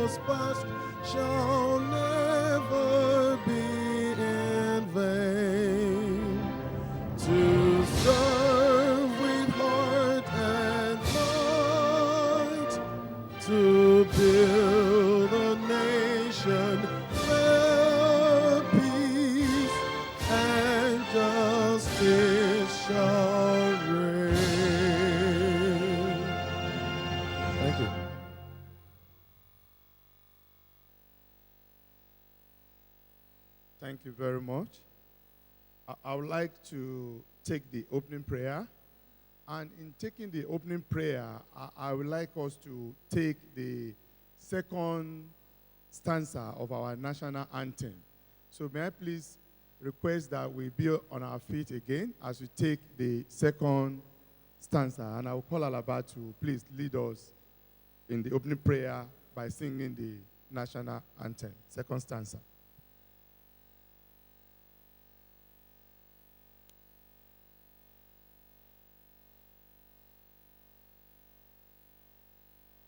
years past shall never be in vain. To serve with heart and might, to build a nation where peace and justice shall reign. Thank you. Thank you very much. I would like to take the opening prayer. And in taking the opening prayer, I would like us to take the second stanza of our national anthem. So may I please request that we be on our feet again as we take the second stanza. And I will call Alaba to please lead us in the opening prayer by singing the national anthem, second stanza.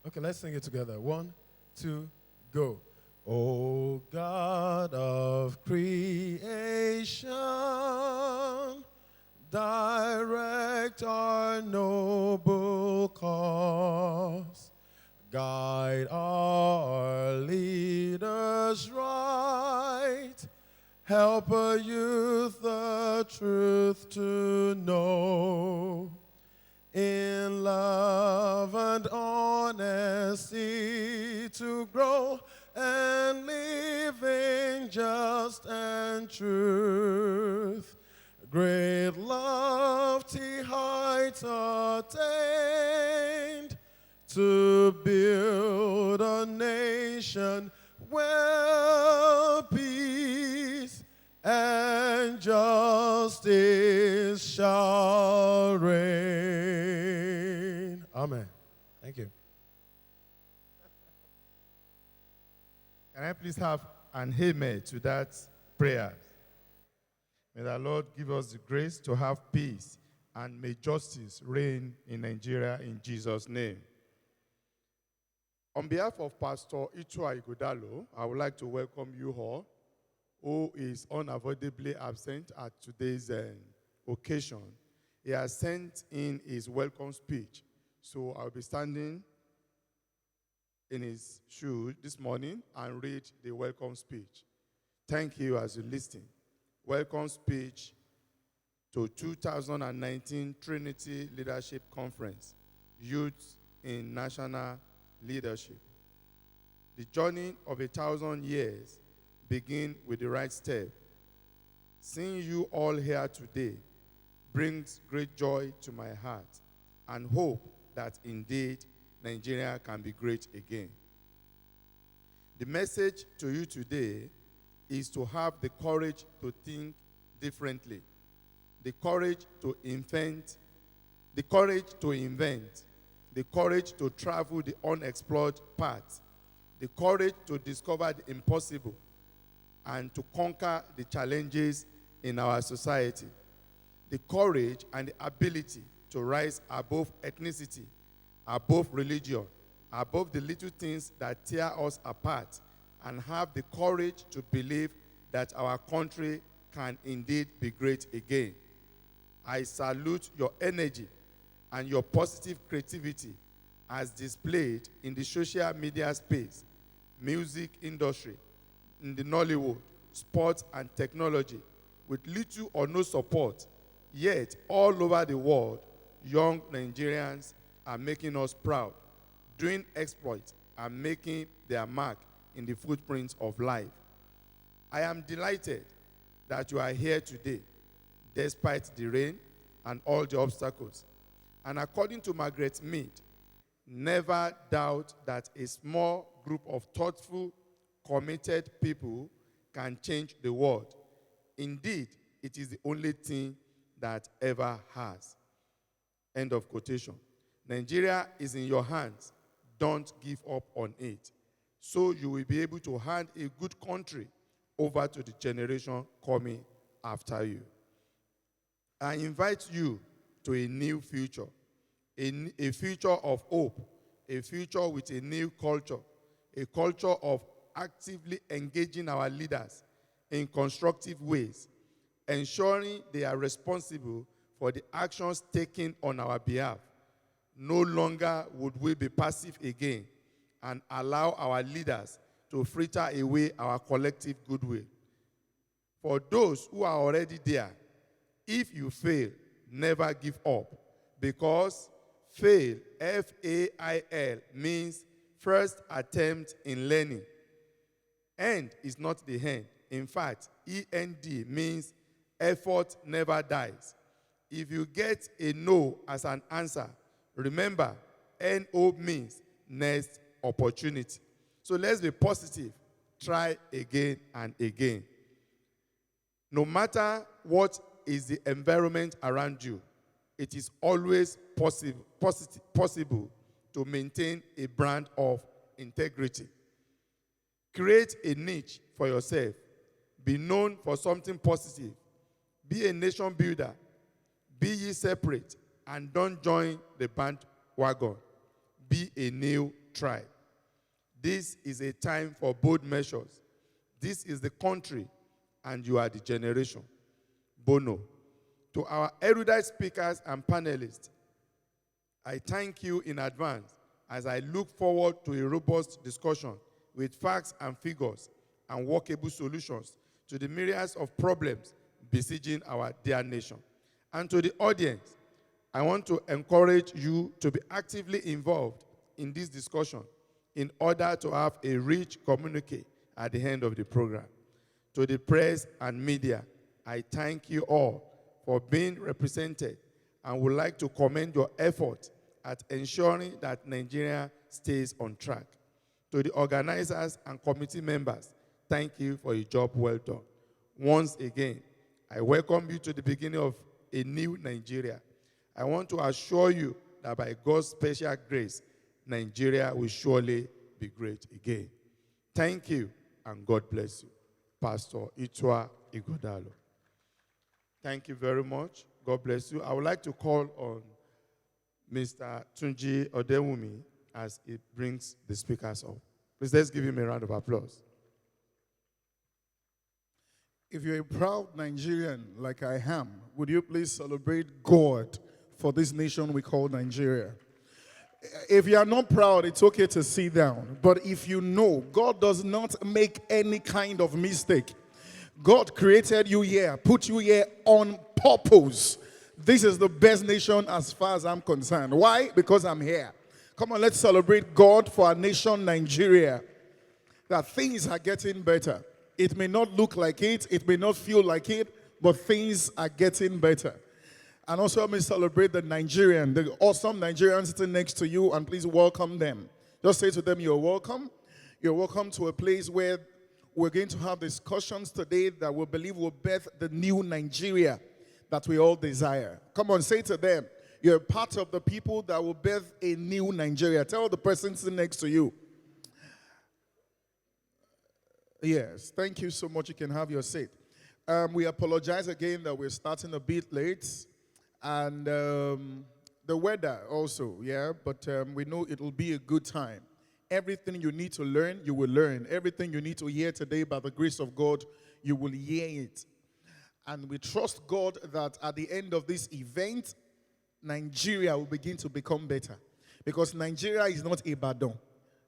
Okay, let's sing it together. 1, 2, go. O God of creation, direct our noble cause. Guide our leaders right. Help a youth the truth to know. In love and honesty to grow, and live in just and truth. Great lofty heights attained, to build a nation where peace and justice shall reign. Amen. Thank you. Can I please have an amen to that prayer? May the Lord give us the grace to have peace, and may justice reign in Nigeria in Jesus' name. On behalf of Pastor Ichua Ighodalo, I would like to welcome you all, who is unavoidably absent at today's occasion. He has sent in his welcome speech. So I'll be standing in his shoes this morning and read the welcome speech. Thank you as you listen. Welcome speech to 2019 Trinity Leadership Conference, Youth in National Leadership. The journey of 1,000 years begin with the right step. Seeing you all here today brings great joy to my heart and hope that indeed Nigeria can be great again. The message to you today is to have the courage to think differently, the courage to invent, the courage to travel the unexplored path, the courage to discover the impossible, and to conquer the challenges in our society, the courage and the ability to rise above ethnicity, above religion, above the little things that tear us apart, and have the courage to believe that our country can indeed be great again. I salute your energy and your positive creativity as displayed in the social media space, music industry, in the Nollywood, sports and technology, with little or no support, yet all over the world, young Nigerians are making us proud, doing exploits and making their mark in the footprints of life. I am delighted that you are here today, despite the rain and all the obstacles. And according to Margaret Mead, never doubt that a small group of thoughtful, committed people can change the world. Indeed, it is the only thing that ever has. End of quotation. Nigeria is in your hands. Don't give up on it. So you will be able to hand a good country over to the generation coming after you. I invite you to a new future, a future of hope, a future with a new culture, a culture of actively engaging our leaders in constructive ways, ensuring they are responsible for the actions taken on our behalf. No longer would we be passive again and allow our leaders to fritter away our collective goodwill. For those who are already there, if you fail, never give up, because fail, F-A-I-L, means first attempt in learning. End is not the end. In fact, E-N-D means effort never dies. If you get a no as an answer, remember, N-O means next opportunity. So let's be positive. Try again and again. No matter what is the environment around you, it is always possible to maintain a brand of integrity. Create a niche for yourself. Be known for something positive. Be a nation builder. Be ye separate and don't join the bandwagon. Be a new tribe. This is a time for bold measures. This is the country and you are the generation. Bono. To our erudite speakers and panelists, I thank you in advance as I look forward to a robust discussion with facts and figures and workable solutions to the myriads of problems besieging our dear nation. And to the audience, I want to encourage you to be actively involved in this discussion in order to have a rich communique at the end of the program. To the press and media, I thank you all for being represented and would like to commend your effort at ensuring that Nigeria stays on track. To the organizers and committee members, thank you for a job well done. Once again, I welcome you to the beginning of a new Nigeria. I want to assure you that by God's special grace, Nigeria will surely be great again. Thank you, and God bless you. Pastor Itwa Igodalo. Thank you very much. God bless you. I would like to call on Mr. Tunji Odewumi as he brings the speakers up. Please let's give him a round of applause. If you're a proud Nigerian like I am, would you please celebrate God for this nation we call Nigeria? If you are not proud, it's okay to sit down. But if you know, God does not make any kind of mistake. God created you here, put you here on purpose. This is the best nation as far as I'm concerned. Why? Because I'm here. Come on, let's celebrate God for our nation, Nigeria. That things are getting better. It may not look like it may not feel like it, but things are getting better. And also let me celebrate the Nigerian, the awesome Nigerians sitting next to you, and please welcome them. Just say to them, you're welcome. You're welcome to a place where we're going to have discussions today that we believe will birth the new Nigeria that we all desire. Come on, say to them, you're part of the people that will birth a new Nigeria. Tell the person sitting next to you. Yes, thank you so much. You can have your seat. We apologize again that we're starting a bit late. And the weather also, yeah, but we know it will be a good time. Everything you need to learn, you will learn. Everything you need to hear today by the grace of God, you will hear it. And we trust God that at the end of this event, Nigeria will begin to become better. Because Nigeria is not Ibadan.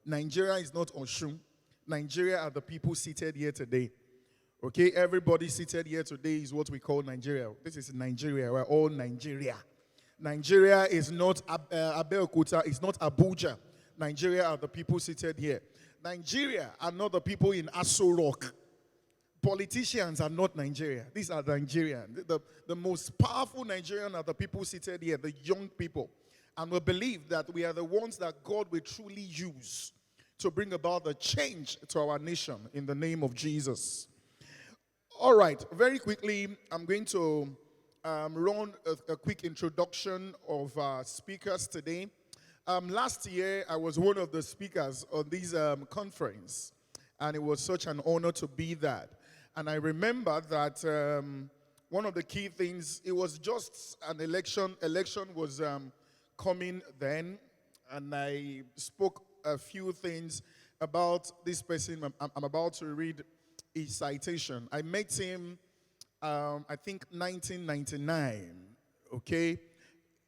Nigeria is not Oshun. Nigeria are the people seated here today. Okay, everybody seated here today is what we call Nigeria. This is Nigeria. We're all Nigeria. Nigeria is not Abeokuta. It's not Abuja. Nigeria are the people seated here. Nigeria are not the people in Aso Rock. Politicians are not Nigeria. These are Nigerians. The most powerful Nigerian are the people seated here, the young people. And we believe that we are the ones that God will truly use to bring about the change to our nation in the name of Jesus. All right, very quickly, I'm going to run a quick introduction of our speakers today. Last year, I was one of the speakers on this conference, and it was such an honor to be that. And I remember that one of the key things, it was just an election. Election was coming then, and I spoke a few things about this person. I'm about to read a citation. I met him, I think, 1999. Okay,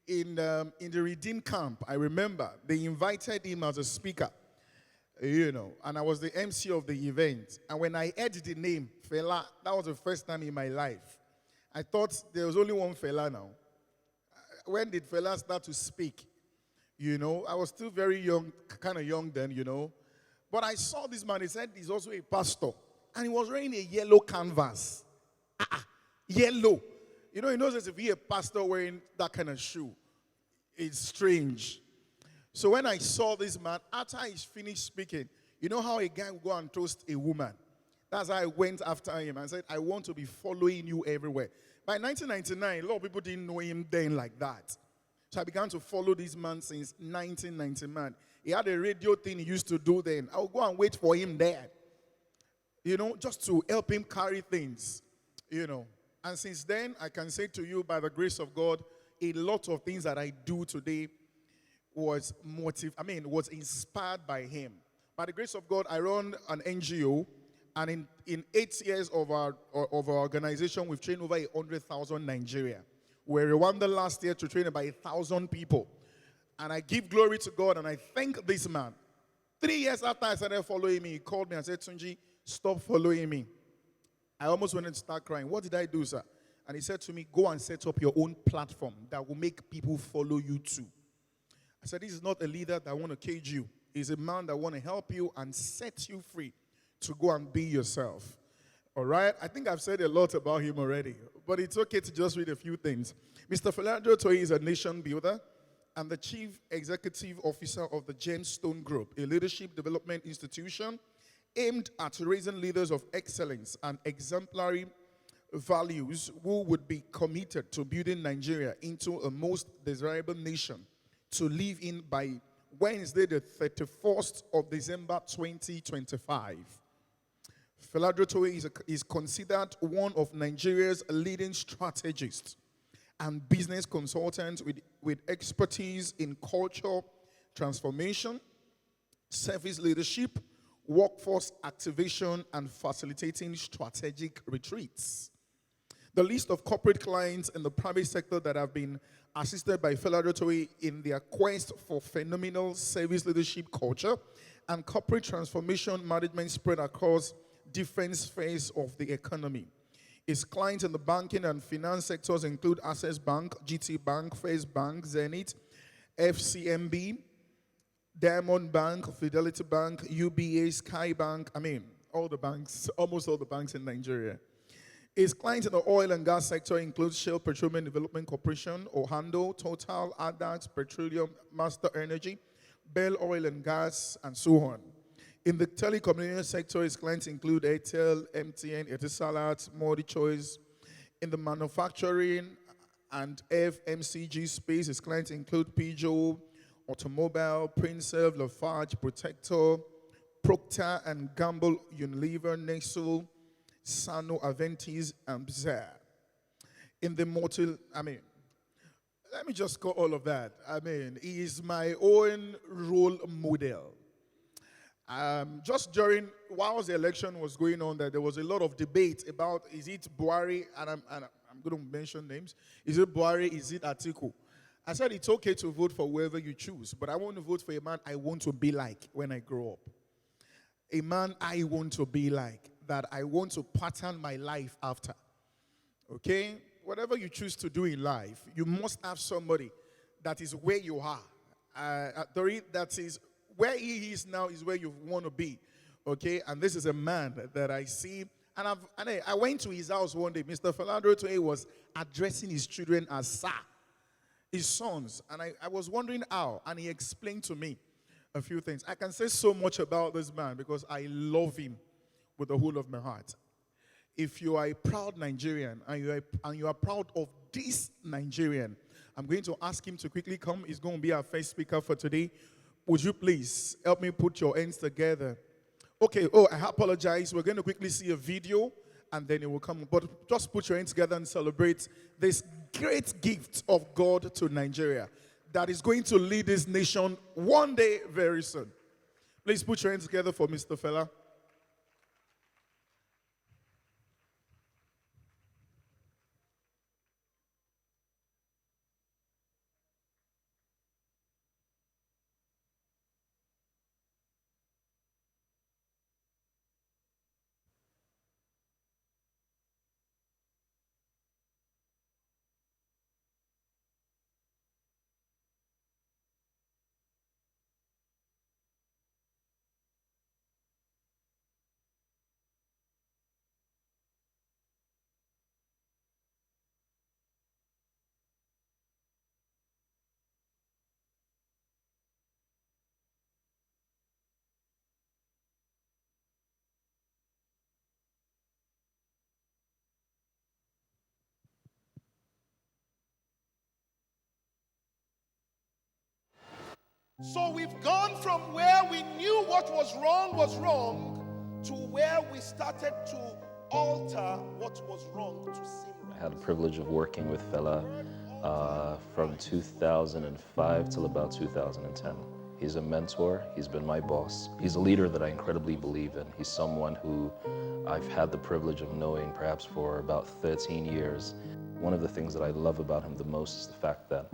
in the Redeem camp. I remember they invited him as a speaker, and I was the MC of the event. And when I heard the name Fela, that was the first time in my life. I thought there was only one Fela now. When did Fela start to speak? I was still very young, kind of young then, But I saw this man. He said he's also a pastor. And he was wearing a yellow canvas. Yellow. He knows as if he a pastor wearing that kind of shoe. It's strange. So when I saw this man, after he finished speaking, you know how a guy will go and toast a woman? That's how I went after him and said, I want to be following you everywhere. By 1999, a lot of people didn't know him then like that. So I began to follow this man since 1999. He had a radio thing he used to do then. I would go and wait for him there. Just to help him carry things. And since then, I can say to you, by the grace of God, a lot of things that I do today was inspired by him. By the grace of God, I run an NGO, and in 8 years of our organization, we've trained over 100,000 Nigeria. We were Rwanda last year to train about 1,000 people. And I give glory to God, and I thank this man. 3 years after I started following me, he called me and said, Tunji, stop following me. I almost wanted to start crying. What did I do, sir? And he said to me, go and set up your own platform that will make people follow you too. I said, this is not a leader that want to cage you. He's a man that want to help you and set you free to go and be yourself. All right? I think I've said a lot about him already, but it's okay to just read a few things. Mr. Philandro Toye is a nation builder and the Chief Executive Officer of the Gemstone Group, a leadership development institution aimed at raising leaders of excellence and exemplary values who would be committed to building Nigeria into a most desirable nation to live in by Wednesday, the 31st of December, 2025. Philandro Toye is considered one of Nigeria's leading strategists and business consultants with expertise in culture transformation, service leadership, workforce activation, and facilitating strategic retreats. The list of corporate clients in the private sector that have been assisted by Philandro Toye in their quest for phenomenal service leadership culture and corporate transformation management spread across different spheres of the economy. His clients in the banking and finance sectors include Access Bank, GT Bank, First Bank, Zenith, FCMB, Diamond Bank, Fidelity Bank, UBA, Sky Bank, all the banks, almost all the banks in Nigeria. His clients in the oil and gas sector include Shell Petroleum Development Corporation, Ohando, Total, Adax, Petroleum, Master Energy, Bell Oil and Gas, and so on. In the telecommunications sector, his clients include Airtel, MTN, Etisalat, MultiChoice. In the manufacturing and FMCG space, his clients include Peugeot, Automobile, Princev, Lafarge, Protector, Procter and Gamble, Unilever, Nestle, Sano, Aventis, and Bzer. In the let me just call all of that. He is my own role model. Just while the election was going on, there was a lot of debate about, is it Buhari, and I'm going to mention names, is it Buhari, is it Atiku? I said it's okay to vote for whoever you choose, but I want to vote for a man I want to be like when I grow up. A man I want to be like, that I want to pattern my life after. Okay? Whatever you choose to do in life, you must have somebody that is where you are. That is where he is now is where you want to be. Okay? And this is a man that I see. And I went to his house one day. Mr. Philandro Toye was addressing his children as sir, his sons. And I was wondering how. And he explained to me a few things. I can say so much about this man because I love him with the whole of my heart. If you are a proud Nigerian and you are proud of this Nigerian, I'm going to ask him to quickly come. He's going to be our first speaker for today. Would you please help me put your hands together? Okay, I apologize. We're going to quickly see a video and then it will come. But just put your hands together and celebrate this great gift of God to Nigeria that is going to lead this nation one day very soon. Please put your hands together for Mr. Fela. So we've gone from where we knew what was wrong to where we started to alter what was wrong to seem right. I had the privilege of working with Fela from 2005 till about 2010. He's a mentor, he's been my boss. He's a leader that I incredibly believe in. He's someone who I've had the privilege of knowing perhaps for about 13 years. One of the things that I love about him the most is the fact that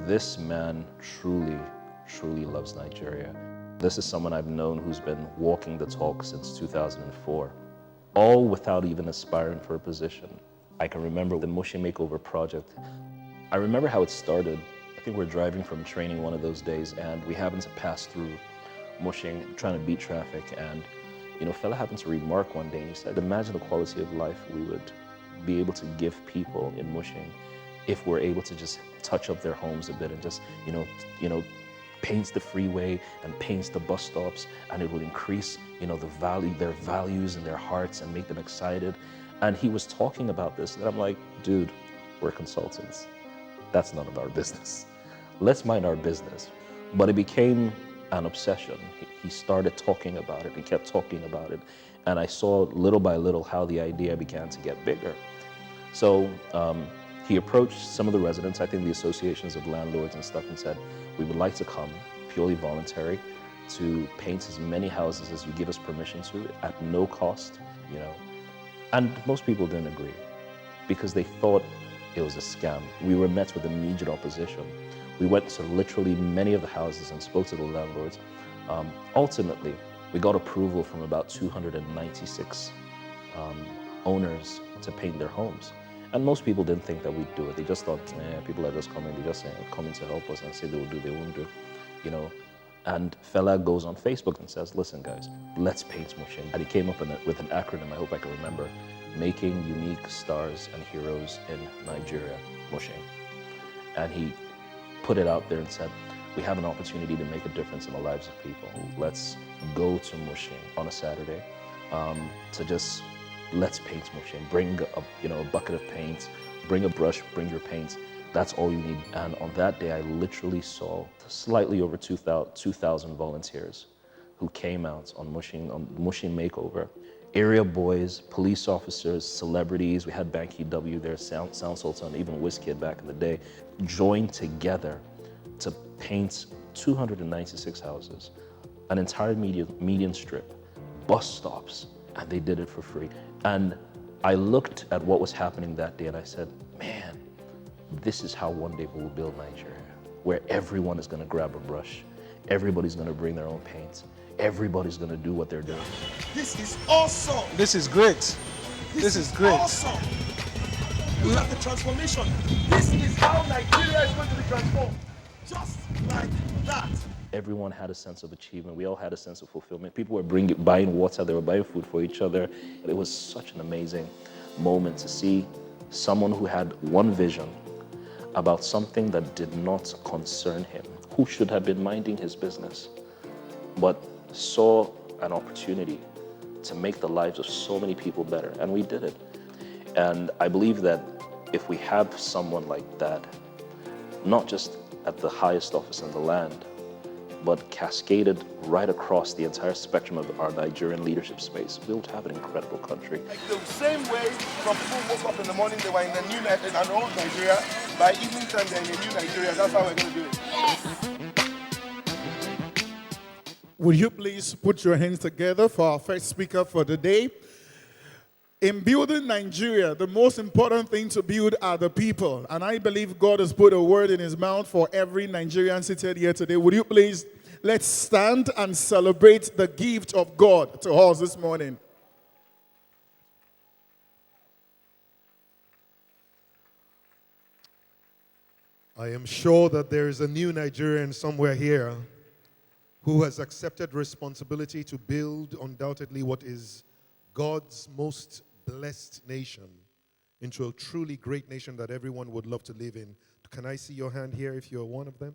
this man truly loves Nigeria. This is someone I've known who's been walking the talk since 2004, all without even aspiring for a position. I can remember the Mushin Makeover project. I remember how it started. I think we're driving from training one of those days, and we happened to pass through Mushin, trying to beat traffic, and Fela happened to remark one day, and he said, imagine the quality of life we would be able to give people in Mushin if we're able to just touch up their homes a bit and just, paints the freeway and paints the bus stops, and it would increase, their values in their hearts and make them excited. And he was talking about this, and I'm like, dude, we're consultants. That's none of our business. Let's mind our business. But it became an obsession. He started talking about it, he kept talking about it, and I saw little by little how the idea began to get bigger. So he approached some of the residents, I think the associations of landlords and stuff, and said, we would like to come, purely voluntary, to paint as many houses as you give us permission to at no cost, And most people didn't agree because they thought it was a scam. We were met with immediate opposition. We went to literally many of the houses and spoke to the landlords. Ultimately, we got approval from about 296 owners to paint their homes. And most people didn't think that we'd do it. They just thought, people are just coming. They're just coming to help us and say they will do, they won't do, And Fela goes on Facebook and says, listen, guys, let's paint Mushin. And he came up with an acronym, I hope I can remember, Making Unique Stars and Heroes in Nigeria, Mushin. And he put it out there and said, we have an opportunity to make a difference in the lives of people. Let's go to Mushin on a Saturday to just let's paint Mushin. Bring a bucket of paint, bring a brush, bring your paints. That's all you need. And on that day, I literally saw slightly over 2,000 volunteers who came out on Mushin Makeover. Area boys, police officers, celebrities. We had Banky W there, Sound Sultan, even Wizkid back in the day, joined together to paint 296 houses, an entire median strip, bus stops, and they did it for free. And I looked at what was happening that day and I said, man, this is how one day we will build Nigeria, where everyone is gonna grab a brush, everybody's gonna bring their own paints, everybody's gonna do what they're doing. This is awesome. This is great. This is great. Awesome. Look at the transformation. This is how Nigeria is going to be transformed. Just like that. Everyone had a sense of achievement. We all had a sense of fulfillment. People were buying water, they were buying food for each other. It was such an amazing moment to see someone who had one vision about something that did not concern him, who should have been minding his business, but saw an opportunity to make the lives of so many people better, and we did it. And I believe that if we have someone like that, not just at the highest office in the land, but cascaded right across the entire spectrum of our Nigerian leadership space, we'll have an incredible country. Like the same way some people woke up in the morning, they were in an old Nigeria. By evening time, they're in a new Nigeria. That's how we're going to do it. Yes. Would you please put your hands together for our first speaker for the day? In building Nigeria, the most important thing to build are the people. And I believe God has put a word in his mouth for every Nigerian seated here today. Would you please, let's stand and celebrate the gift of God to us this morning. I am sure that there is a new Nigerian somewhere here who has accepted responsibility to build undoubtedly what is God's most blessed nation into a truly great nation that everyone would love to live in. Can I see your hand here if you're one of them?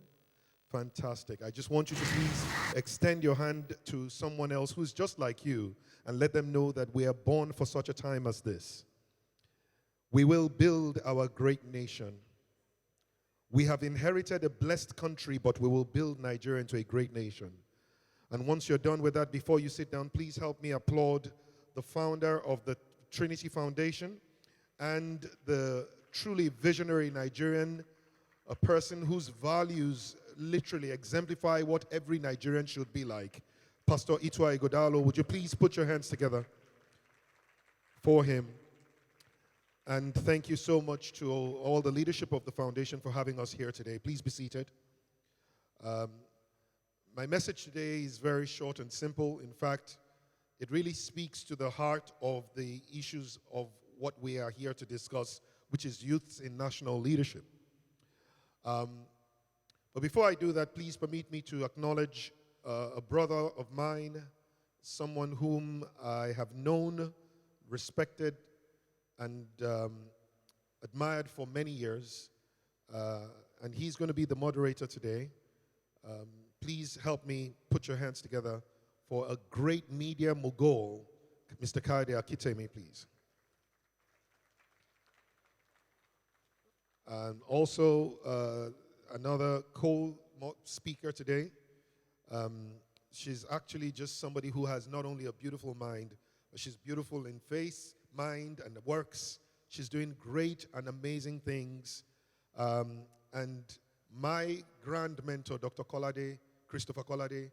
Fantastic. I just want you to please extend your hand to someone else who's just like you and let them know that we are born for such a time as this. We will build our great nation. We have inherited a blessed country, but we will build Nigeria into a great nation. And once you're done with that, before you sit down, please help me applaud the founder of the Trinity Foundation and the truly visionary Nigerian, a person whose values literally exemplify what every Nigerian should be like. Pastor Itwa Igodalo, would you please put your hands together for him? And thank you so much to all the leadership of the foundation for having us here today. Please be seated. My message today is very short and simple. In fact, it really speaks to the heart of the issues of what we are here to discuss, which is youths in national leadership. But before I do that, please permit me to acknowledge a brother of mine, someone whom I have known, respected, and admired for many years. And he's going to be the moderator today. Please help me put your hands together for a great media mogul, Mr. Kaide Akitemi, please. And also another co-speaker today. She's actually just somebody who has not only a beautiful mind, but she's beautiful in face, mind, and works. She's doing great and amazing things. And my grand mentor, Dr. Christopher Kolade,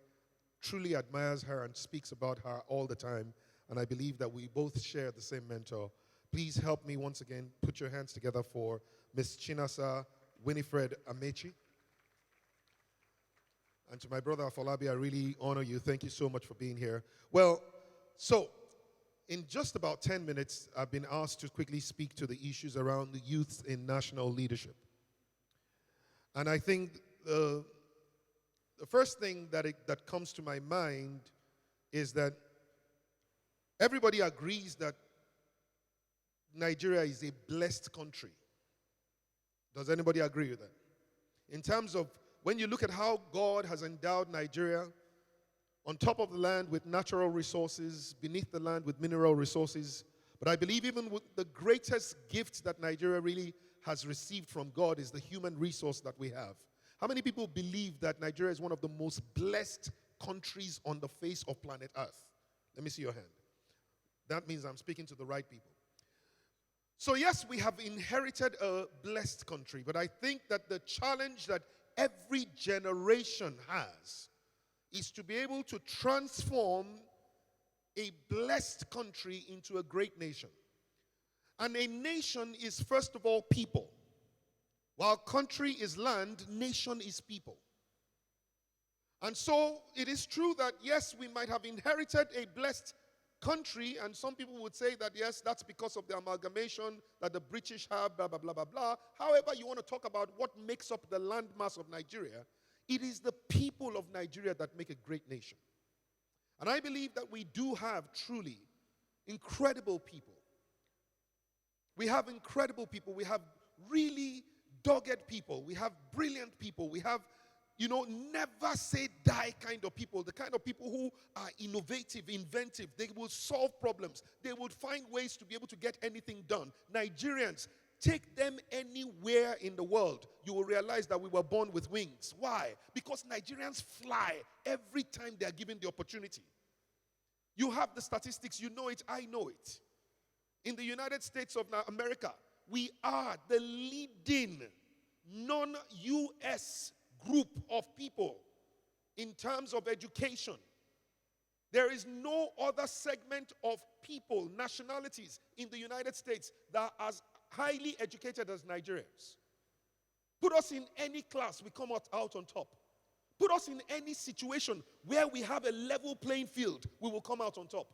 truly admires her and speaks about her all the time. And I believe that we both share the same mentor. Please help me once again put your hands together for Ms. Chinasa Winifred Amechi. And to my brother Afolabi, I really honor you. Thank you so much for being here. Well, so in just about 10 minutes, I've been asked to quickly speak to the issues around the youth in national leadership. And I think the first thing that comes to my mind is that everybody agrees that Nigeria is a blessed country. Does anybody agree with that? In terms of when you look at how God has endowed Nigeria on top of the land with natural resources, beneath the land with mineral resources. But I believe even with the greatest gift that Nigeria really has received from God is the human resource that we have. How many people believe that Nigeria is one of the most blessed countries on the face of planet Earth? Let me see your hand. That means I'm speaking to the right people. So yes, we have inherited a blessed country, but I think that the challenge that every generation has is to be able to transform a blessed country into a great nation. And a nation is, first of all, people. While country is land, nation is people. And so it is true that, yes, we might have inherited a blessed country, and some people would say that, yes, that's because of the amalgamation that the British have, blah, blah, blah, blah, blah. However, you want to talk about what makes up the landmass of Nigeria, it is the people of Nigeria that make a great nation. And I believe that we do have truly incredible people. We have incredible people. We have really dogged people. We have brilliant people. We have, never say die kind of people. The kind of people who are innovative, inventive. They will solve problems. They would find ways to be able to get anything done. Nigerians, take them anywhere in the world. You will realize that we were born with wings. Why? Because Nigerians fly every time they are given the opportunity. You have the statistics. You know it. I know it. In the United States of America, we are the leading non-US group of people in terms of education, There is no other segment of people, nationalities in the United States that are as highly educated as Nigerians. Put us in any class, we come out on top. Put us in any situation where we have a level playing field, we will come out on top.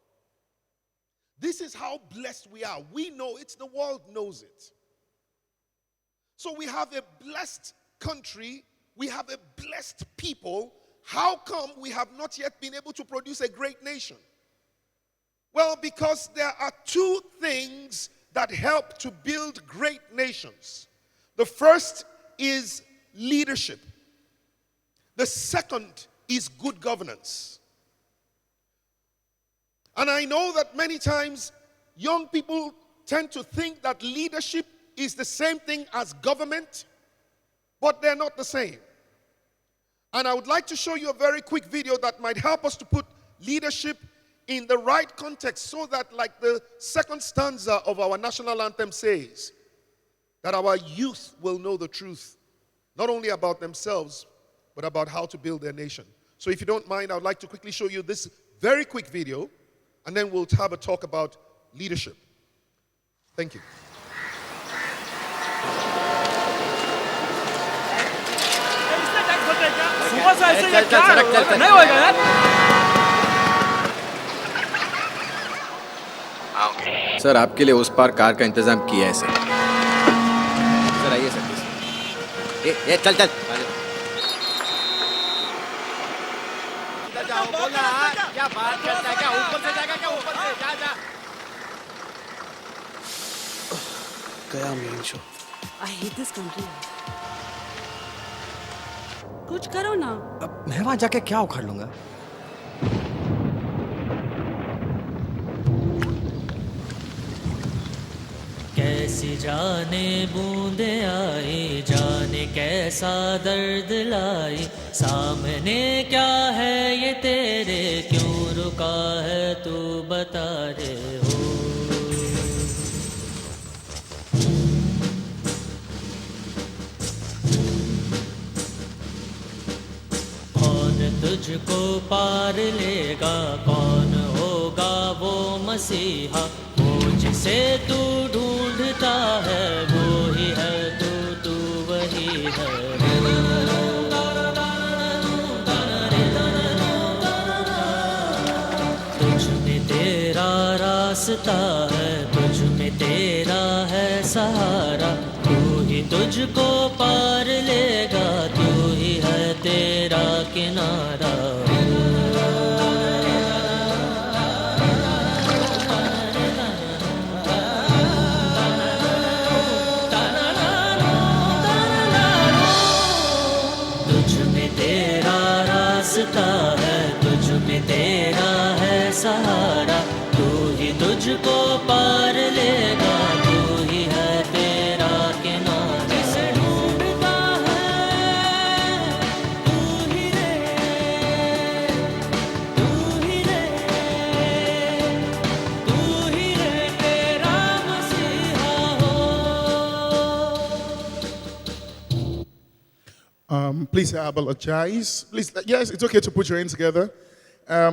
This is how blessed we are. We know it, the world knows it. So we have a blessed country, we have a blessed people. How come we have not yet been able to produce a great nation? Well, because there are two things that help to build great nations. The first is leadership. The second is good governance. And I know that many times young people tend to think that leadership is the same thing as government, but they're not the same. And I would like to show you a very quick video that might help us to put leadership in the right context, so that, like the second stanza of our national anthem says, that our youth will know the truth, not only about themselves, but about how to build their nation. So if you don't mind, I would like to quickly show you this very quick video, and then we'll have a talk about leadership. Thank you. Sir आपके लिए उस पार car का इंतजाम किया है sir आइए sir ये चल चल जाओ बोला क्या बात करता है क्या ऊपर से जाएगा क्या ऊपर से जा जा गया main show I hate this country. कुछ करो ना. अब मैं वहां जाके क्या उखाड़ लूंगा कैसी जाने बूंदे आई जाने कैसा दर्द लाई सामने क्या है ये तेरे क्यों रुका है तू बता दे हो कौन तुझको पार लेगा कौन होगा वो मसीहा जिसे तू ढूंढता है वो ही है तू वही है तुझ में तेरा रास्ता है तुझ में तेरा है सहारा तू ही तुझको पार लेगा तू ही है तेरा किनारा है तुझ में तेरा है सहारा तू ही तुझको पार लेगा तू ही है तेरा किनारा जिसे ढूंढता है तू ही रे तू ही रे तू ही रे तेरा मसीहा हो Please, I apologize. Please, yes, it's okay to put your hands together. I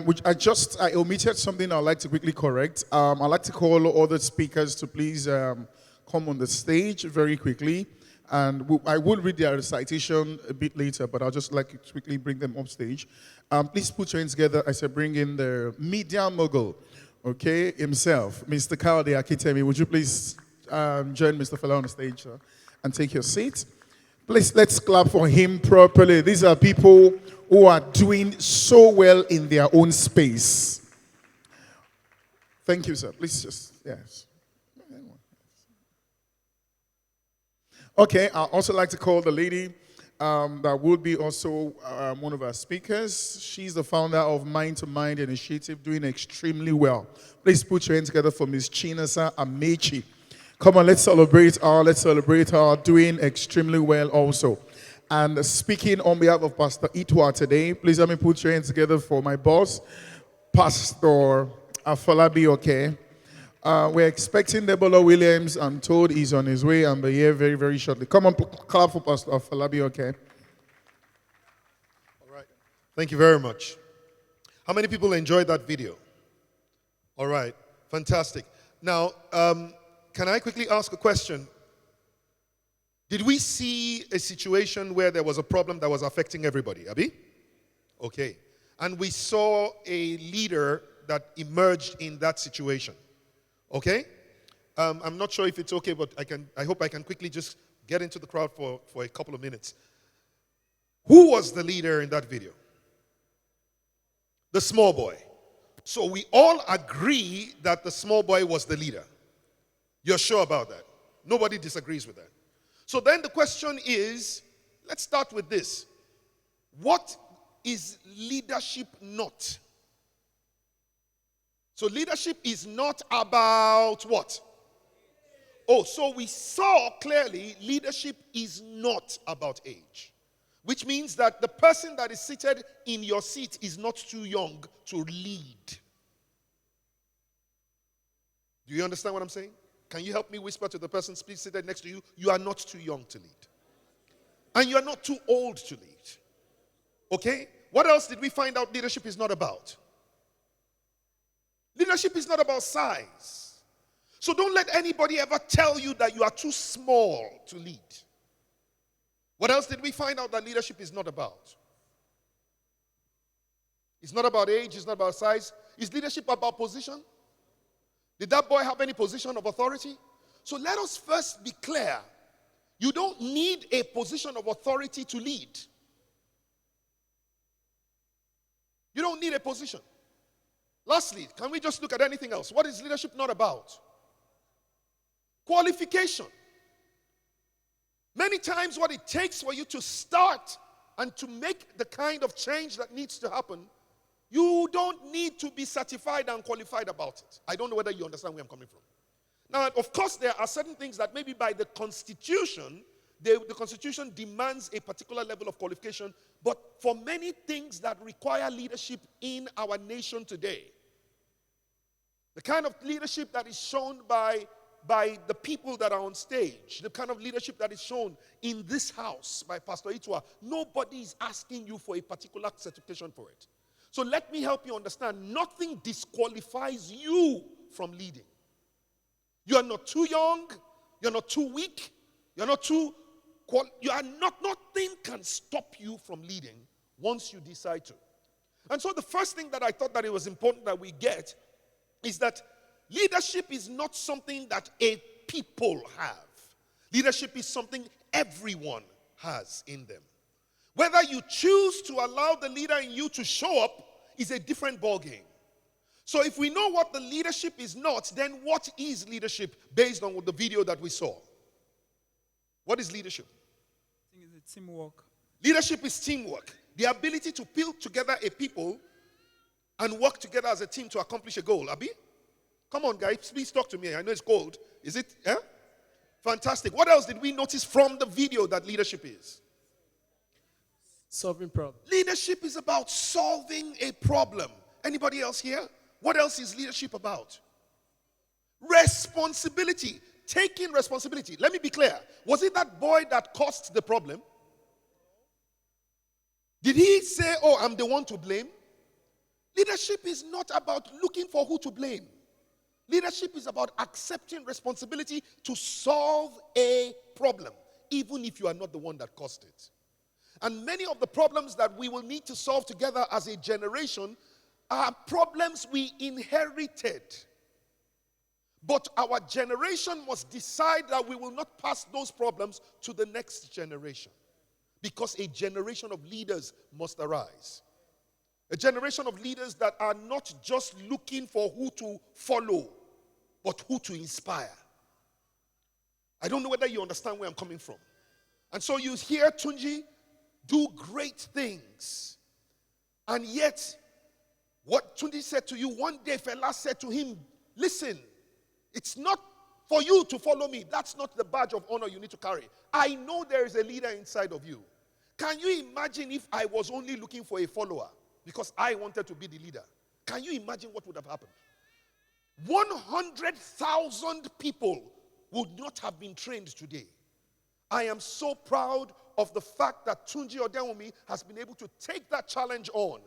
omitted something I'd like to quickly correct. I'd like to call all the speakers to please come on the stage very quickly. And I will read their recitation a bit later, but I'll just like to quickly bring them up stage. Please put your hands together as I bring in the media mogul, okay, himself, Mr. Kyle de Akitemi. Would you please join Mr. Fela on the stage, sir, and take your seat? Please, let's clap for him properly. These are people who are doing so well in their own space. Thank you, sir. Please just, yes. Okay, I'd also like to call the lady that will be also one of our speakers. She's the founder of Mind to Mind Initiative, doing extremely well. Please put your hands together for Ms. Chinasa Amechi. Come on, let's celebrate her. Let's celebrate her doing extremely well also. And speaking on behalf of Pastor Itwa today, please let me put your hands together for my boss, Pastor Afolabi, okay? We're expecting Debola Williams. I'm told he's on his way and be here very, very shortly. Come on, clap for Pastor Afolabi, okay? All right. Thank you very much. How many people enjoyed that video? All right, fantastic. Now, can I quickly ask a question? Did we see a situation where there was a problem that was affecting everybody, Abi? Okay. And we saw a leader that emerged in that situation. Okay? I'm not sure if it's okay, but I hope I can quickly just get into the crowd for a couple of minutes. Who was the leader in that video? The small boy. So we all agree that the small boy was the leader. You're sure about that? Nobody disagrees with that. So then the question is, let's start with this. What is leadership not? So leadership is not about what? Oh, so we saw clearly leadership is not about age. Which means that the person that is seated in your seat is not too young to lead. Do you understand what I'm saying? Can you help me whisper to the person seated next to you? You are not too young to lead. And you are not too old to lead. Okay? What else did we find out leadership is not about? Leadership is not about size. So don't let anybody ever tell you that you are too small to lead. What else did we find out that leadership is not about? It's not about age, it's not about size. Is leadership about position? Did that boy have any position of authority? So let us first be clear. You don't need a position of authority to lead. You don't need a position. Lastly, can we just look at anything else? What is leadership not about? Qualification. Many times what it takes for you to start and to make the kind of change that needs to happen, you don't need to be certified and qualified about it. I don't know whether you understand where I'm coming from. Now, of course, there are certain things that maybe by the Constitution, the Constitution demands a particular level of qualification, but for many things that require leadership in our nation today, the kind of leadership that is shown by the people that are on stage, the kind of leadership that is shown in this house by Pastor Itua, nobody is asking you for a particular certification for it. So let me help you understand, nothing disqualifies you from leading. You are not too young, you're not too weak, nothing can stop you from leading once you decide to. And so the first thing that I thought that it was important that we get is that leadership is not something that a people have. Leadership is something everyone has in them. Whether you choose to allow the leader in you to show up is a different ballgame. So if we know what the leadership is not, then what is leadership based on the video that we saw? What is leadership? I think it's teamwork. Leadership is teamwork. The ability to build together a people and work together as a team to accomplish a goal. Abi? Come on, guys. Please talk to me. I know it's cold. Is it? Yeah? Fantastic. What else did we notice from the video that leadership is? Solving problems. Leadership is about solving a problem. Anybody else here? What else is leadership about? Responsibility. Taking responsibility. Let me be clear. Was it that boy that caused the problem? Did he say, oh, I'm the one to blame? Leadership is not about looking for who to blame. Leadership is about accepting responsibility to solve a problem, even if you are not the one that caused it. And many of the problems that we will need to solve together as a generation are problems we inherited. But our generation must decide that we will not pass those problems to the next generation. Because a generation of leaders must arise. A generation of leaders that are not just looking for who to follow, but who to inspire. I don't know whether you understand where I'm coming from. And so you hear Tunji do great things. And yet, what Tunji said to you, one day Fela said to him, listen, it's not for you to follow me. That's not the badge of honor you need to carry. I know there is a leader inside of you. Can you imagine if I was only looking for a follower because I wanted to be the leader? Can you imagine what would have happened? 100,000 people would not have been trained today. I am so proud of the fact that Tunji Odewumi has been able to take that challenge on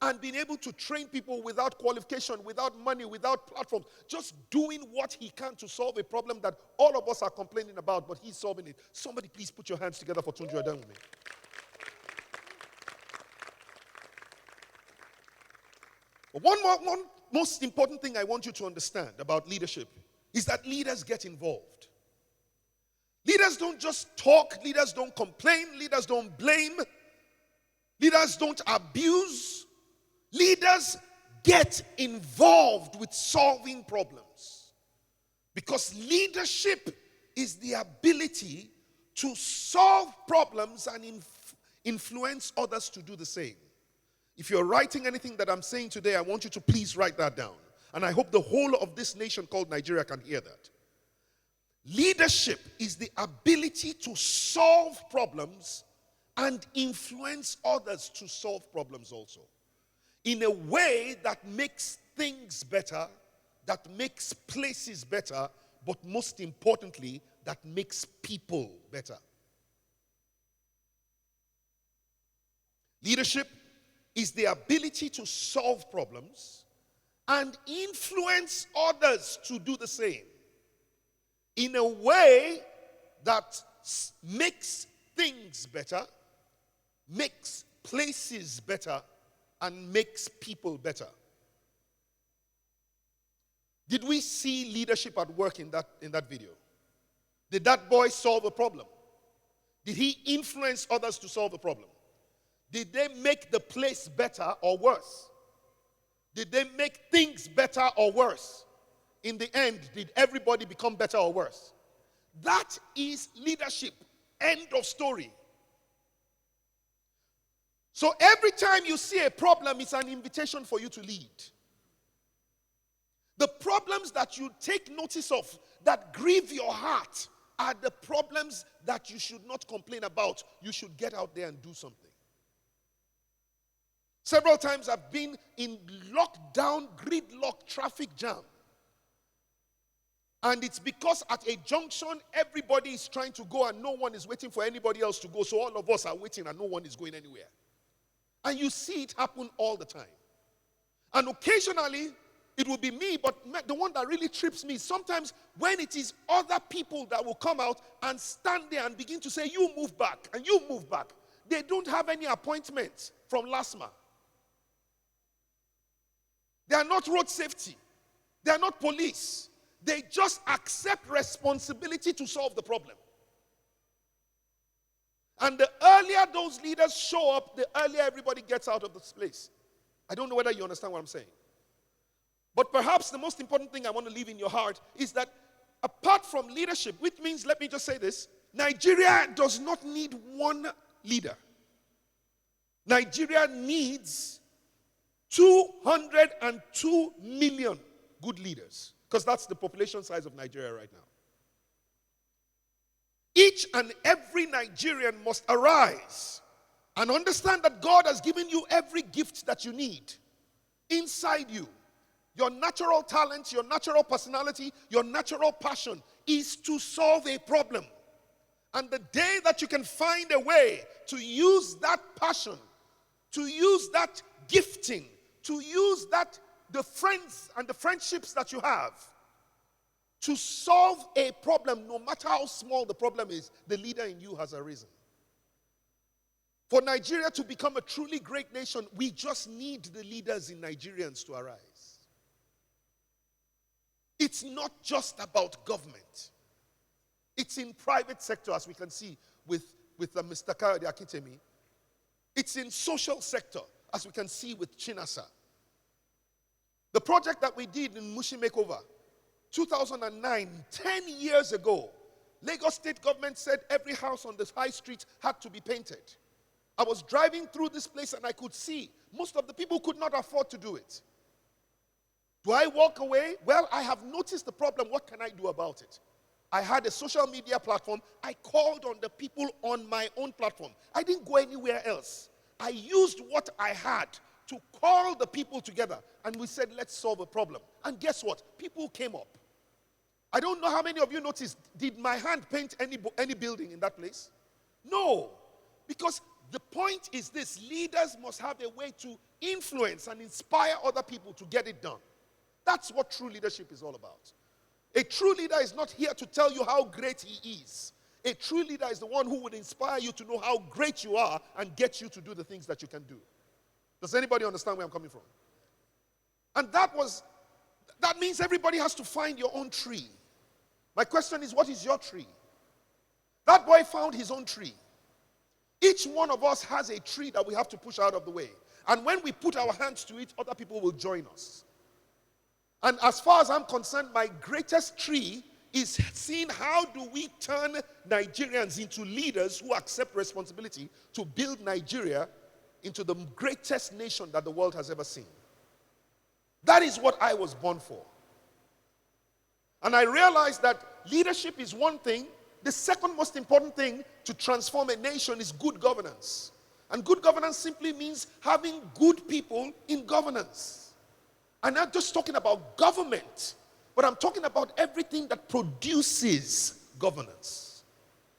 and being able to train people without qualification, without money, without platforms, just doing what he can to solve a problem that all of us are complaining about, but he's solving it. Somebody please put your hands together for Tunji Odenwumi. One most important thing I want you to understand about leadership is that leaders get involved. Leaders don't just talk, leaders don't complain, leaders don't blame, leaders don't abuse. Leaders get involved with solving problems. Because leadership is the ability to solve problems and influence others to do the same. If you're writing anything that I'm saying today, I want you to please write that down. And I hope the whole of this nation called Nigeria can hear that. Leadership is the ability to solve problems and influence others to solve problems also, in a way that makes things better, that makes places better, but most importantly, that makes people better. Leadership is the ability to solve problems and influence others to do the same in a way that makes things better, makes places better, and makes people better. Did we see leadership at work in that video? Did that boy solve a problem? Did he influence others to solve a problem? Did they make the place better or worse? Did they make things better or worse? In the end, did everybody become better or worse? That is leadership. End of story. So every time you see a problem, it's an invitation for you to lead. The problems that you take notice of that grieve your heart are the problems that you should not complain about. You should get out there and do something. Several times I've been in lockdown, gridlock traffic jam. And it's because at a junction, everybody is trying to go and no one is waiting for anybody else to go. So all of us are waiting and no one is going anywhere. And you see it happen all the time. And occasionally, it will be me, but the one that really trips me, sometimes when it is other people that will come out and stand there and begin to say, you move back, and you move back. They don't have any appointments from LASMA. They are not road safety. They are not police. They just accept responsibility to solve the problem. And the earlier those leaders show up, the earlier everybody gets out of this place. I don't know whether you understand what I'm saying. But perhaps the most important thing I want to leave in your heart is that apart from leadership, which means, let me just say this, Nigeria does not need one leader. Nigeria needs 202 million good leaders, because that's the population size of Nigeria right now. Each and every Nigerian must arise and understand that God has given you every gift that you need inside you. Your natural talent, your natural personality, your natural passion is to solve a problem. And the day that you can find a way to use that passion, to use that gifting, to use the friends and the friendships that you have to solve a problem, no matter how small the problem is, the leader in you has arisen. For Nigeria to become a truly great nation, we just need the leaders in Nigerians to arise. It's not just about government. It's in private sector, as we can see with Mr. Kayode Akintemi. It's in social sector, as we can see with Chinasa. The project that we did in Mushi Makeover, 2009, 10 years ago, Lagos State government said every house on the high street had to be painted. I was driving through this place and I could see most of the people could not afford to do it. Do I walk away? Well, I have noticed the problem. What can I do about it? I had a social media platform. I called on the people on my own platform. I didn't go anywhere else. I used what I had to call the people together. And we said, let's solve a problem. And guess what? People came up. I don't know how many of you noticed, did my hand paint any building in that place? No. Because The point is this: leaders must have a way to influence and inspire other people to get it done. That's what true leadership is all about. A true leader is not here to tell you how great he is. A true leader is the one who would inspire you to know how great you are and get you to do the things that you can do. Does anybody understand where I'm coming from? And that means everybody has to find your own tree. My question is, what is your tree? That boy found his own tree. Each one of us has a tree that we have to push out of the way. And when we put our hands to it, other people will join us. And as far as I'm concerned, my greatest tree is seeing how do we turn Nigerians into leaders who accept responsibility to build Nigeria into the greatest nation that the world has ever seen. That is what I was born for. And I realized that leadership is one thing. The second most important thing to transform a nation is good governance. And good governance simply means having good people in governance. I'm not just talking about government, but I'm talking about everything that produces governance.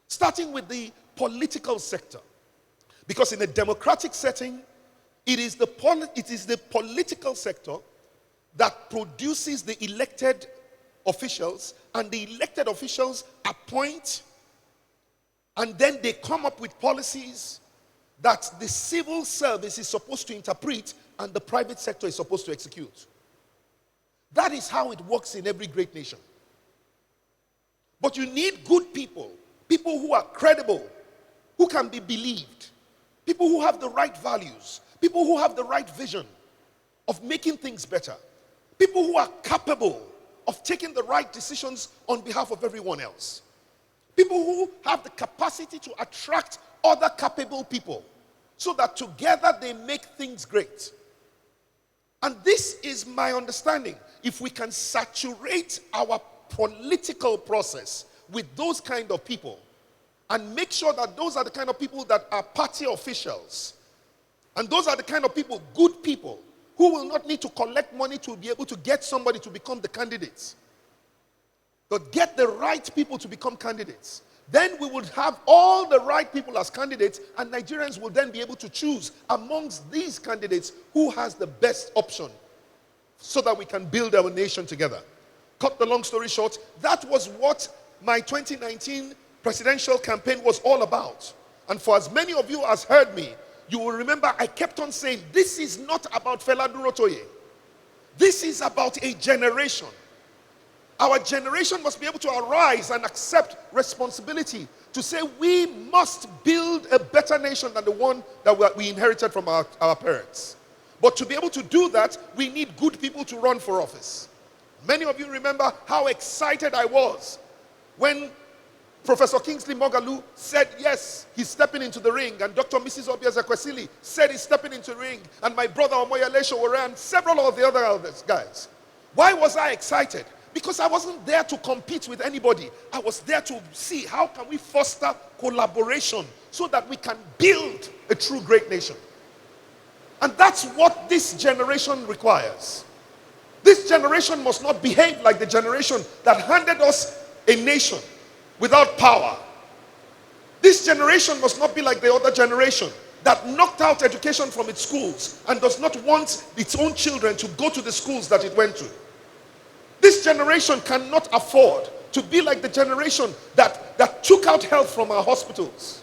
Starting with the political sector. Because in a democratic setting, it is the political sector that produces the elected officials, and the elected officials appoint, and then they come up with policies that the civil service is supposed to interpret and the private sector is supposed to execute. That is how it works in every great nation. But you need good people, people who are credible, who can be believed, people who have the right values, people who have the right vision of making things better, people who are capable of taking the right decisions on behalf of everyone else, people who have the capacity to attract other capable people so that together they make things great. And this is my understanding. If we can saturate our political process with those kind of people and make sure that those are the kind of people that are party officials, and those are the kind of people, good people, who will not need to collect money to be able to get somebody to become the candidates, but get the right people to become candidates, then we would have all the right people as candidates, and Nigerians will then be able to choose amongst these candidates who has the best option so that we can build our nation together. Cut the long story short, that was what my 2019 presidential campaign was all about. And for as many of you as heard me, you will remember I kept on saying, this is not about Fela Durotoye. This is about a generation. Our generation must be able to arise and accept responsibility to say we must build a better nation than the one that we inherited from our parents. But to be able to do that, we need good people to run for office. Many of you remember how excited I was when Professor Kingsley Moghalu said, yes, he's stepping into the ring. And Dr. Mrs. Obieza Kwesili said he's stepping into the ring. And my brother Omoyele Sowore and several of the other elders, guys. Why was I excited? Because I wasn't there to compete with anybody. I was there to see how can we foster collaboration so that we can build a true great nation. And that's what this generation requires. This generation must not behave like the generation that handed us a nation without power. This generation must not be like the other generation that knocked out education from its schools and does not want its own children to go to the schools that it went to. This generation cannot afford to be like the generation that took out health from our hospitals,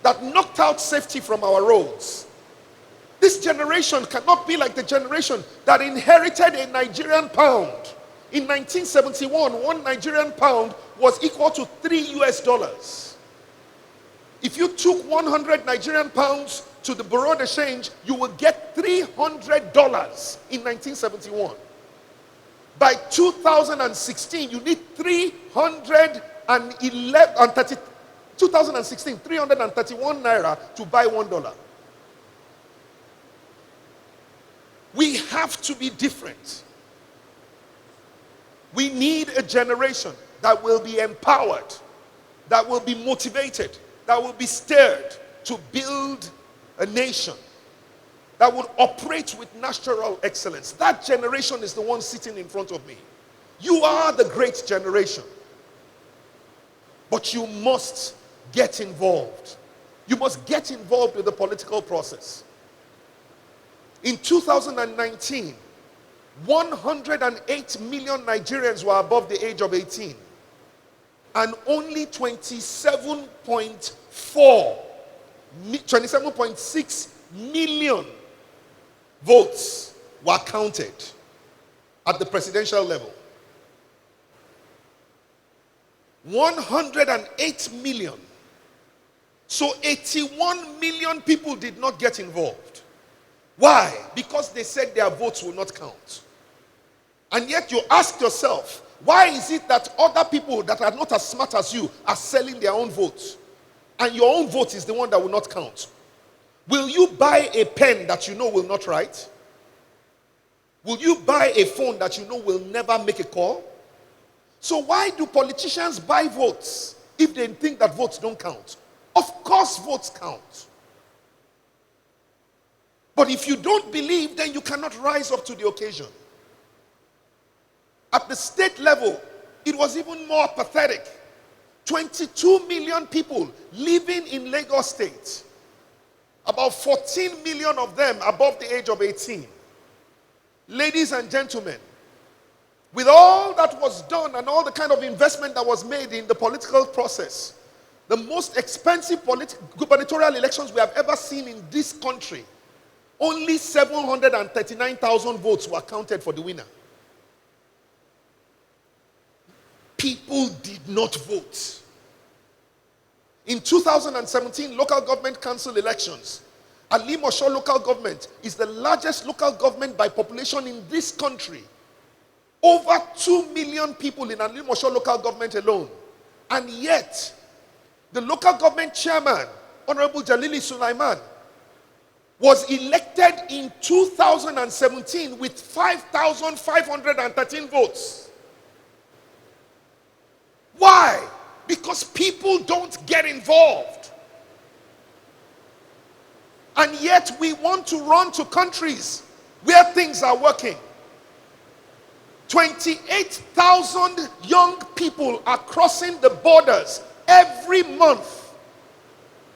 that knocked out safety from our roads. This generation cannot be like the generation that inherited a Nigerian pound. In 1971, one Nigerian pound was equal to $3 US. If you took 100 Nigerian pounds to the Bureau de Change, you would get $300 in 1971. By 2016, you need 331 naira to buy $1. We have to be different. We need a generation that will be empowered, that will be motivated, that will be stirred to build a nation that would operate with natural excellence. That generation is the one sitting in front of me. You are the great generation. But you must get involved. You must get involved with the political process. In 2019, 108 million Nigerians were above the age of 18. And only 27.6 million votes were counted at the presidential level. 108 million. So 81 million people did not get involved. Why? Because they said their votes will not count. And yet you ask yourself, why is it that other people that are not as smart as you are selling their own votes? And your own vote is the one that will not count. Will you buy a pen that you know will not write? Will you buy a phone that you know will never make a call? So why do politicians buy votes if they think that votes don't count? Of course votes count. But if you don't believe, then you cannot rise up to the occasion. At the state level, it was even more pathetic. 22 million people living in Lagos State. About 14 million of them above the age of 18. Ladies and gentlemen, with all that was done and all the kind of investment that was made in the political process, the most expensive gubernatorial elections we have ever seen in this country, only 739,000 votes were counted for the winner. People did not vote. In 2017 local government council elections, Alimosho local government is the largest local government by population in this country. Over 2 million people in Alimosho local government alone. And yet, the local government chairman, Honorable Jalili Sulaiman, was elected in 2017 with 5,513 votes. Why? Because people don't get involved. And yet we want to run to countries where things are working. 28,000 young people are crossing the borders every month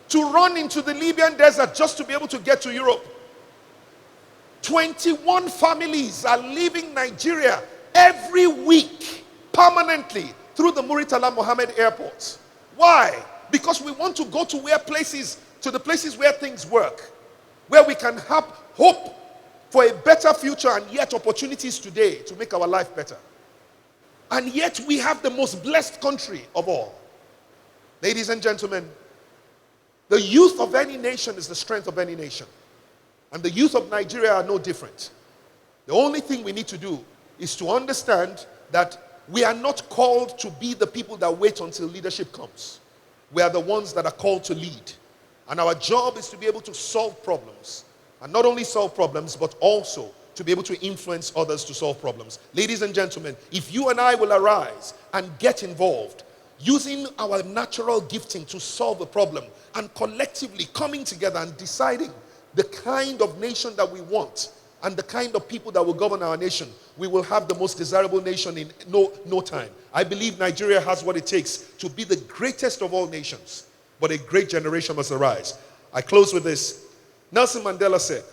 to run into the Libyan desert just to be able to get to Europe. 21 families are leaving Nigeria every week permanently through the Muritala Mohammed Airport. Why? Because we want to go to the places where things work, where we can have hope for a better future and yet opportunities today to make our life better. And yet we have the most blessed country of all. Ladies and gentlemen, the youth of any nation is the strength of any nation. And the youth of Nigeria are no different. The only thing we need to do is to understand that we are not called to be the people that wait until leadership comes. We are the ones that are called to lead. And our job is to be able to solve problems. And not only solve problems, but also to be able to influence others to solve problems. Ladies and gentlemen, if you and I will arise and get involved, using our natural gifting to solve a problem, and collectively coming together and deciding the kind of nation that we want, and the kind of people that will govern our nation, we will have the most desirable nation in no time. I believe Nigeria has what it takes to be the greatest of all nations, but a great generation must arise. I close with this. Nelson Mandela said,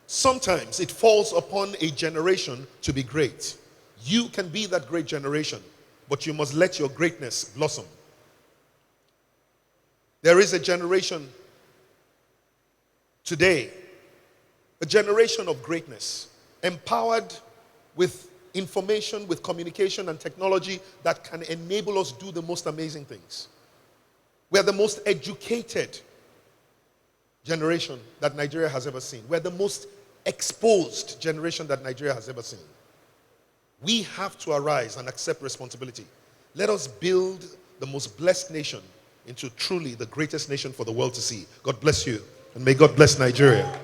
sometimes it falls upon a generation to be great. You can be that great generation, but you must let your greatness blossom. There is a generation today, a generation of greatness, empowered with information, with communication and technology that can enable us do the most amazing things. We are the most educated generation that Nigeria has ever seen. We're the most exposed generation that Nigeria has ever seen. We have to arise and accept responsibility. Let us build the most blessed nation into truly the greatest nation for the world to see. God bless you, and may God bless Nigeria.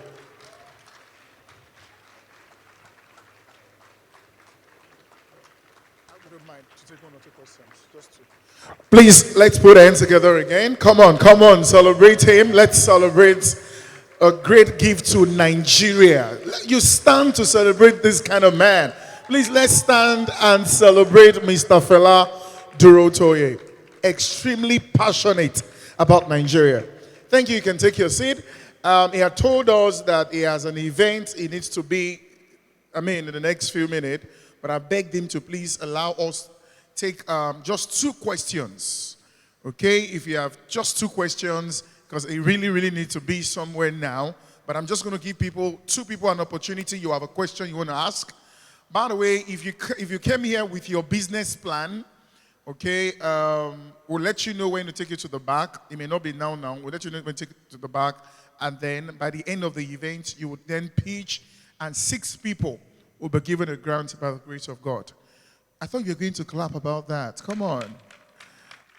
Please, let's put our hands together again. Come on, celebrate him. Let's celebrate a great gift to Nigeria. You stand to celebrate this kind of man. Please, let's stand and celebrate Mr. Fela Durotoye. Extremely passionate about Nigeria. Thank you. You can take your seat. He had told us that he has an event he needs to be, in the next few minutes. But I begged him to please allow us take just 2 questions. Okay? If you have just 2 questions, because he really, really needs to be somewhere now. But I'm just going to give 2 people an opportunity. You have a question you want to ask. By the way, if you came here with your business plan, okay, we'll let you know when to take it to the back. It may not be now. We'll let you know when to take it to the back. And then by the end of the event, you would then pitch, and 6 people will be given a grant by the grace of God. I thought you were going to clap about that. Come on.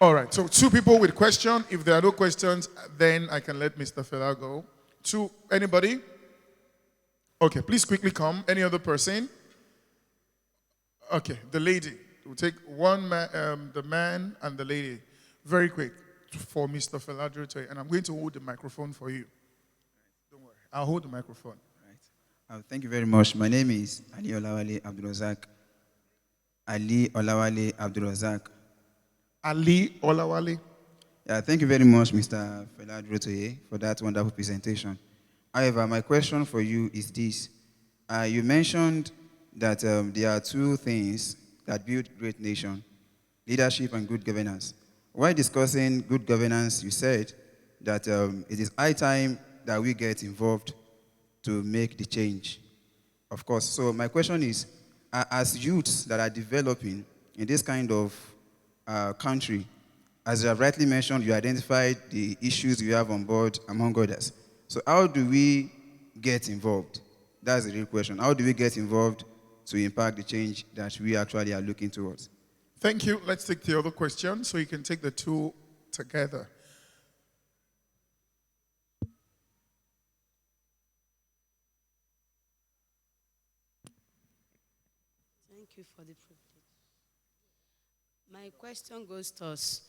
All right, so 2 people with question. If there are no questions, then I can let Mr. Fela go. 2, anybody? Okay, please quickly come. Any other person? Okay, the lady. We'll take one man, the man and the lady. Very quick for Mr. Fela Drote. And I'm going to hold the microphone for you. Don't worry, I'll hold the microphone. Right. Thank you very much. My name is Ali Olawale Abdulrazak. Ali Olawale Abdulrazak. Ali Olawale. Yeah, thank you very much, Mr. Fela Drote, for that wonderful presentation. However, my question for you is this. You mentioned that there are 2 things that build great nation, leadership and good governance. While discussing good governance, you said that it is high time that we get involved to make the change. Of course. So my question is, as youths that are developing in this kind of country, as you have rightly mentioned, you identified the issues you have on board, among others. So how do we get involved? That's the real question. How do we get involved to impact the change that we actually are looking towards? Thank you. Let's take the other question so you can take the 2 together. Thank you for the privilege. My question goes to us.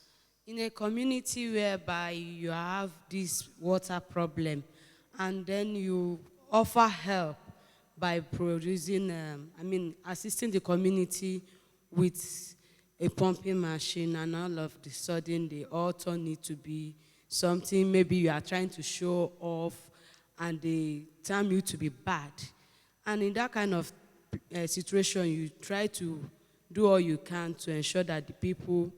In a community whereby you have this water problem, and then you offer help by producing, assisting the community with a pumping machine, and all of a sudden they also need to be something maybe you are trying to show off, and they term you to be bad. And in that kind of situation, you try to do all you can to ensure that the people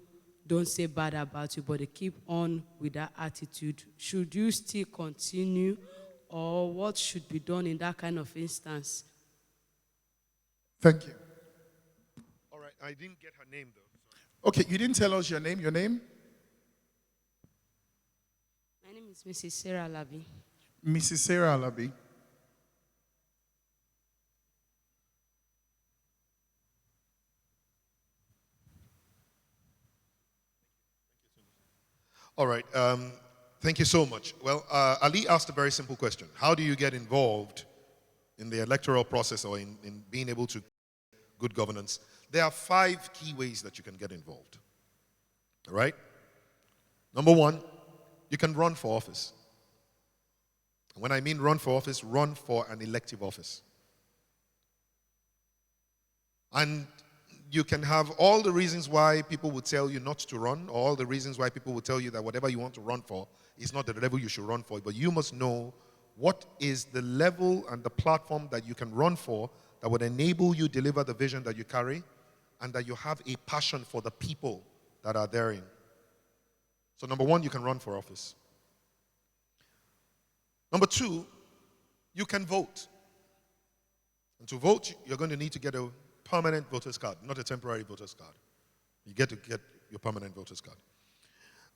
don't say bad about you, but they keep on with that attitude. Should you still continue, or what should be done in that kind of instance? Thank you. All right, I didn't get her name, though. Okay, you didn't tell us your name. Your name? My name is Mrs. Sarah Labi. Mrs. Sarah Alabi. All right, thank you so much. Well, Ali asked a very simple question. How do you get involved in the electoral process, or in being able to good governance? There are 5 key ways that you can get involved. All right? Number 1, you can run for office. And when I mean run for office, run for an elective office. And you can have all the reasons why people would tell you not to run, or all the reasons why people would tell you that whatever you want to run for is not the level you should run for. But you must know what is the level and the platform that you can run for that would enable you deliver the vision that you carry, and that you have a passion for the people that are therein. So number 1, you can run for office. Number 2, you can vote. And to vote, you're going to need to get a permanent voter's card, not a temporary voter's card. You get to get your permanent voter's card.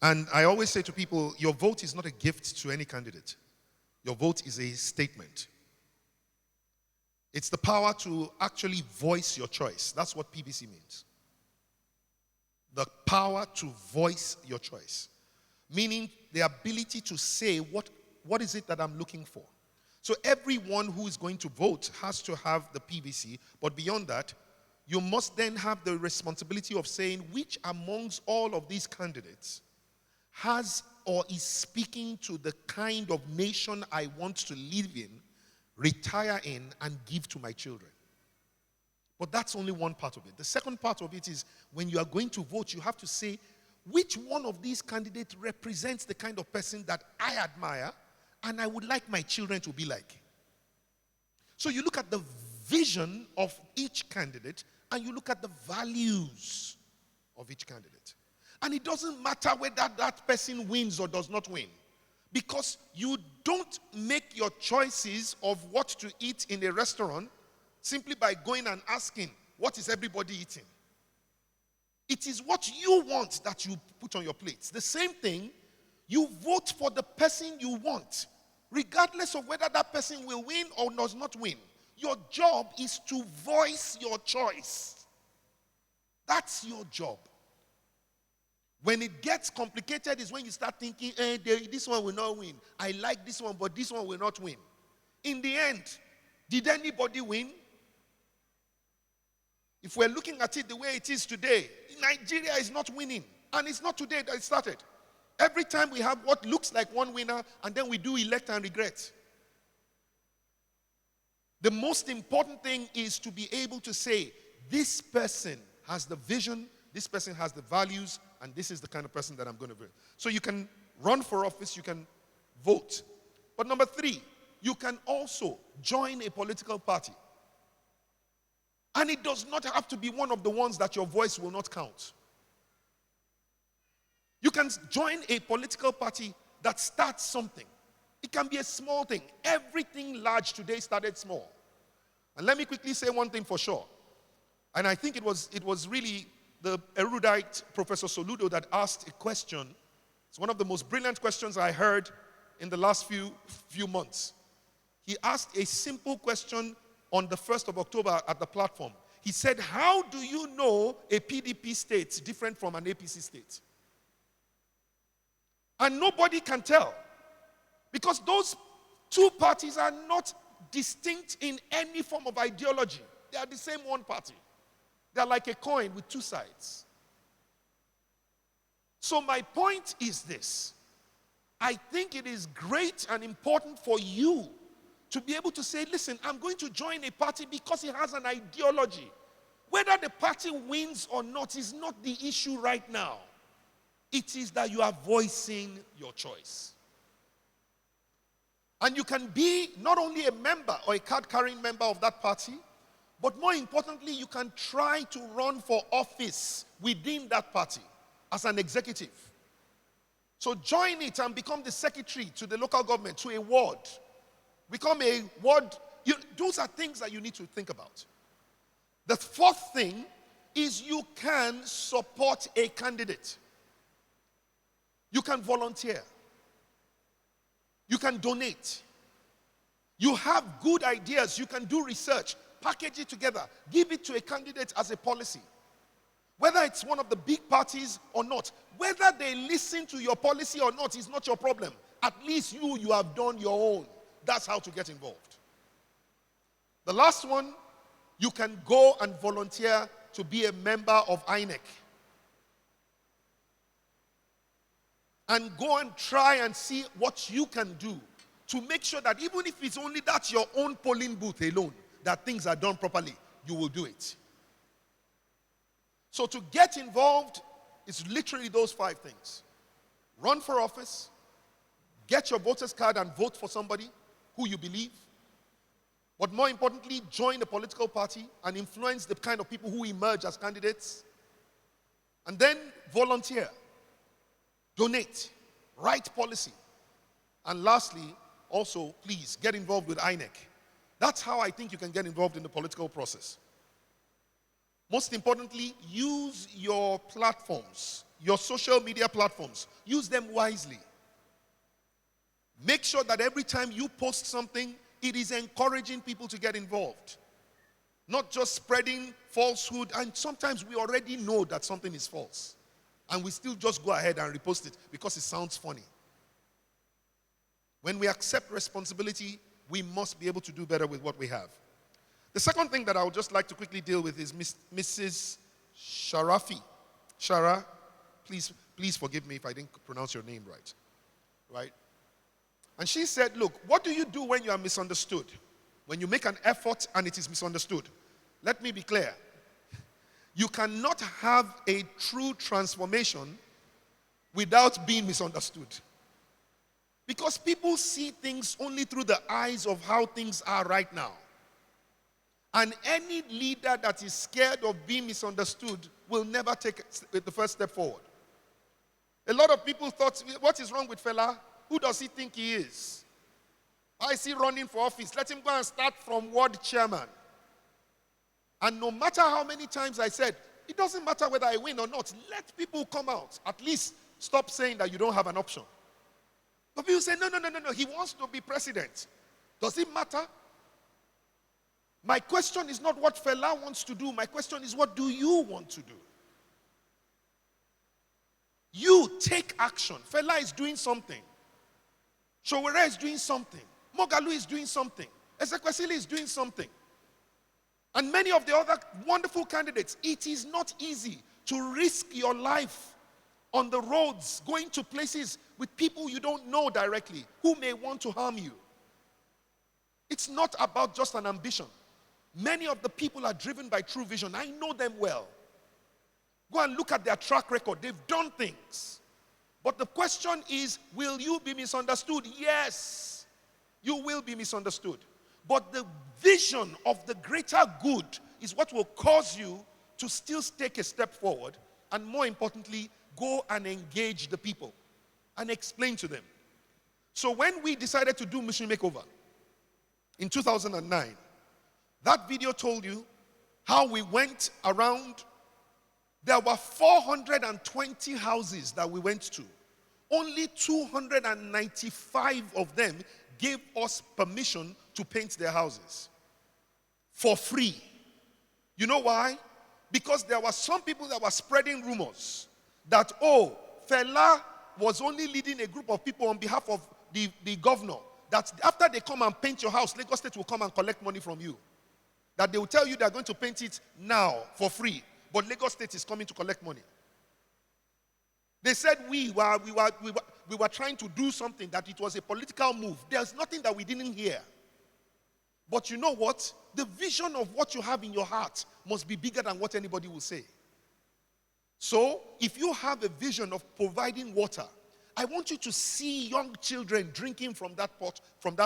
And I always say to people, your vote is not a gift to any candidate. Your vote is a statement. It's the power to actually voice your choice. That's what PVC means. The power to voice your choice. Meaning the ability to say, what is it that I'm looking for? So everyone who is going to vote has to have the PVC, but beyond that, you must then have the responsibility of saying which amongst all of these candidates has or is speaking to the kind of nation I want to live in, retire in, and give to my children. But that's only one part of it. The second part of it is when you are going to vote, you have to say, which one of these candidates represents the kind of person that I admire and I would like my children to be like. So you look at the vision of each candidate and you look at the values of each candidate. And it doesn't matter whether that person wins or does not win, because you don't make your choices of what to eat in a restaurant simply by going and asking, what is everybody eating? It is what you want that you put on your plates. The same thing, you vote for the person you want, regardless of whether that person will win or does not win. Your job is to voice your choice. That's your job. When it gets complicated is when you start thinking, this one will not win. I like this one, but this one will not win. In the end, did anybody win? If we're looking at it the way it is today, Nigeria is not winning. And it's not today that it started. Every time we have what looks like one winner, and then we do elect and regret. The most important thing is to be able to say, this person has the vision, this person has the values, and this is the kind of person that I'm going to be. So you can run for office, you can vote. But number 3, you can also join a political party. And it does not have to be one of the ones that your voice will not count. You can join a political party that starts something. It can be a small thing. Everything large today started small. And let me quickly say one thing for sure. And I think it was really the erudite Professor Soludo that asked a question. It's one of the most brilliant questions I heard in the last few months. He asked a simple question on the 1st of October at the platform. He said, how do you know a PDP state different from an APC state? And nobody can tell, because those two parties are not distinct in any form of ideology. They are the same one party. They are like a coin with two sides. So my point is this. I think it is great and important for you to be able to say, listen, I'm going to join a party because it has an ideology. Whether the party wins or not is not the issue right now. It is that you are voicing your choice. And you can be not only a member or a card-carrying member of that party, but more importantly, you can try to run for office within that party as an executive. So join it and become the secretary to the local government, to a ward. Become a ward. Those are things that you need to think about. The 4th thing is you can support a candidate. You can volunteer. You can donate. You have good ideas. You can do research. Package it together. Give it to a candidate as a policy. Whether it's one of the big parties or not. Whether they listen to your policy or not is not your problem. At least you have done your own. That's how to get involved. The last one, you can go and volunteer to be a member of INEC. And go and try and see what you can do to make sure that even if it's only that your own polling booth alone, that things are done properly, you will do it. So to get involved is literally those 5 things. Run for office, get your voter's card and vote for somebody who you believe. But more importantly, join a political party and influence the kind of people who emerge as candidates. And then volunteer. Donate, write policy. And lastly, also, please get involved with INEC. That's how I think you can get involved in the political process. Most importantly, use your platforms, your social media platforms. Use them wisely. Make sure that every time you post something, it is encouraging people to get involved. Not just spreading falsehood, and sometimes we already know that something is false. And we still just go ahead and repost it because it sounds funny. When we accept responsibility, we must be able to do better with what we have. The second thing that I would just like to quickly deal with is Mrs. Sharafi. Shara, please forgive me if I didn't pronounce your name right. Right? And she said, look, what do you do when you are misunderstood? When you make an effort and it is misunderstood? Let me be clear. You cannot have a true transformation without being misunderstood. Because people see things only through the eyes of how things are right now. And any leader that is scared of being misunderstood will never take the first step forward. A lot of people thought, what is wrong with fella? Who does he think he is? Why is he running for office? Let him go and start from ward chairman. And no matter how many times I said, it doesn't matter whether I win or not, let people come out. At least stop saying that you don't have an option. But people say, no, he wants to be president. Does it matter? My question is not what Fela wants to do. My question is, what do you want to do? You take action. Fela is doing something. Showere is doing something. Mogalu is doing something. Ezekwesili is doing something. And many of the other wonderful candidates. It is not easy to risk your life on the roads, going to places with people you don't know directly, who may want to harm you. It's not about just an ambition. Many of the people are driven by true vision. I know them well. Go and look at their track record. They've done things. But the question is, will you be misunderstood? Yes, you will be misunderstood. But the vision of the greater good is what will cause you to still take a step forward, and more importantly, go and engage the people and explain to them. So when we decided to do Mission Makeover in 2009, that video told you how we went around. There were 420 houses that we went to. Only 295 of them gave us permission to paint their houses for free. You know why? Because there were some people that were spreading rumors that, oh, Fela was only leading a group of people on behalf of the governor, that after they come and paint your house, Lagos State will come and collect money from you. That they will tell you they are going to paint it now for free, but Lagos State is coming to collect money. They said we were trying to do something, that it was a political move. There's nothing that we didn't hear. But you know what? The vision of what you have in your heart must be bigger than what anybody will say. So, if you have a vision of providing water, I want you to see young children drinking from that pot, from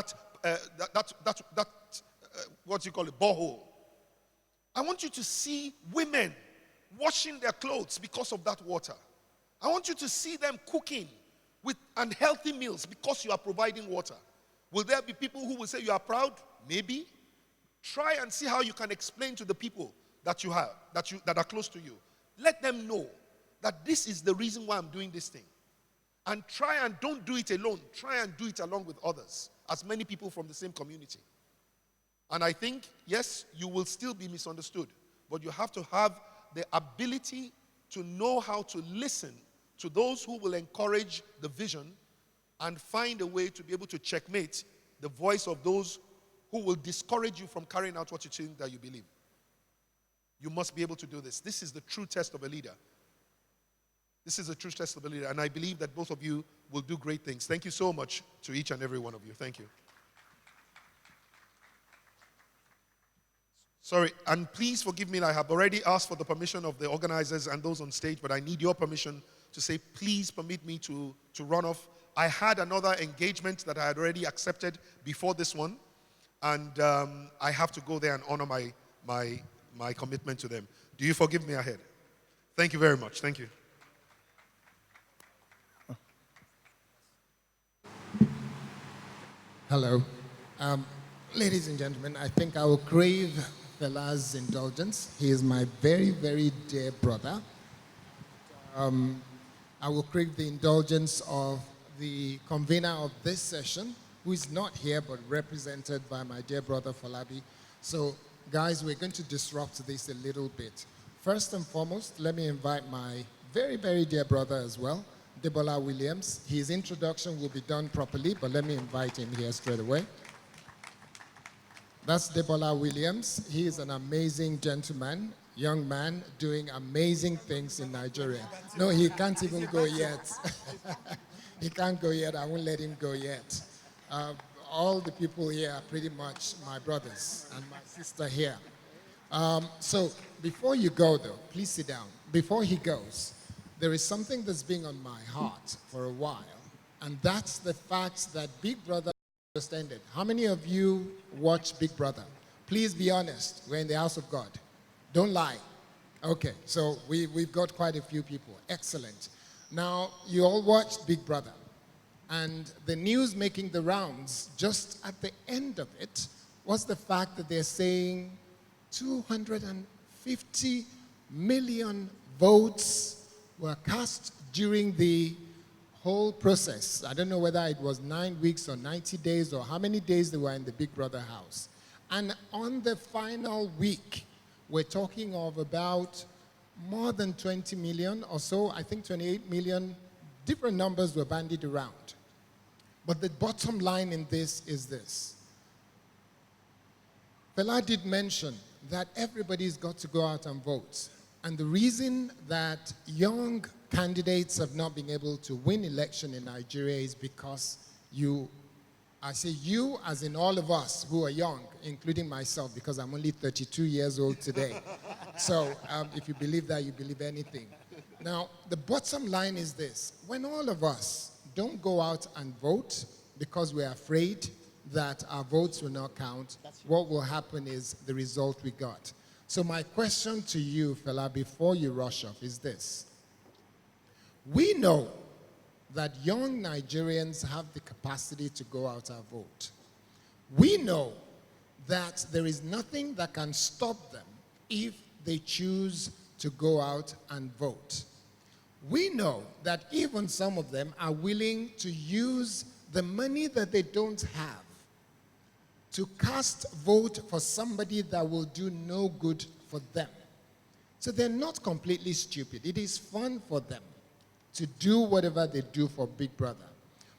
what you call a borehole. I want you to see women washing their clothes because of that water. I want you to see them cooking with unhealthy meals because you are providing water. Will there be people who will say you are proud? Maybe. Try and see how you can explain to the people that you have, that are close to you. Let them know that this is the reason why I'm doing this thing. And try and don't do it alone. Try and do it along with others, as many people from the same community. And I think, yes, you will still be misunderstood, but you have to have the ability to know how to listen to those who will encourage the vision and find a way to be able to checkmate the voice of those who will discourage you from carrying out what you think that you believe. You must be able to do this. This is the true test of a leader. This is the true test of a leader, and I believe that both of you will do great things. Thank you so much to each and every one of you. Thank you. Sorry, and please forgive me, I have already asked for the permission of the organizers and those on stage, but I need your permission to say, please permit me to run off. I had another engagement that I had already accepted before this one, and I have to go there and honor my commitment to them. Do you forgive me ahead? Thank you very much. Thank you. Hello. Ladies and gentlemen, I think I will crave Fela's indulgence. He is my very, very dear brother. I will crave the indulgence of the convener of this session, who is not here but represented by my dear brother Falabi. So, guys, we're going to disrupt this a little bit. First and foremost, let me invite my very, very dear brother as well, Debola Williams. His introduction will be done properly, but let me invite him here straight away. That's Debola Williams. He is an amazing gentleman, young man, doing amazing things in Nigeria. No, he can't even go yet. He can't go yet. I won't let him go yet. All the people here are pretty much my brothers and my sister here. So before you go, though, please sit down. Before he goes, there is something that's been on my heart for a while, and that's the fact that Big Brother just ended. How many of you watch Big Brother? Please be honest. We're in the house of God. Don't lie. Okay, so we've got quite a few people. Excellent. Now, you all watched Big Brother, and the news making the rounds just at the end of it was the fact that they're saying 250 million votes were cast during the whole process. I don't know whether it was 9 weeks or 90 days or how many days they were in the Big Brother house. And on the final week, we're talking of about more than 20 million or so, I think 28 million, different numbers were bandied around. But the bottom line in this is this. Fela did mention that everybody's got to go out and vote. And the reason that young candidates have not been able to win election in Nigeria is because I say you as in all of us who are young, including myself, because I'm only 32 years old today. So if you believe that, you believe anything. Now, the bottom line is this. When all of us don't go out and vote because we're afraid that our votes will not count, what will happen is the result we got. So my question to you, Fela, before you rush off is this. We know that young Nigerians have the capacity to go out and vote. We know that there is nothing that can stop them if they choose to go out and vote. We know that even some of them are willing to use the money that they don't have to cast vote for somebody that will do no good for them. So they're not completely stupid. It is fun for them to do whatever they do for Big Brother.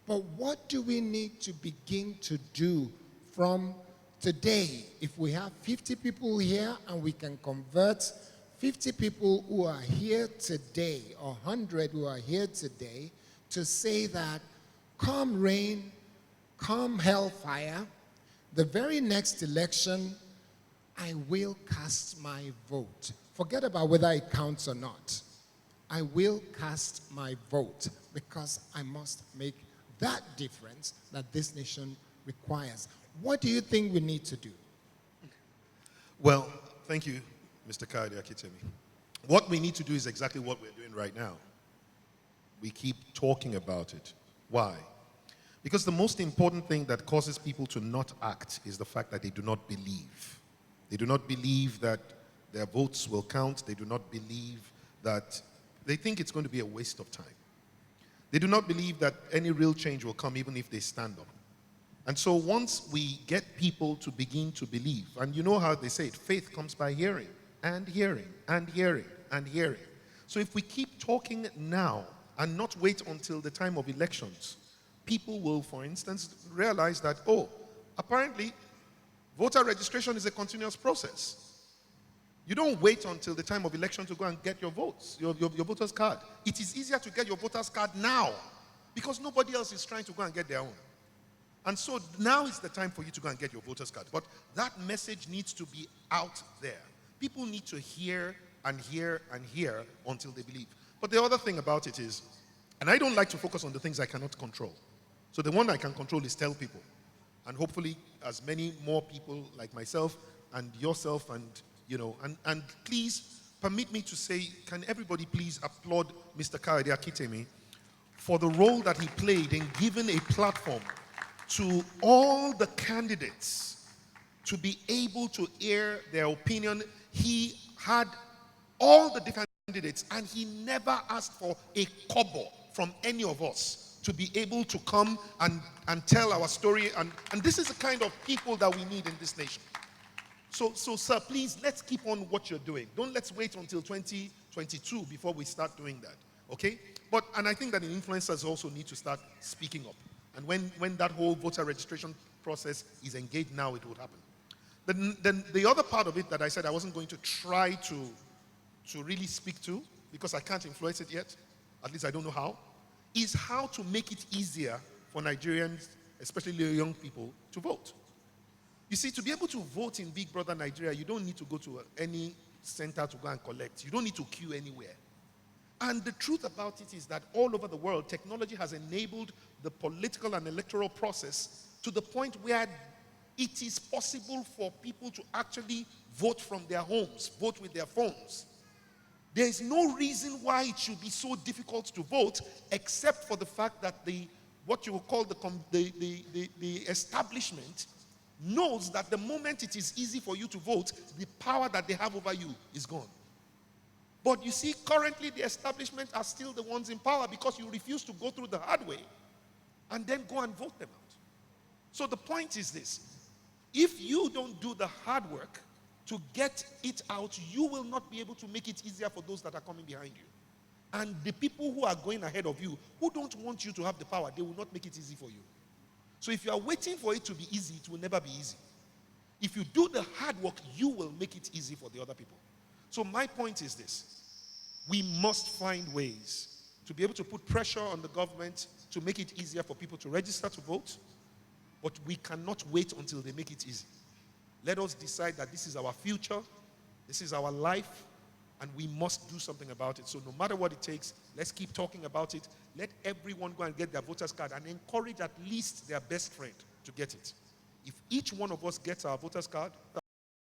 But what do we need to begin to do from today? If we have 50 people here and we can convert 50 people who are here today, or 100 who are here today, to say that come rain, come hellfire, the very next election, I will cast my vote. Forget about whether it counts or not. I will cast my vote because I must make that difference that this nation requires. What do you think we need to do? Well, thank you, Mr. Kayode Akitemi. What we need to do is exactly what we're doing right now. We keep talking about it. Why? Because the most important thing that causes people to not act is the fact that they do not believe. They do not believe that their votes will count. They do not believe that they think it's going to be a waste of time. They do not believe that any real change will come even if they stand up. And so once we get people to begin to believe, and you know how they say it, faith comes by hearing, and hearing, and hearing, and hearing. So if we keep talking now and not wait until the time of elections, people will, for instance, realize that, oh, apparently voter registration is a continuous process. You don't wait until the time of election to go and get your votes, your voter's card. It is easier to get your voter's card now because nobody else is trying to go and get their own. And so now is the time for you to go and get your voter's card. But that message needs to be out there. People need to hear and hear and hear until they believe. But the other thing about it is, and I don't like to focus on the things I cannot control. So the one I can control is tell people. And hopefully as many more people like myself and yourself and, you know, and please permit me to say, can everybody please applaud Mr. Kayode Akitemi for the role that he played in giving a platform to all the candidates to be able to air their opinion. He had all the different candidates and he never asked for a kobo from any of us to be able to come and tell our story. And this is the kind of people that we need in this nation. So sir, please, let's keep on what you're doing. Let's wait until 2022 before we start doing that, okay? And I think that the influencers also need to start speaking up. And when that whole voter registration process is engaged now, it will happen. Then the other part of it that I said I wasn't going to try to really speak to, because I can't influence it yet, at least I don't know how, is how to make it easier for Nigerians, especially young people, to vote. You see, to be able to vote in Big Brother Nigeria, you don't need to go to any center to go and collect. You don't need to queue anywhere. And the truth about it is that all over the world, technology has enabled the political and electoral process to the point where it is possible for people to actually vote from their homes, vote with their phones. There is no reason why it should be so difficult to vote, except for the fact that what you will call the establishment knows that the moment it is easy for you to vote, the power that they have over you is gone. But you see, currently the establishment are still the ones in power because you refuse to go through the hard way and then go and vote them out. So the point is this: if you don't do the hard work to get it out, you will not be able to make it easier for those that are coming behind you. And the people who are going ahead of you, who don't want you to have the power, they will not make it easy for you. So if you are waiting for it to be easy, it will never be easy. If you do the hard work, you will make it easy for the other people. So my point is this: we must find ways to be able to put pressure on the government to make it easier for people to register to vote, but we cannot wait until they make it easy. Let us decide that this is our future, this is our life, and we must do something about it. So no matter what it takes, let's keep talking about it. Let everyone go and get their voter's card and encourage at least their best friend to get it. If each one of us gets our voter's card,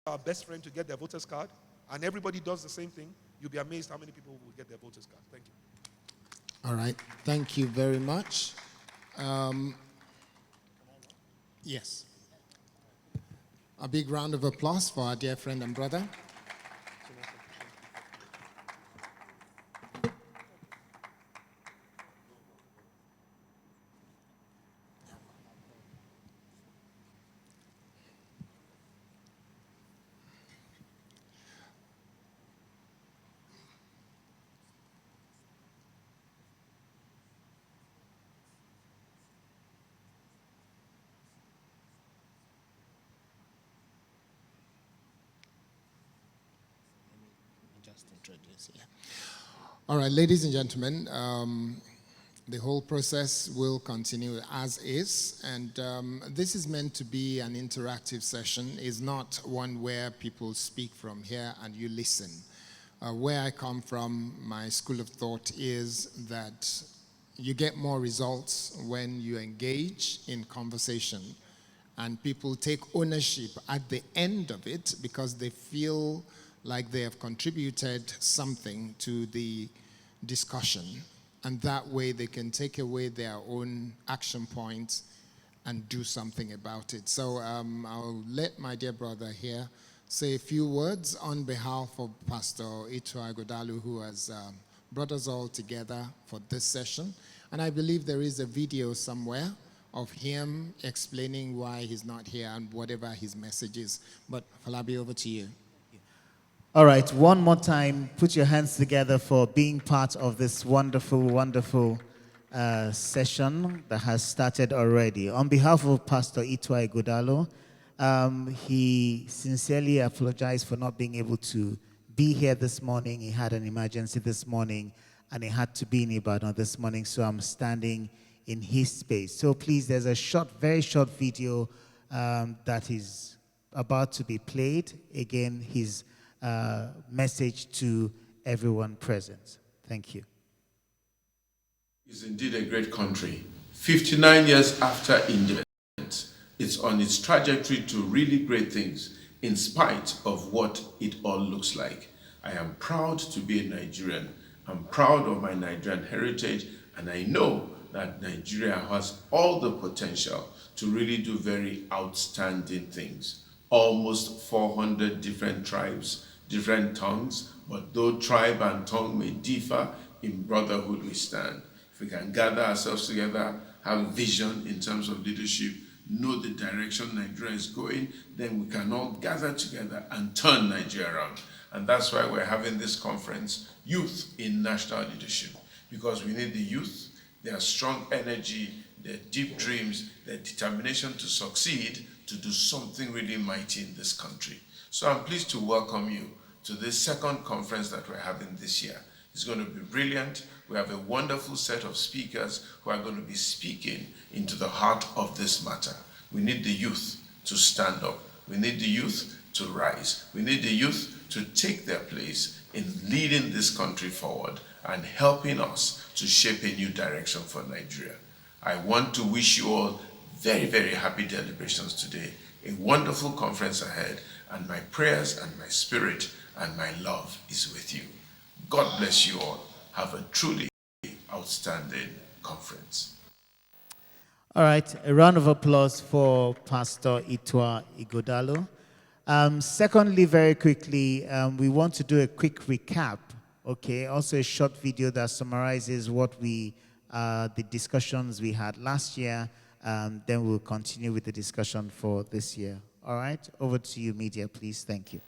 our best friend to get their voter's card, and everybody does the same thing, you'll be amazed how many people will get their voter's card. Thank you. All right. Thank you very much. Yes. A big round of applause for our dear friend and brother. All right, ladies and gentlemen, the whole process will continue as is, and this is meant to be an interactive session. It's not one where people speak from here and you listen. Where I come from, my school of thought is that you get more results when you engage in conversation and people take ownership at the end of it because they feel like they have contributed something to the discussion, and that way they can take away their own action points and do something about it. So I'll let my dear brother here say a few words on behalf of Pastor Itwa Godalu, who has brought us all together for this session. And I believe there is a video somewhere of him explaining why he's not here and whatever his message is. But Falabi, over to you. All right, one more time, put your hands together for being part of this wonderful, wonderful session that has started already. On behalf of Pastor Itwa Godalo, he sincerely apologized for not being able to be here this morning. He had an emergency this morning, and he had to be in Ibadan this morning, so I'm standing in his space. So please, there's a short, very short video that is about to be played. Again, his message to everyone present. Thank you. It's indeed a great country. 59 years after independence, it's on its trajectory to really great things in spite of what it all looks like. I am proud to be a Nigerian. I'm proud of my Nigerian heritage, and I know that Nigeria has all the potential to really do very outstanding things. Almost 400 different tribes, different tongues, but though tribe and tongue may differ, in brotherhood we stand. If we can gather ourselves together, have vision in terms of leadership, know the direction Nigeria is going, then we can all gather together and turn Nigeria around. And that's why we're having this conference, Youth in National Leadership, because we need the youth, their strong energy, their deep dreams, their determination to succeed, to do something really mighty in this country. So I'm pleased to welcome you to this second conference that we're having this year. It's going to be brilliant. We have a wonderful set of speakers who are going to be speaking into the heart of this matter. We need the youth to stand up. We need the youth to rise. We need the youth to take their place in leading this country forward. and helping us to shape a new direction for Nigeria. I want to wish you all very, very happy deliberations today, a wonderful conference ahead, and my prayers and my spirit and my love is with you. God bless you all. Have a truly outstanding conference. All right, a round of applause for Pastor Itwa Igodalo. Secondly, very quickly, we want to do a quick recap, okay? Also a short video that summarizes what the discussions we had last year. Then we'll continue with the discussion for this year. All right, over to you, media, please. Thank you.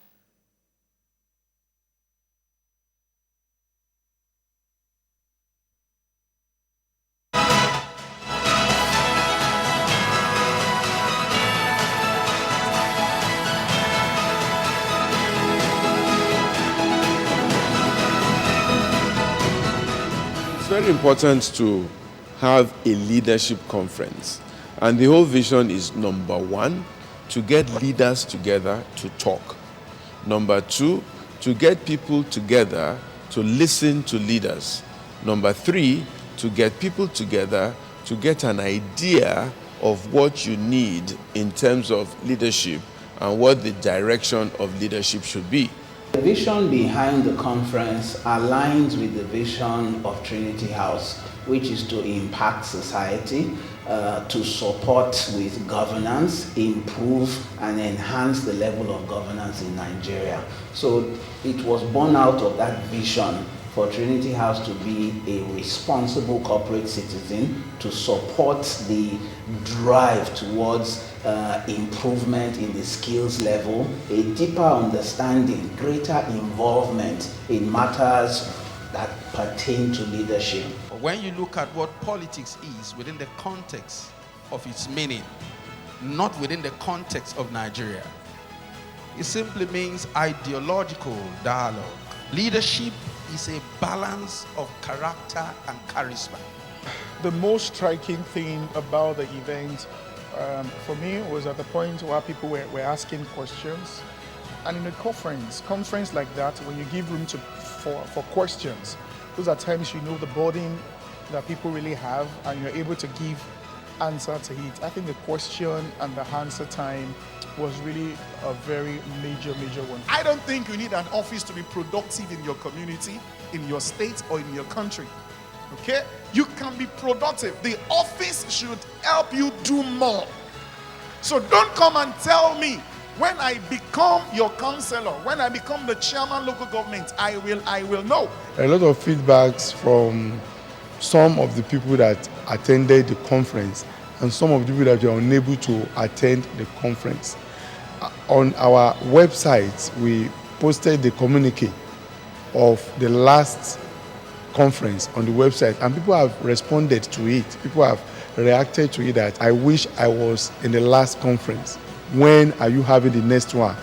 It's very important to have a leadership conference. And the whole vision is, number one, to get leaders together to talk. Number two, to get people together to listen to leaders. Number three, to get people together to get an idea of what you need in terms of leadership and what the direction of leadership should be. The vision behind the conference aligns with the vision of Trinity House, which is to impact society, to support with governance, improve and enhance the level of governance in Nigeria. So it was born out of that vision for Trinity House to be a responsible corporate citizen, to support the drive towards improvement in the skills level, a deeper understanding, greater involvement in matters that pertain to leadership. When you look at what politics is within the context of its meaning, not within the context of Nigeria, it simply means ideological dialogue. Leadership is a balance of character and charisma. The most striking thing about the event for me was at the point where people were asking questions. And in a conference like that, when you give room for questions, those are times you know the burden that people really have and you're able to give answer to it. I think the question and the answer time was really a very major one. I don't think you need an office to be productive in your community, in your state, or in your country. Okay? You can be productive. The office should help you do more. So don't come and tell me, when I become your councillor, when I become the chairman local government, I will know. A lot of feedbacks from some of the people that attended the conference and some of the people that were unable to attend the conference. On our website, we posted the communique of the last conference on the website, and people have responded to it. People have reacted to it that I wish I was in the last conference. When are you having the next one?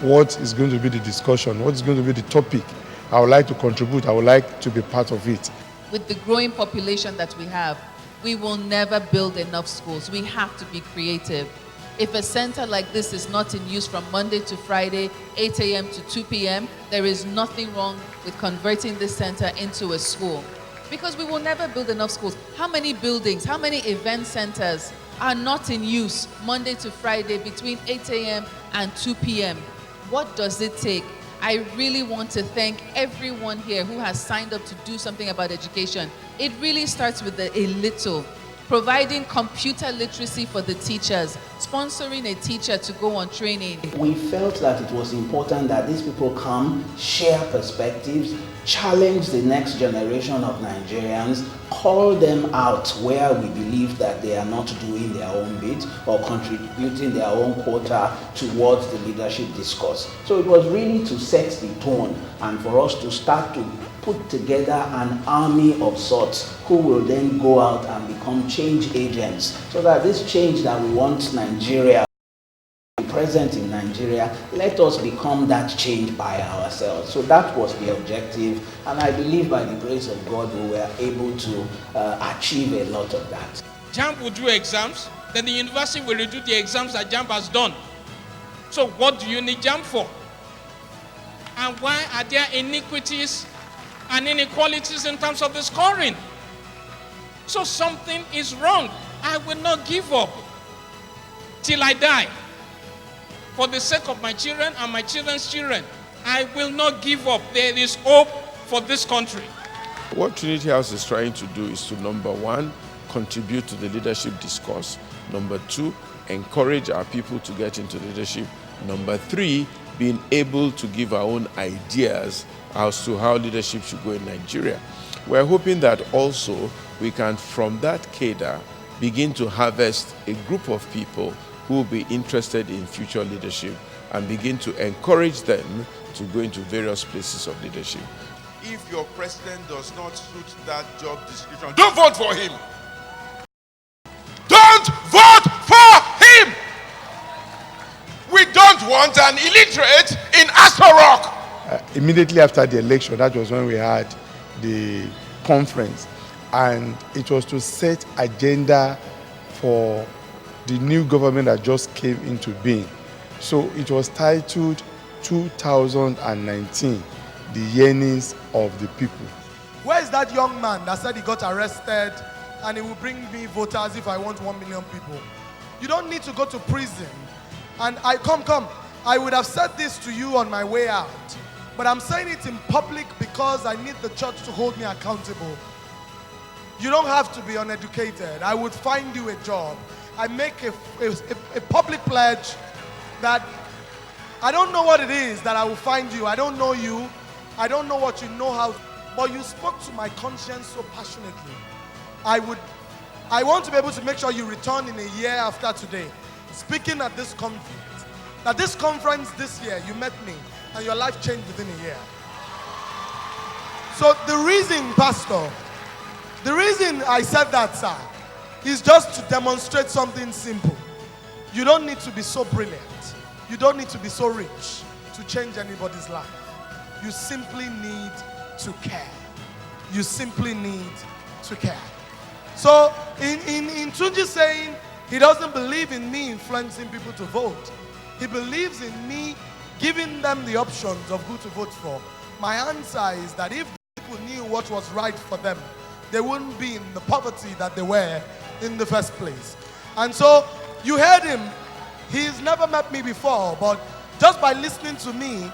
What is going to be the discussion? What is going to be the topic? I would like to contribute. I would like to be part of it. With the growing population that we have, we will never build enough schools. We have to be creative. If a center like this is not in use from Monday to Friday, 8 a.m. to 2 p.m., there is nothing wrong with converting this center into a school. Because we will never build enough schools. How many buildings, how many event centers are not in use Monday to Friday between 8 a.m. and 2 p.m.? What does it take? I really want to thank everyone here who has signed up to do something about education. It really starts with a little. Providing computer literacy for the teachers, sponsoring a teacher to go on training. We felt that it was important that these people come, share perspectives, challenge the next generation of Nigerians, call them out where we believe that they are not doing their own bit or contributing their own quota towards the leadership discourse. So it was really to set the tone and for us to start to put together an army of sorts who will then go out and become change agents, so that this change that we want Nigeria present in Nigeria, let us become that change by ourselves. So that was the objective, and I believe by the grace of God we were able to achieve a lot of that. JAMB will do exams, then the university will redo the exams that JAMB has done. So what do you need JAMB for? And why are there iniquities and inequalities in terms of the scoring. So something is wrong. I will not give up till I die. For the sake of my children and my children's children, I will not give up. There is hope for this country. What Trinity House is trying to do is to, number one, contribute to the leadership discourse. Number two, encourage our people to get into leadership. Number three, being able to give our own ideas as to how leadership should go in Nigeria. We're hoping that also we can, from that cadre, begin to harvest a group of people who will be interested in future leadership and begin to encourage them to go into various places of leadership. If your president does not suit that job description, don't vote for him. Don't vote for him. We don't want an illiterate in Aso Rock. Immediately after the election, that was when we had the conference, and it was to set agenda for the new government that just came into being. So it was titled 2019, the yearnings of the people. Where is that young man that said he got arrested and he will bring me voters if I want 1 million people? You don't need to go to prison. And I would have said this to you on my way out, but I'm saying it in public because I need the church to hold me accountable. You don't have to be uneducated. I would find you a job. I make a public pledge that I don't know what it is that I will find you. I don't know you. I don't know what you know how, but you spoke to my conscience so passionately. I want to be able to make sure you return in a year after today, speaking at this conference. At this conference this year, you met me and your life changed within a year. So the reason, Pastor, the reason I said that, sir, is just to demonstrate something simple. You don't need to be so brilliant. You don't need to be so rich to change anybody's life. You simply need to care. You simply need to care. So in Tunji saying he doesn't believe in me influencing people to vote, he believes in me giving them the options of who to vote for. My answer is that if people knew what was right for them, they wouldn't be in the poverty that they were in the first place. And so you heard him. He's never met me before, but just by listening to me,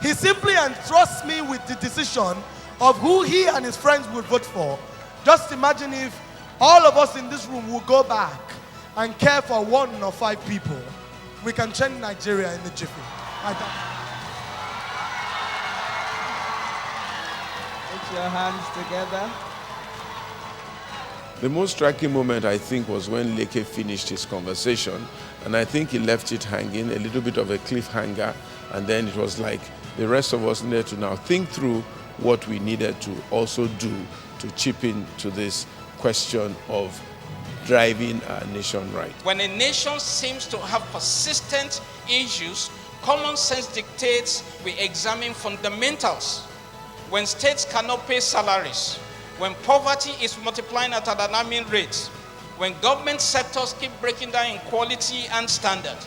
he simply entrusts me with the decision of who he and his friends would vote for. Just imagine if all of us in this room will go back and care for 1 or 5 people. We can change Nigeria in the jiffy. Put your hands together. The most striking moment, I think, was when Leke finished his conversation, and I think he left it hanging, a little bit of a cliffhanger, and then it was like the rest of us needed to now think through what we needed to also do to chip in to this question of driving our nation right. When a nation seems to have persistent issues, common sense dictates we examine fundamentals. When states cannot pay salaries, when poverty is multiplying at an alarming rate, when government sectors keep breaking down in quality and standard,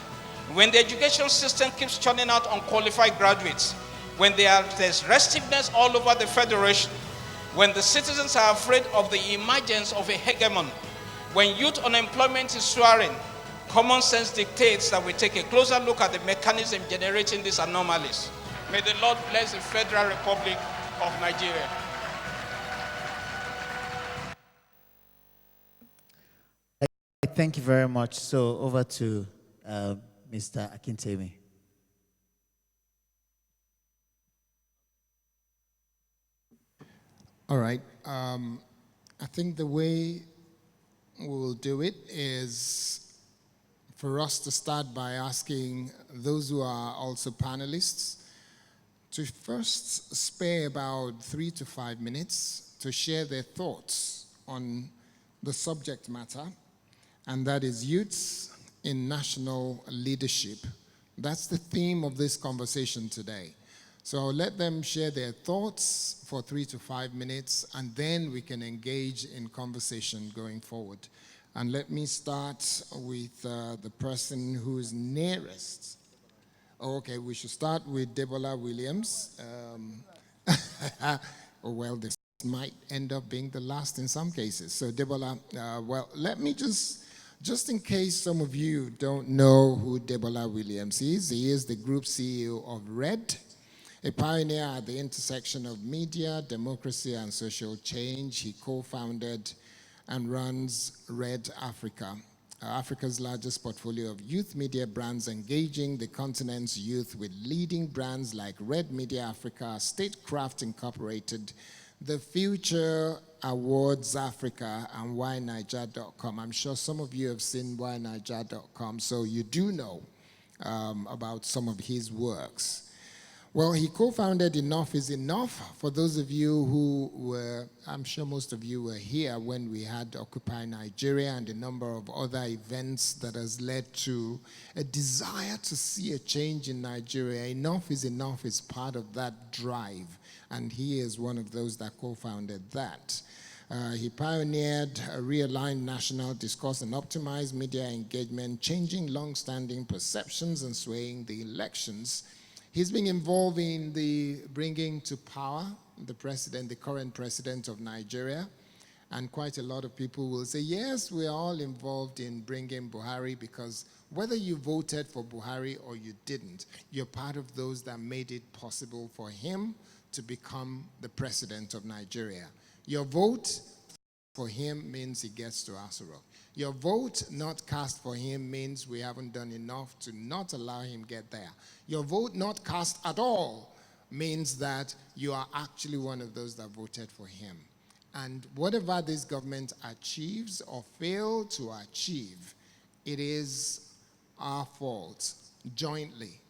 when the education system keeps churning out unqualified graduates, when there's restiveness all over the federation, when the citizens are afraid of the emergence of a hegemon, when youth unemployment is soaring, common sense dictates that we take a closer look at the mechanism generating these anomalies. May the Lord bless the Federal Republic of Nigeria. Thank you very much. So over to Mr. Akintemi. All right. I think the way we'll do it is for us to start by asking those who are also panelists to first spare about 3 to 5 minutes to share their thoughts on the subject matter, and that is youths in national leadership. That's the theme of this conversation today. So I'll let them share their thoughts for 3 to 5 minutes, and then we can engage in conversation going forward. And let me start with the person who is nearest. Okay, we should start with Debola Williams. or well, this might end up being the last in some cases. So Debola, well, let me just in case some of you don't know who Debola Williams is, he is the group CEO of RED, a pioneer at the intersection of media, democracy, and social change. He co-founded and runs RED Africa, Africa's largest portfolio of youth media brands, engaging the continent's youth with leading brands like Red Media Africa, Statecraft Incorporated, The Future Awards Africa, and whyniger.com. I'm sure some of you have seen whyniger.com, so you do know about some of his works. Well, he co-founded Enough is Enough. For those of you who were, I'm sure most of you were here when we had Occupy Nigeria and a number of other events that has led to a desire to see a change in Nigeria. Enough is part of that drive, and he is one of those that co-founded that. He pioneered a realigned national discourse and optimized media engagement, changing long-standing perceptions and swaying the elections. He's been involved in the bringing to power the current president of Nigeria, and quite a lot of people will say, yes, we are all involved in bringing Buhari, because whether you voted for Buhari or you didn't, you're part of those that made it possible for him to become the president of Nigeria. Your vote for him means he gets to Asura. Your vote not cast for him means we haven't done enough to not allow him get there. Your vote not cast at all means that you are actually one of those that voted for him. And whatever this government achieves or fails to achieve, it is our fault jointly,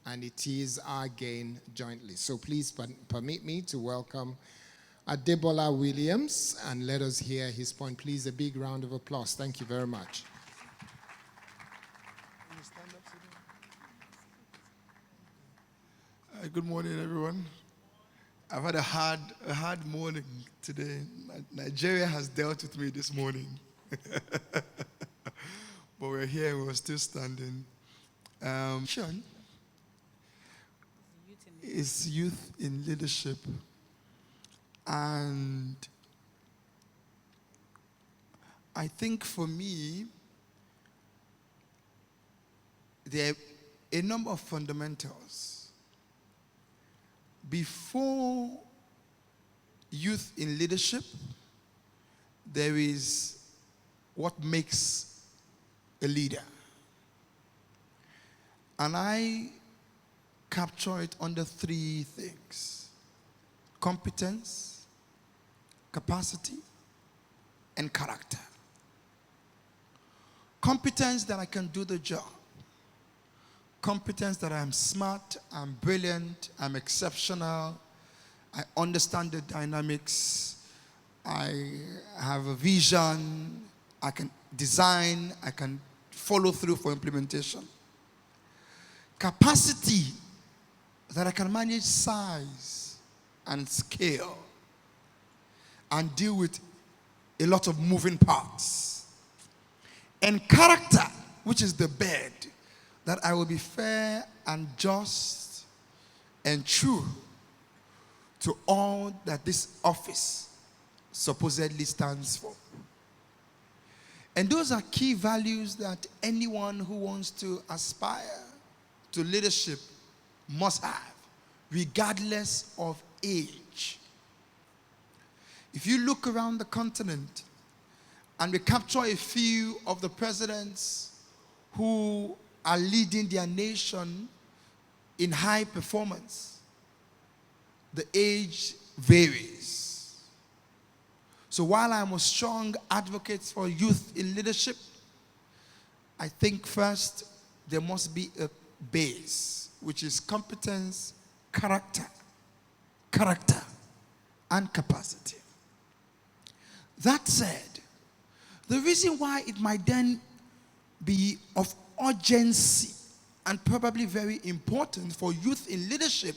and it is our gain jointly. So please permit me to welcome Debola Williams, and let us hear his point. Please, a big round of applause. Thank you very much. Good morning, everyone. I've had a hard morning today. Nigeria has dealt with me this morning. But we're here and we're still standing. It's youth in leadership. And I think for me, there are a number of fundamentals. Before youth in leadership, there is what makes a leader. And I capture it under three things: competence, capacity, and character. Competence that I can do the job. Competence that I'm smart, I'm brilliant, I'm exceptional, I understand the dynamics, I have a vision, I can design, I can follow through for implementation. Capacity that I can manage size and scale and deal with a lot of moving parts. And character, which is the bed, that I will be fair and just and true to all that this office supposedly stands for. And those are key values that anyone who wants to aspire to leadership must have, regardless of age. If you look around the continent and we capture a few of the presidents who are leading their nation in high performance, the age varies. So while I'm a strong advocate for youth in leadership, I think first there must be a base, which is competence, character, and capacity. That said, the reason why it might then be of urgency and probably very important for youth in leadership,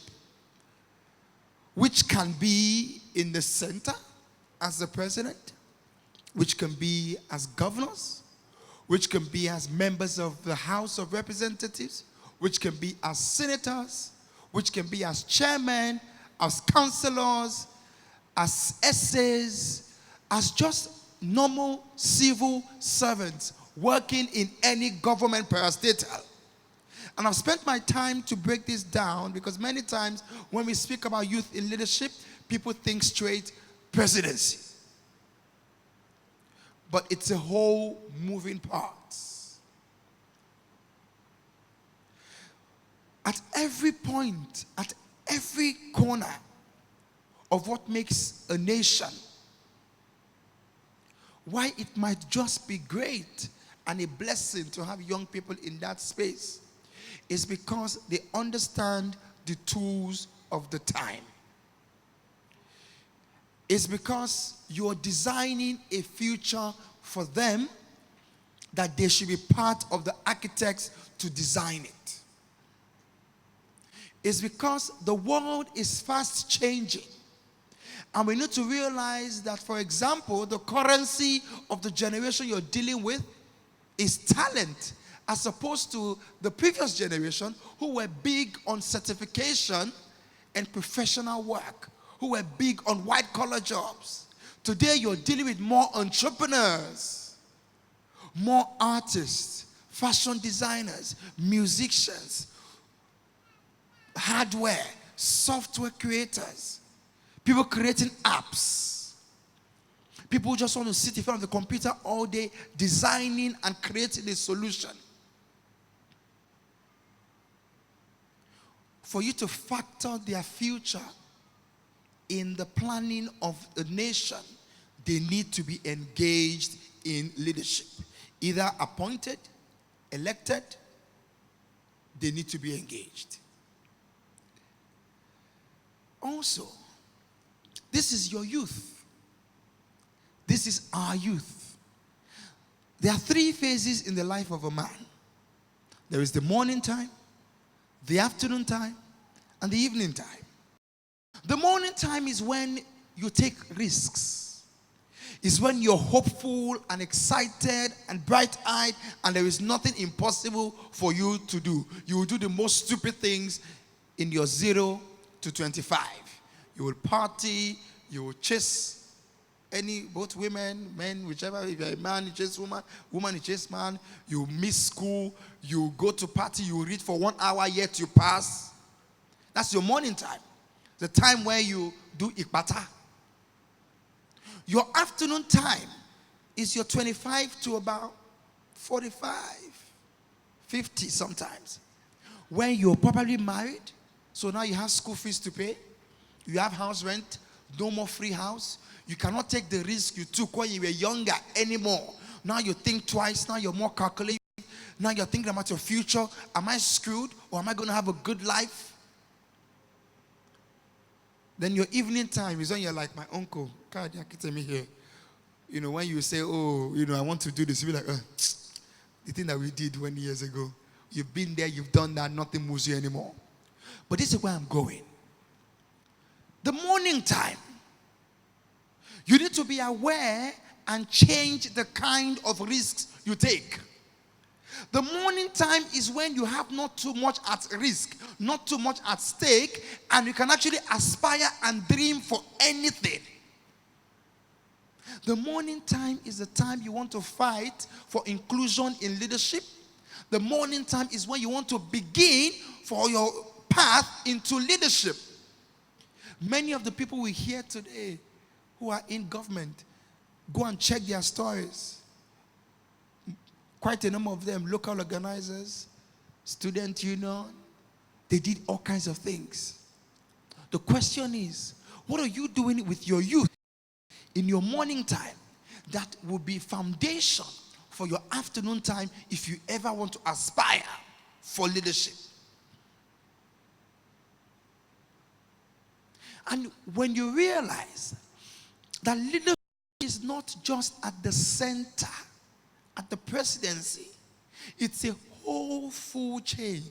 which can be in the center as the president, which can be as governors, which can be as members of the House of Representatives, which can be as senators, which can be as chairmen, as councillors, as essays, as just normal civil servants working in any government parastatal. And I've spent my time to break this down because many times when we speak about youth in leadership, people think straight presidency. But it's a whole moving part. At every point, at every corner of what makes a nation, why it might just be great and a blessing to have young people in that space is because they understand the tools of the time. It's because you're designing a future for them that they should be part of the architects to design it. It's because the world is fast changing. And we need to realize that, for example, the currency of the generation you're dealing with is talent, as opposed to the previous generation who were big on certification and professional work, who were big on white-collar jobs. Today, you're dealing with more entrepreneurs, more artists, fashion designers, musicians, hardware, software creators, people creating apps. People just want to sit in front of the computer all day designing and creating a solution. For you to factor their future in the planning of a nation, they need to be engaged in leadership. Either appointed, elected, they need to be engaged. Also, this is your youth. This is our youth. There are three phases in the life of a man. There is the morning time, the afternoon time, and the evening time. The morning time is when you take risks. It's when you're hopeful and excited and bright-eyed and there is nothing impossible for you to do. You will do the most stupid things in your 0 to 25. You will party, you will chase both women, men, whichever. If you're a man, you chase woman, woman, you chase man. You miss school, you go to party, you read for 1 hour, yet you pass. That's your morning time. The time where you do ikbata. Your afternoon time is your 25 to about 45, 50 sometimes. When you're probably married, so now you have school fees to pay, you have house rent, no more free house. You cannot take the risk you took when you were younger anymore. Now you think twice, now you're more calculating. Now you're thinking about your future. Am I screwed or am I going to have a good life? Then your evening time is when you're like, my uncle, God, you can tell me here. You know, when you say, oh, you know, I want to do this, you'll be like, the thing that we did 20 years ago, you've been there, you've done that, nothing moves you anymore. But this is where I'm going. The morning time, you need to be aware and change the kind of risks you take. The morning time is when you have not too much at risk, not too much at stake, and you can actually aspire and dream for anything. The morning time is the time you want to fight for inclusion in leadership. The morning time is when you want to begin for your path into leadership. Many of the people we hear today who are in government, go and check their stories. Quite a number of them, local organizers, student union, they did all kinds of things. The question is, what are you doing with your youth in your morning time that will be foundation for your afternoon time if you ever want to aspire for leadership? And when you realize that leadership is not just at the center, at the presidency, it's a whole full chain.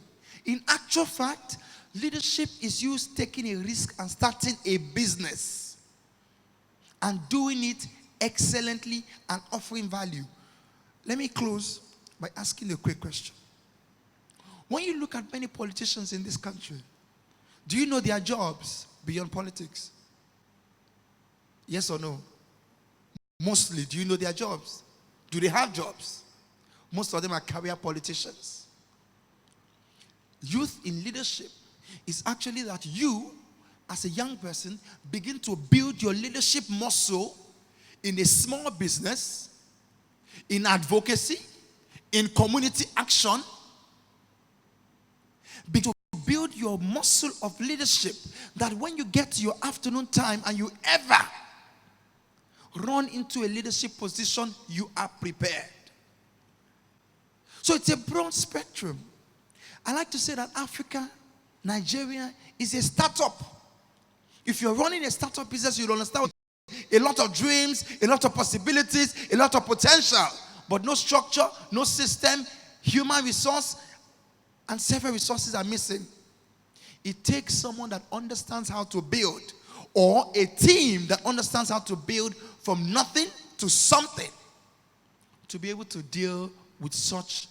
In actual fact, leadership is you taking a risk and starting a business and doing it excellently and offering value. Let me close by asking a quick question. When you look at many politicians in this country, do you know their jobs beyond politics? Yes or no? Mostly, do you know their jobs? Do they have jobs? Most of them are career politicians. Youth in leadership is actually that you, as a young person, begin to build your leadership muscle in a small business, in advocacy, in community action. Begin to build your muscle of leadership that when you get to your afternoon time and you ever run into a leadership position, you are prepared. So it's a broad spectrum. I like to say that Africa, Nigeria is a startup. If you're running a startup business, you'll understand a lot of dreams, a lot of possibilities, a lot of potential, but no structure, no system, human resource, and several resources are missing. It takes someone that understands how to build, or a team that understands how to build from nothing to something, to be able to deal with such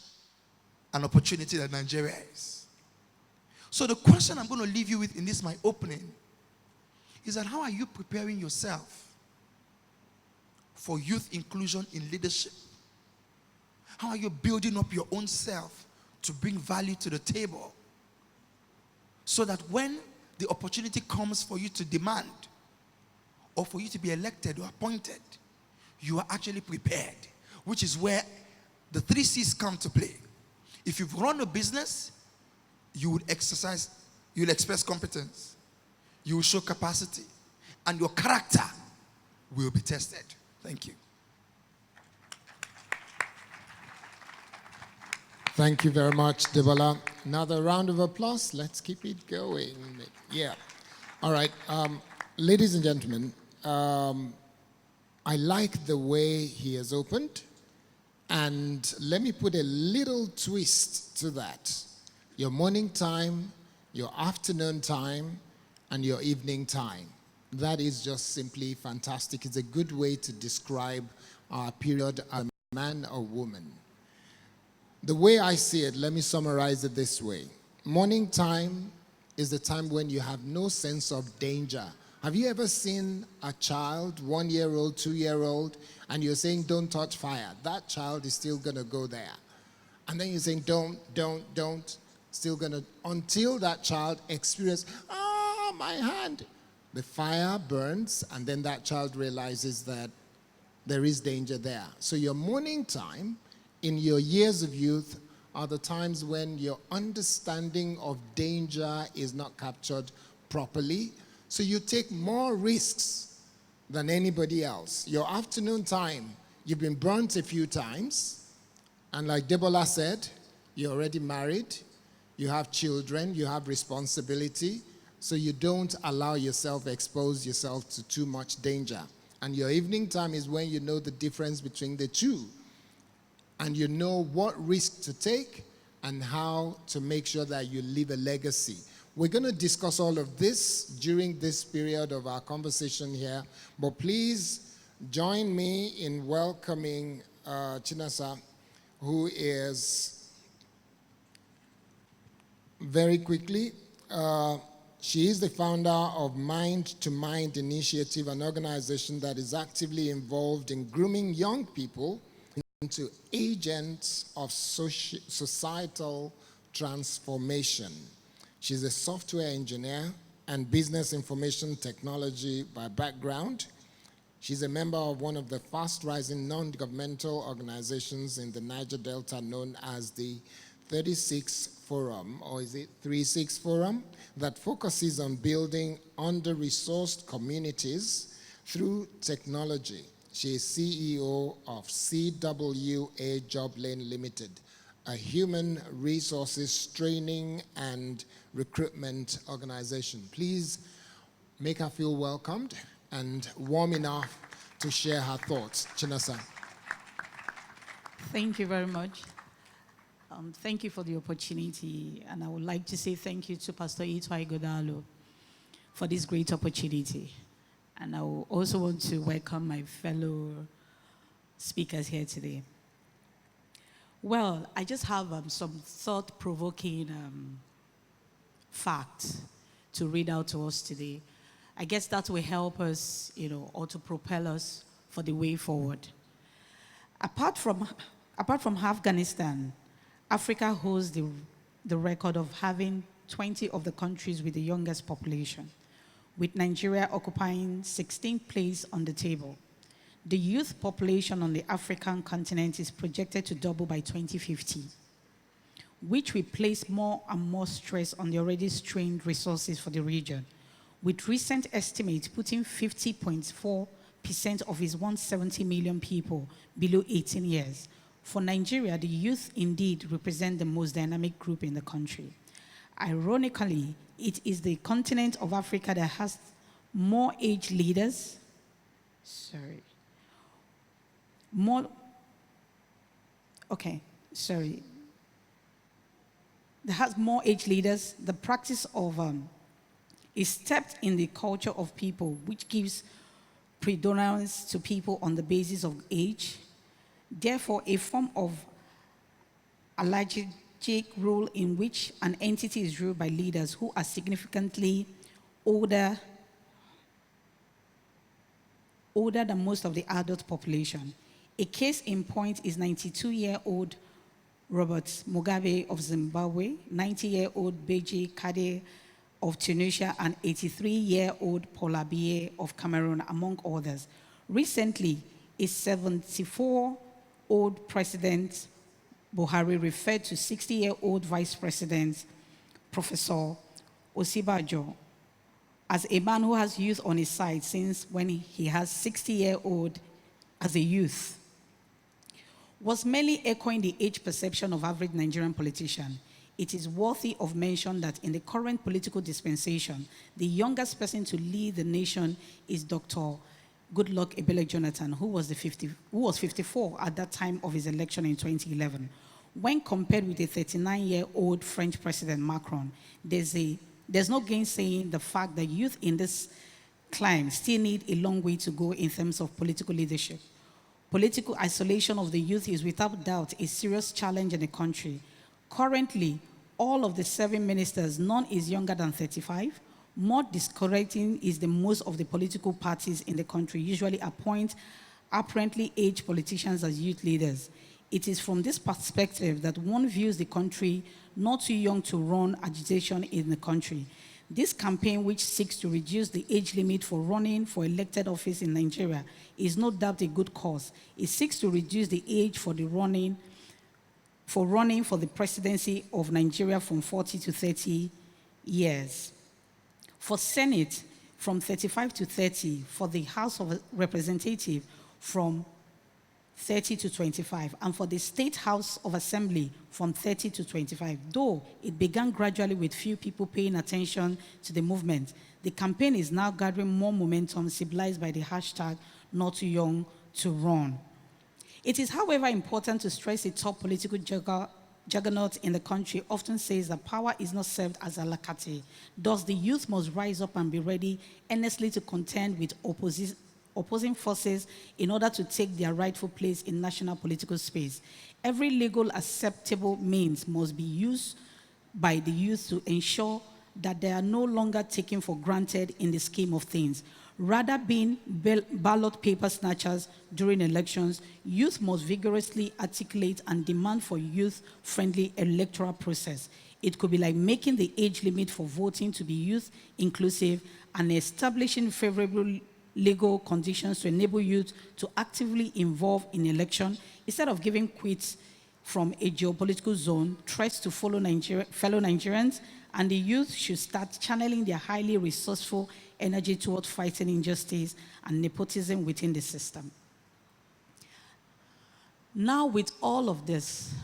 an opportunity that Nigeria is. So the question I'm going to leave you with in this my opening is that how are you preparing yourself for youth inclusion in leadership? How are you building up your own self to bring value to the table so that when the opportunity comes for you to demand or for you to be elected or appointed, you are actually prepared, which is where the 3 C's come to play. If you've run a business, you would express competence, you will show capacity, and your character will be tested. Thank you. Thank you very much, Debola. Another round of applause. Let's keep it going. Yeah. All right. Ladies and gentlemen, I like the way he has opened. And let me put a little twist to that. Your morning time, your afternoon time, and your evening time. That is just simply fantastic. It's a good way to describe our period as a man or woman. The way I see it, let me summarize it this way. Morning time is the time when you have no sense of danger. Have you ever seen a child, 1-year-old, 2-year-old, and you're saying, don't touch fire? That child is still going to go there. And then you're saying, don't, still going to, until that child experiences, my hand. The fire burns, and then that child realizes that there is danger there. So your morning time, in your years of youth, are the times when your understanding of danger is not captured properly. So you take more risks than anybody else. Your afternoon time, you've been burnt a few times. And like Debola said, you're already married, you have children, you have responsibility. So you don't allow yourself, expose yourself to too much danger. And your evening time is when you know the difference between the two. And you know what risk to take and how to make sure that you leave a legacy. We're going to discuss all of this during this period of our conversation here. But please join me in welcoming Chinasa, who is, very quickly, she is the founder of Mind to Mind Initiative, an organization that is actively involved in grooming young people into agents of societal transformation. She's a software engineer and business information technology by background. She's a member of one of the fast-rising non-governmental organizations in the Niger Delta known as the 36 Forum, or is it 36 Forum, that focuses on building under-resourced communities through technology. She is CEO of CWA Joblane Limited, a human resources training and recruitment organization. Please make her feel welcomed and warm enough to share her thoughts. Chinasa. Thank you very much. Thank you for the opportunity, and I would like to say thank you to Pastor Itwai Godalo for this great opportunity. And I will also want to welcome my fellow speakers here today. Well, I just have some thought-provoking facts to read out to us today. I guess that will help us, or to propel us for the way forward. Apart from Afghanistan, Africa holds the record of having 20 of the countries with the youngest population, with Nigeria occupying 16th place on the table. The youth population on the African continent is projected to double by 2050, which will place more and more stress on the already strained resources for the region, with recent estimates putting 50.4% of its 170 million people below 18 years. For Nigeria, the youth indeed represent the most dynamic group in the country. Ironically, it is the continent of Africa that has more age leaders, that has more age leaders. The practice of is steeped in the culture of people, which gives predominance to people on the basis of age. Therefore, a form of allergic rule in which an entity is ruled by leaders who are significantly older than most of the adult population. A case in point is 92-year-old Robert Mugabe of Zimbabwe, 90-year-old Beji Kade of Tunisia, and 83-year-old Paula Biya of Cameroon, among others. Recently, a 74-year-old President Buhari referred to 60-year-old Vice President Professor Osibajo as a man who has youth on his side since when he has 60-year-old as a youth. Was merely echoing the age perception of average Nigerian politician. It is worthy of mention that in the current political dispensation, the youngest person to lead the nation is Dr. Goodluck Ebele Jonathan, who was 54 at that time of his election in 2011. When compared with the 39-year-old French President Macron, there's no gainsaying the fact that youth in this climb still need a long way to go in terms of political leadership. Political isolation of the youth is without doubt a serious challenge in the country. Currently, all of the 7 ministers, none is younger than 35. More discouraging is the most of the political parties in the country usually appoint apparently aged politicians as youth leaders. It is from this perspective that one views the country not too young to run agitation in the country. This campaign, which seeks to reduce the age limit for running for elected office in Nigeria, is no doubt a good cause. It seeks to reduce the age for running for the presidency of Nigeria from 40 to 30 years. For Senate, from 35 to 30. For the House of Representatives, from 30 to 25, and for the State House of Assembly from 30 to 25. Though it began gradually with few people paying attention to the movement, the campaign is now gathering more momentum, symbolized by the hashtag not too young to run. It is, however, important to stress a top political juggernaut in the country often says that power is not served as a la carte. Thus, the youth must rise up and be ready earnestly to contend with opposing forces in order to take their rightful place in national political space. Every legal acceptable means must be used by the youth to ensure that they are no longer taken for granted in the scheme of things. Rather being ballot paper snatchers during elections, youth must vigorously articulate and demand for youth-friendly electoral process. It could be like making the age limit for voting to be youth inclusive and establishing favorable legal conditions to enable youth to actively involve in election instead of giving quits from a geopolitical zone, threats to fellow Nigerians, and the youth should start channeling their highly resourceful energy towards fighting injustice and nepotism within the system. Now, with all of this,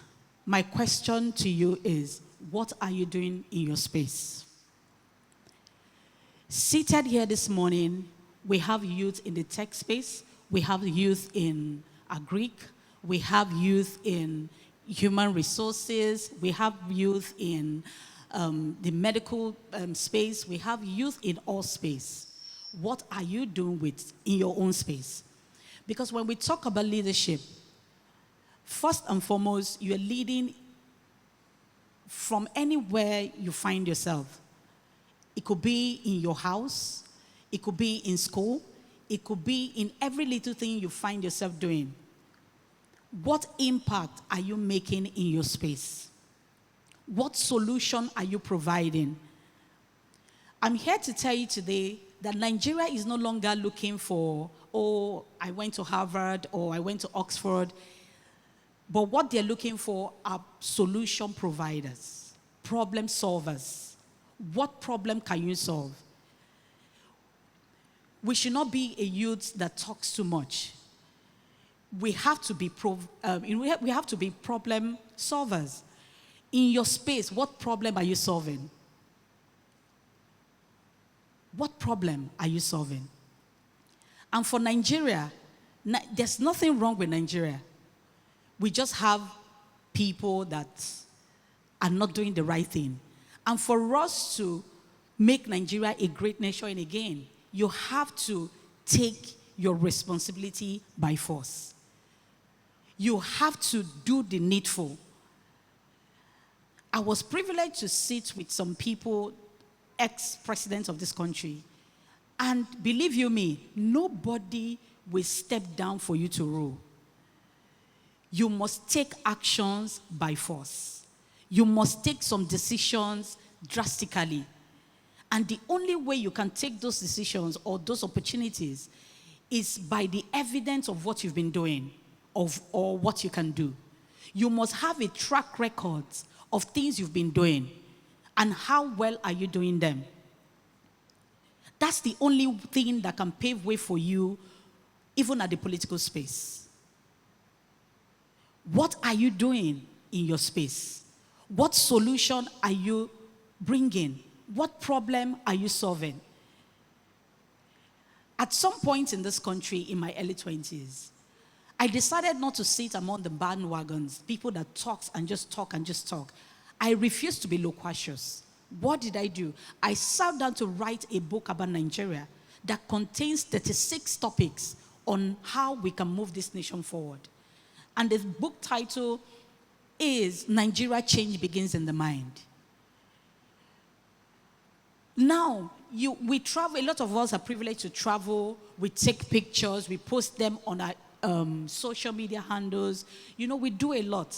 my question to you is, what are you doing in your space? Seated here this morning, we have youth in the tech space, we have youth in agric, we have youth in human resources, we have youth in the medical space, we have youth in all space. What are you doing in your own space? Because when we talk about leadership, first and foremost, you're leading from anywhere you find yourself. It could be in your house, It could be in school. It could be in every little thing you find yourself doing. What impact are you making in your space? What solution are you providing? I'm here to tell you today that Nigeria is no longer looking for, oh, I went to Harvard or I went to Oxford. But what they're looking for are solution providers, problem solvers. What problem can you solve? We should not be a youth that talks too much. We have to be we have to be problem solvers. In your space, what problem are you solving? What problem are you solving? And for Nigeria, there's nothing wrong with Nigeria. We just have people that are not doing the right thing. And for us to make Nigeria a great nation again, you have to take your responsibility by force. You have to do the needful. I was privileged to sit with some people, ex-presidents of this country. And believe you me, nobody will step down for you to rule. You must take actions by force. You must take some decisions drastically. And the only way you can take those decisions or those opportunities is by the evidence of what you've been doing or what you can do. You must have a track record of things you've been doing and how well are you doing them. That's the only thing that can pave way for you, even at the political space. What are you doing in your space? What solution are you bringing? What problem are you solving? At some point in this country, in my early 20s, I decided not to sit among the bandwagons, people that talks and just talk and just talk. I refused to be loquacious. What did I do? I sat down to write a book about Nigeria that contains 36 topics on how we can move this nation forward. And the book title is Nigeria Change Begins in the Mind. Now, we travel, a lot of us are privileged to travel, we take pictures, we post them on our social media handles. You know, we do a lot.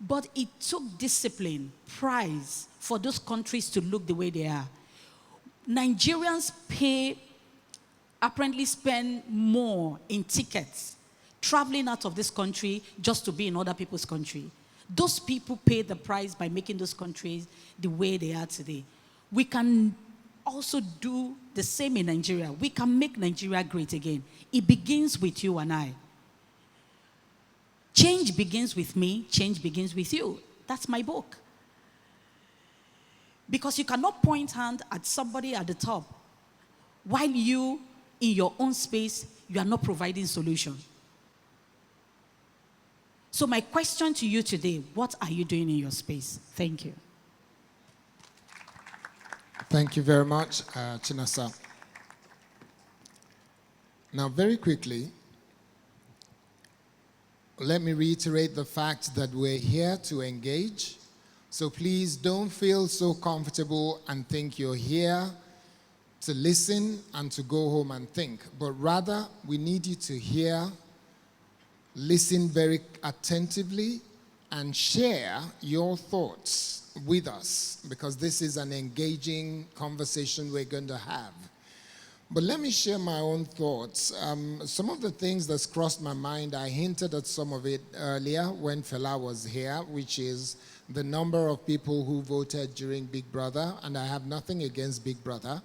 But it took discipline, prize, for those countries to look the way they are. Nigerians apparently spend more in tickets traveling out of this country just to be in other people's country. Those people pay the price by making those countries the way they are today. We can also do the same in Nigeria. We can make Nigeria great again. It begins with you and I. Change begins with me, change begins with you. That's my book. Because you cannot point hand at somebody at the top while you, in your own space, you are not providing solution. So my question to you today, what are you doing in your space? Thank you. Thank you very much, Chinasa. Now, very quickly, let me reiterate the fact that we're here to engage. So please don't feel so comfortable and think you're here to listen and to go home and think. But rather, we need you to hear, listen very attentively, and share your thoughts with us, because this is an engaging conversation we're going to have. But let me share my own thoughts. Some of the things that's crossed my mind, I hinted at some of it earlier when Fela was here, which is the number of people who voted during Big Brother, and I have nothing against Big Brother,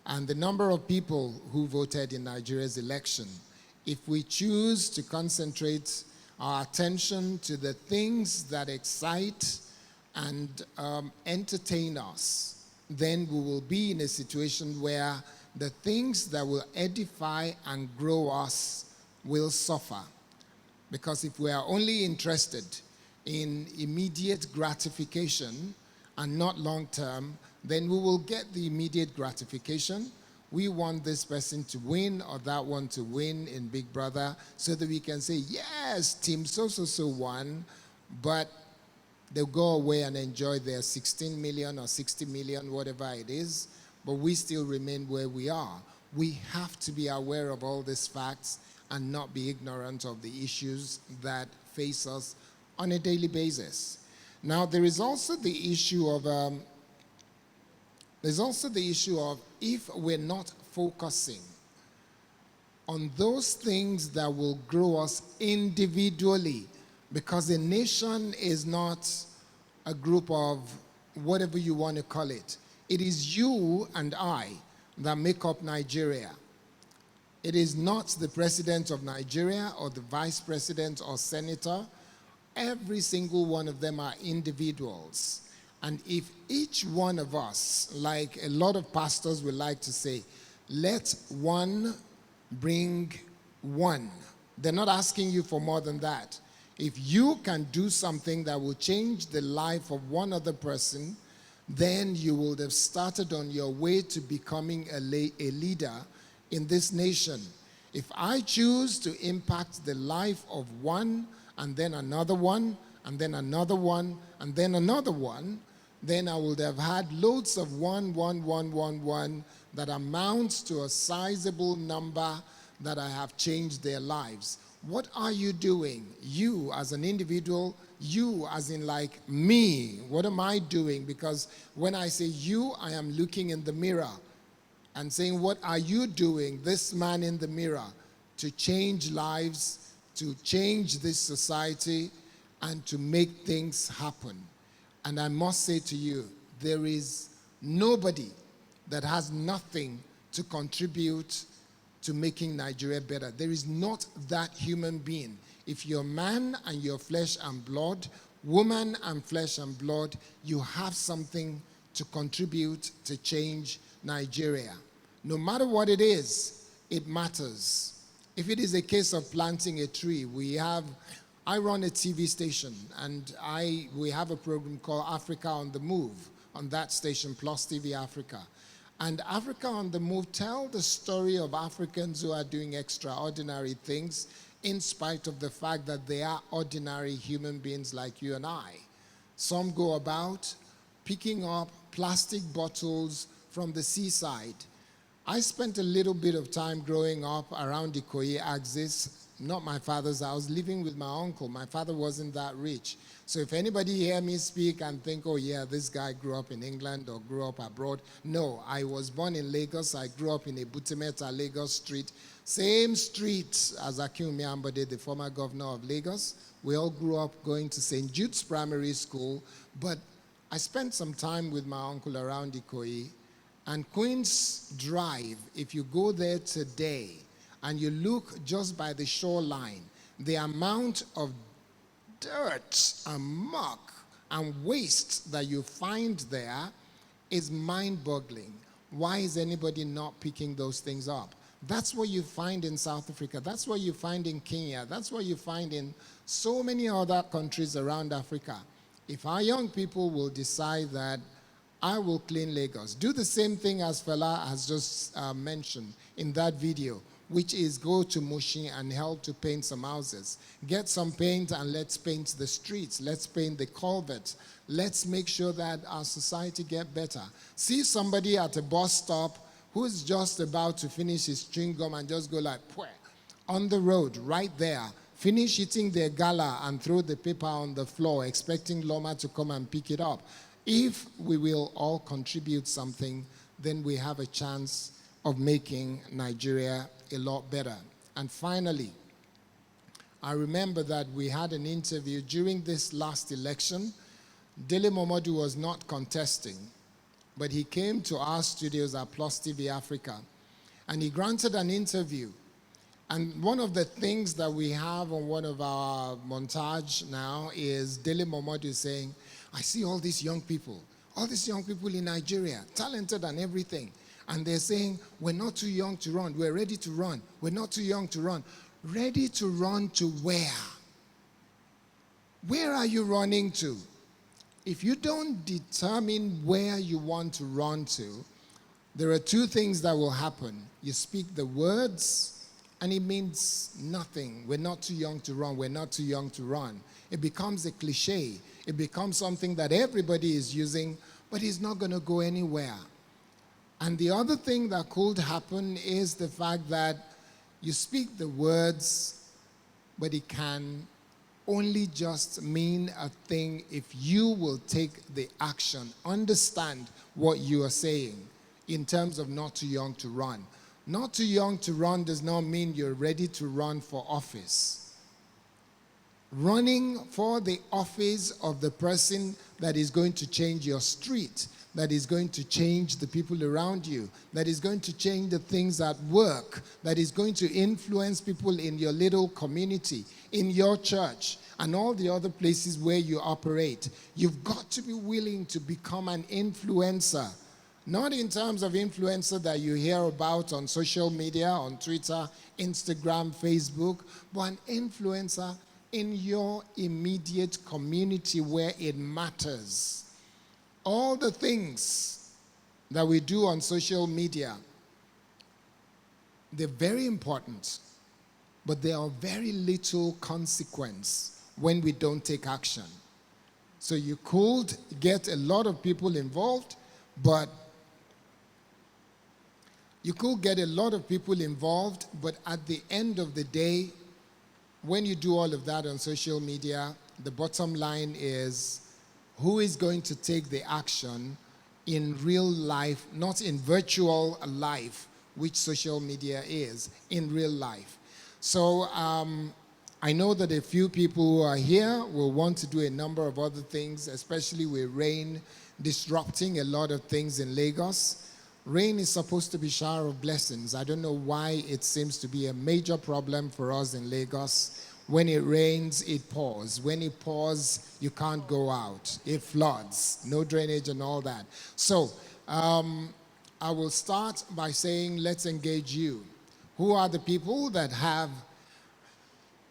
and the number of people who voted in Nigeria's election. If we choose to concentrate our attention to the things that excite and entertain us, then we will be in a situation where the things that will edify and grow us will suffer. Because if we are only interested in immediate gratification and not long-term, then we will get the immediate gratification. We want this person to win or that one to win in Big Brother so that we can say, yes, team so-so-so won, but they'll go away and enjoy their 16 million or 60 million, whatever it is, but we still remain where we are. We have to be aware of all these facts and not be ignorant of the issues that face us on a daily basis. Now, there is also the issue of if we're not focusing on those things that will grow us individually, because a nation is not a group of whatever you want to call it. It is you and I that make up Nigeria. It is not the president of Nigeria or the vice president or senator. Every single one of them are individuals. And if each one of us, like a lot of pastors would like to say, let one bring one. They're not asking you for more than that. If you can do something that will change the life of one other person, then you will have started on your way to becoming a leader in this nation. If I choose to impact the life of one, and then another one, and then another one, and then another one, then I would have had loads of one that amounts to a sizable number that I have changed their lives. What are you doing? You as an individual, you as in like me, what am I doing? Because when I say you, I am looking in the mirror and saying, what are you doing, this man in the mirror, to change lives, to change this society, and to make things happen? And I must say to you, there is nobody that has nothing to contribute to making Nigeria better. There is not that human being. If you're man and you're flesh and blood, woman and flesh and blood, you have something to contribute to change Nigeria. No matter what it is, it matters. If it is a case of planting a tree, I run a TV station, and we have a program called Africa on the Move on that station, Plus TV Africa. And Africa on the Move tell the story of Africans who are doing extraordinary things in spite of the fact that they are ordinary human beings like you and I. Some go about picking up plastic bottles from the seaside. I spent a little bit of time growing up around the Ikoyi axis, not my father's house, living with my uncle. My father wasn't that rich. So if anybody hear me speak and think, oh yeah, this guy grew up in England or grew up abroad, no, I was born in Lagos. I grew up in a Butimeta, Lagos street, same street as Akinwumi Ambode, the former governor of Lagos. We all grew up going to St. Jude's Primary School, but I spent some time with my uncle around Ikoyi. And Queen's Drive, if you go there today and you look just by the shoreline, the amount of dirt and muck and waste that you find there is mind-boggling. Why is anybody not picking those things up? That's what you find in South Africa. That's what you find in Kenya. That's what you find in so many other countries around Africa. If our young people will decide that I will clean Lagos, do the same thing as Fela has just mentioned in that video, which is go to Mushi and help to paint some houses. Get some paint and let's paint the streets. Let's paint the culverts. Let's make sure that our society get better. See somebody at a bus stop who's just about to finish his chewing gum and just go like, Pweh, on the road, right there. Finish eating their gala and throw the paper on the floor, expecting Loma to come and pick it up. If we will all contribute something, then we have a chance of making Nigeria a lot better. And finally, I remember that we had an interview during this last election. Dele Momodu was not contesting, but he came to our studios at Plus TV Africa, and he granted an interview. And one of the things that we have on one of our montage now is Dele Momodu saying, I see all these young people in Nigeria, talented and everything. And they're saying, we're not too young to run. We're ready to run. We're not too young to run. Ready to run to where? Where are you running to? If you don't determine where you want to run to, there are two things that will happen. You speak the words, and it means nothing. We're not too young to run. We're not too young to run. It becomes a cliche. It becomes something that everybody is using, but it's not going to go anywhere. And the other thing that could happen is the fact that you speak the words, but it can only just mean a thing if you will take the action, understand what you are saying in terms of not too young to run. Not too young to run does not mean you're ready to run for office. Running for the office of the person that is going to change your street, that is going to change the people around you, that is going to change the things at work, that is going to influence people in your little community, in your church, and all the other places where you operate. You've got to be willing to become an influencer. Not in terms of influencer that you hear about on social media, on Twitter, Instagram, Facebook, but an influencer in your immediate community where it matters. All the things that we do on social media, they're very important, but they are very little consequence when we don't take action. So you could get a lot of people involved, but at the end of the day, when you do all of that on social media, the bottom line is who is going to take the action in real life, not in virtual life, which social media is, in real life. So I know that a few people who are here will want to do a number of other things, especially with rain disrupting a lot of things in Lagos. Rain is supposed to be a shower of blessings. I don't know why it seems to be a major problem for us in Lagos. When it rains, it pours. When it pours, you can't go out. It floods, no drainage and all that. So I will start by saying, let's engage you. Who are the people that have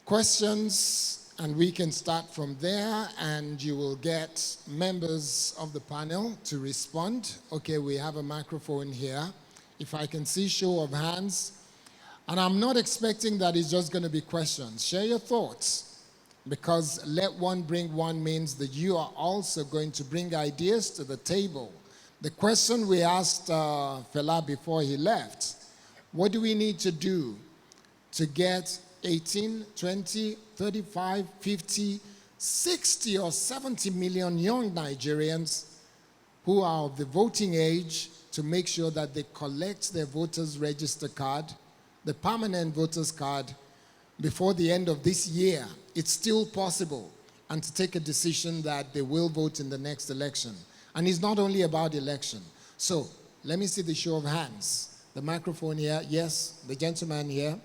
questions? And we can start from there, and you will get members of the panel to respond. Okay, we have a microphone here. If I can see show of hands. And I'm not expecting that it's just going to be questions. Share your thoughts, because let one bring one means that you are also going to bring ideas to the table. The question we asked Fela before he left, what do we need to do to get 18, 20, 35, 50, 60 or 70 million young Nigerians who are of the voting age to make sure that they collect their voters register card, the permanent voters card, before the end of this year? It's still possible, and to take a decision that they will vote in the next election. And it's not only about election. So let me see the show of hands. The microphone here. Yes, the gentleman here.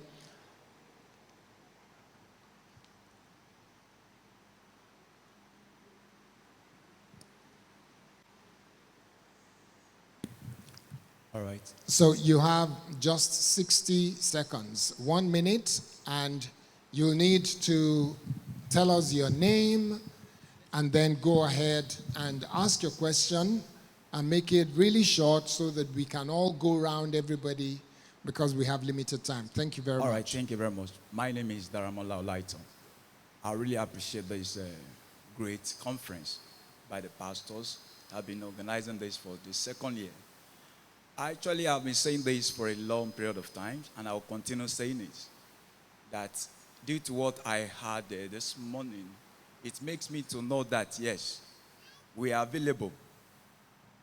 All right. So you have just 60 seconds, 1 minute, and you'll need to tell us your name and then go ahead and ask your question and make it really short so that we can all go around everybody, because we have limited time. Thank you very much. All right, thank you very much. My name is Daramola Olaito. I really appreciate this great conference by the pastors. I've been organizing this for the second year. Actually, I've been saying this for a long period of time, and I'll continue saying it, that due to what I had this morning, it makes me to know that, yes, we are available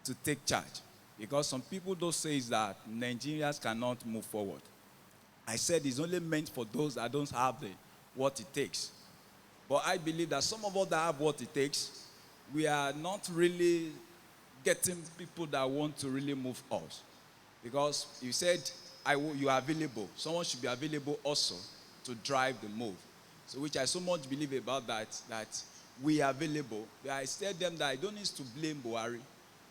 to take charge. Because some people don't say that Nigerians cannot move forward. I said it's only meant for those that don't have what it takes. But I believe that some of us that have what it takes, we are not really getting people that want to really move us. Because you said you are available. Someone should be available also to drive the move. So which I so much believe about that we are available. I tell them that I don't need to blame Buhari.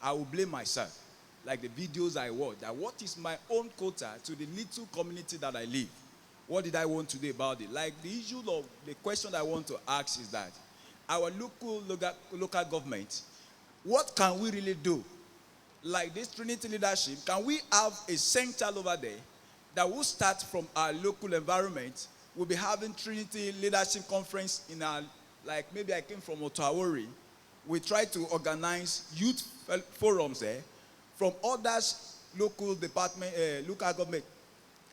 I will blame myself. Like the videos I watch, that what is my own quota to the little community that I live? What did I want to do about it? Like the issue of the question I want to ask is that our local government, what can we really do? Like this Trinity leadership, can we have a center over there that will start from our local environment? We'll be having Trinity leadership conference in our, like maybe I came from Otawori. We try to organize youth forums there from others local department, local government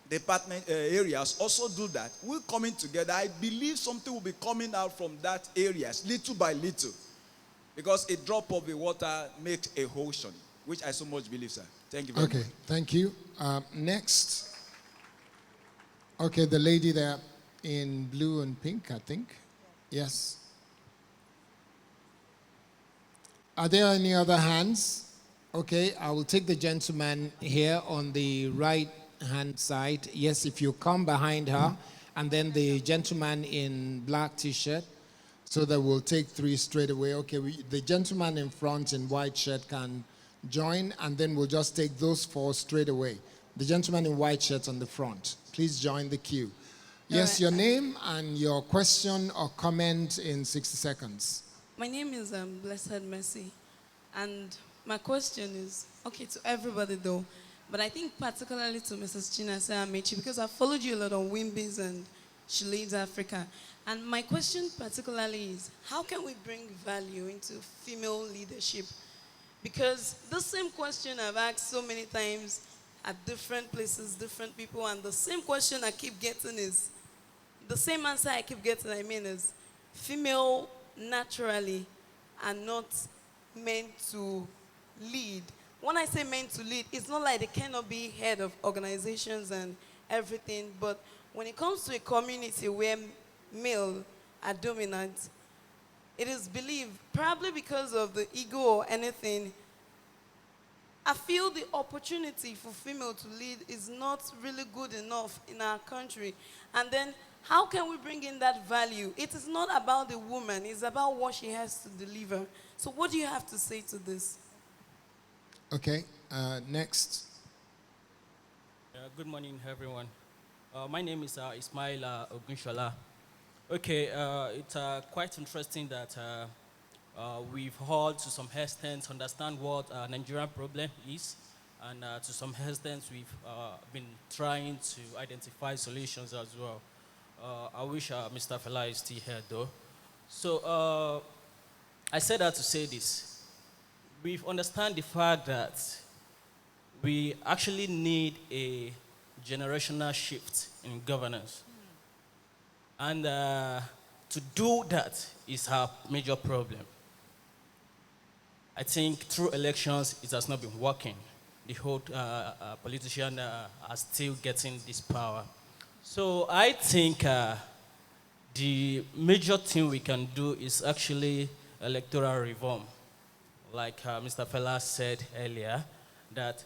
department areas also do that, we're coming together. I believe something will be coming out from that areas, little by little. Because a drop of the water makes a ocean, which I so much believe, sir. Thank you very much. Okay, thank you. Next. Okay, the lady there in blue and pink, I think. Yes. Are there any other hands? Okay, I will take the gentleman here on the right-hand side. Yes, if you come behind her, and then the gentleman in black T-shirt, so that we'll take three straight away. Okay, the gentleman in front in white shirt can join, and then we'll just take those four straight away. The gentleman in white shirt on the front, please join the queue. Yes, your name and your question or comment in 60 seconds. My name is Blessed Mercy, and my question is, okay, to everybody though, but I think particularly to Mrs. Chinasa Amechi, because I followed you a lot on Wimbies and She Leads Africa. And my question particularly is, how can we bring value into female leadership? Because the same question I've asked so many times at different places, different people, and the same question I keep getting is, the same answer I keep getting, is female naturally are not meant to lead. When I say meant to lead, it's not like they cannot be head of organizations and everything, but when it comes to a community where male are dominant, it is believed, probably because of the ego or anything, I feel the opportunity for female to lead is not really good enough in our country. And then how can we bring in that value? It is not about the woman, it's about what she has to deliver. So what do you have to say to this? Okay, next. Good morning, everyone. My name is Ismail Ogunshola. Okay, it's quite interesting that we've all, to some extent, understand what Nigerian problem is, and to some extent, we've been trying to identify solutions as well. I wish Mr. Fela is still here, though. So I said that to say this. We understand the fact that we actually need a generational shift in governance. And to do that is our major problem. I think through elections, it has not been working. The whole politician are still getting this power. So I think the major thing we can do is actually electoral reform. Like Mr. Fela said earlier, that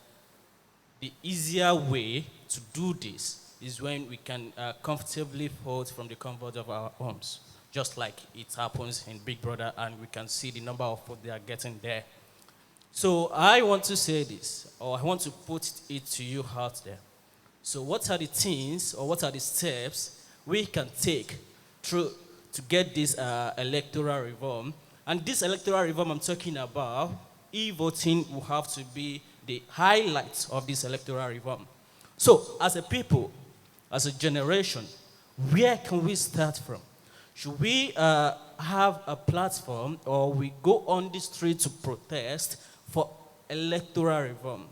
the easier way to do this is when we can comfortably vote from the comfort of our homes, just like it happens in Big Brother, and we can see the number of votes they are getting there. So I want to say this, or I want to put it to you out there. So what are the things, or what are the steps we can take through to get this electoral reform? And this electoral reform I'm talking about, e-voting will have to be the highlights of this electoral reform. So, as a people, as a generation, where can we start from? Should we have a platform, or we go on the street to protest for electoral reform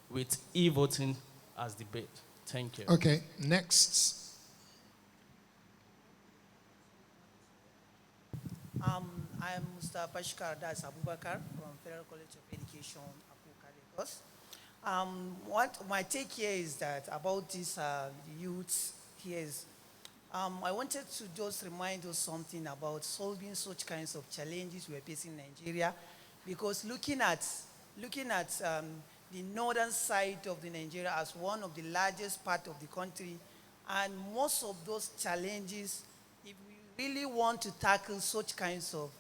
with e-voting as debate? Thank you. Okay, next. I'm Mr. Pashkar Das Abubakar from Federal College of Education, Apuka, Lagos. What my take here is that about these youths here is, I wanted to just remind us something about solving such kinds of challenges we are facing in Nigeria, because looking at the northern side of the Nigeria as one of the largest part of the country, and most of those challenges, if we really want to tackle such kinds of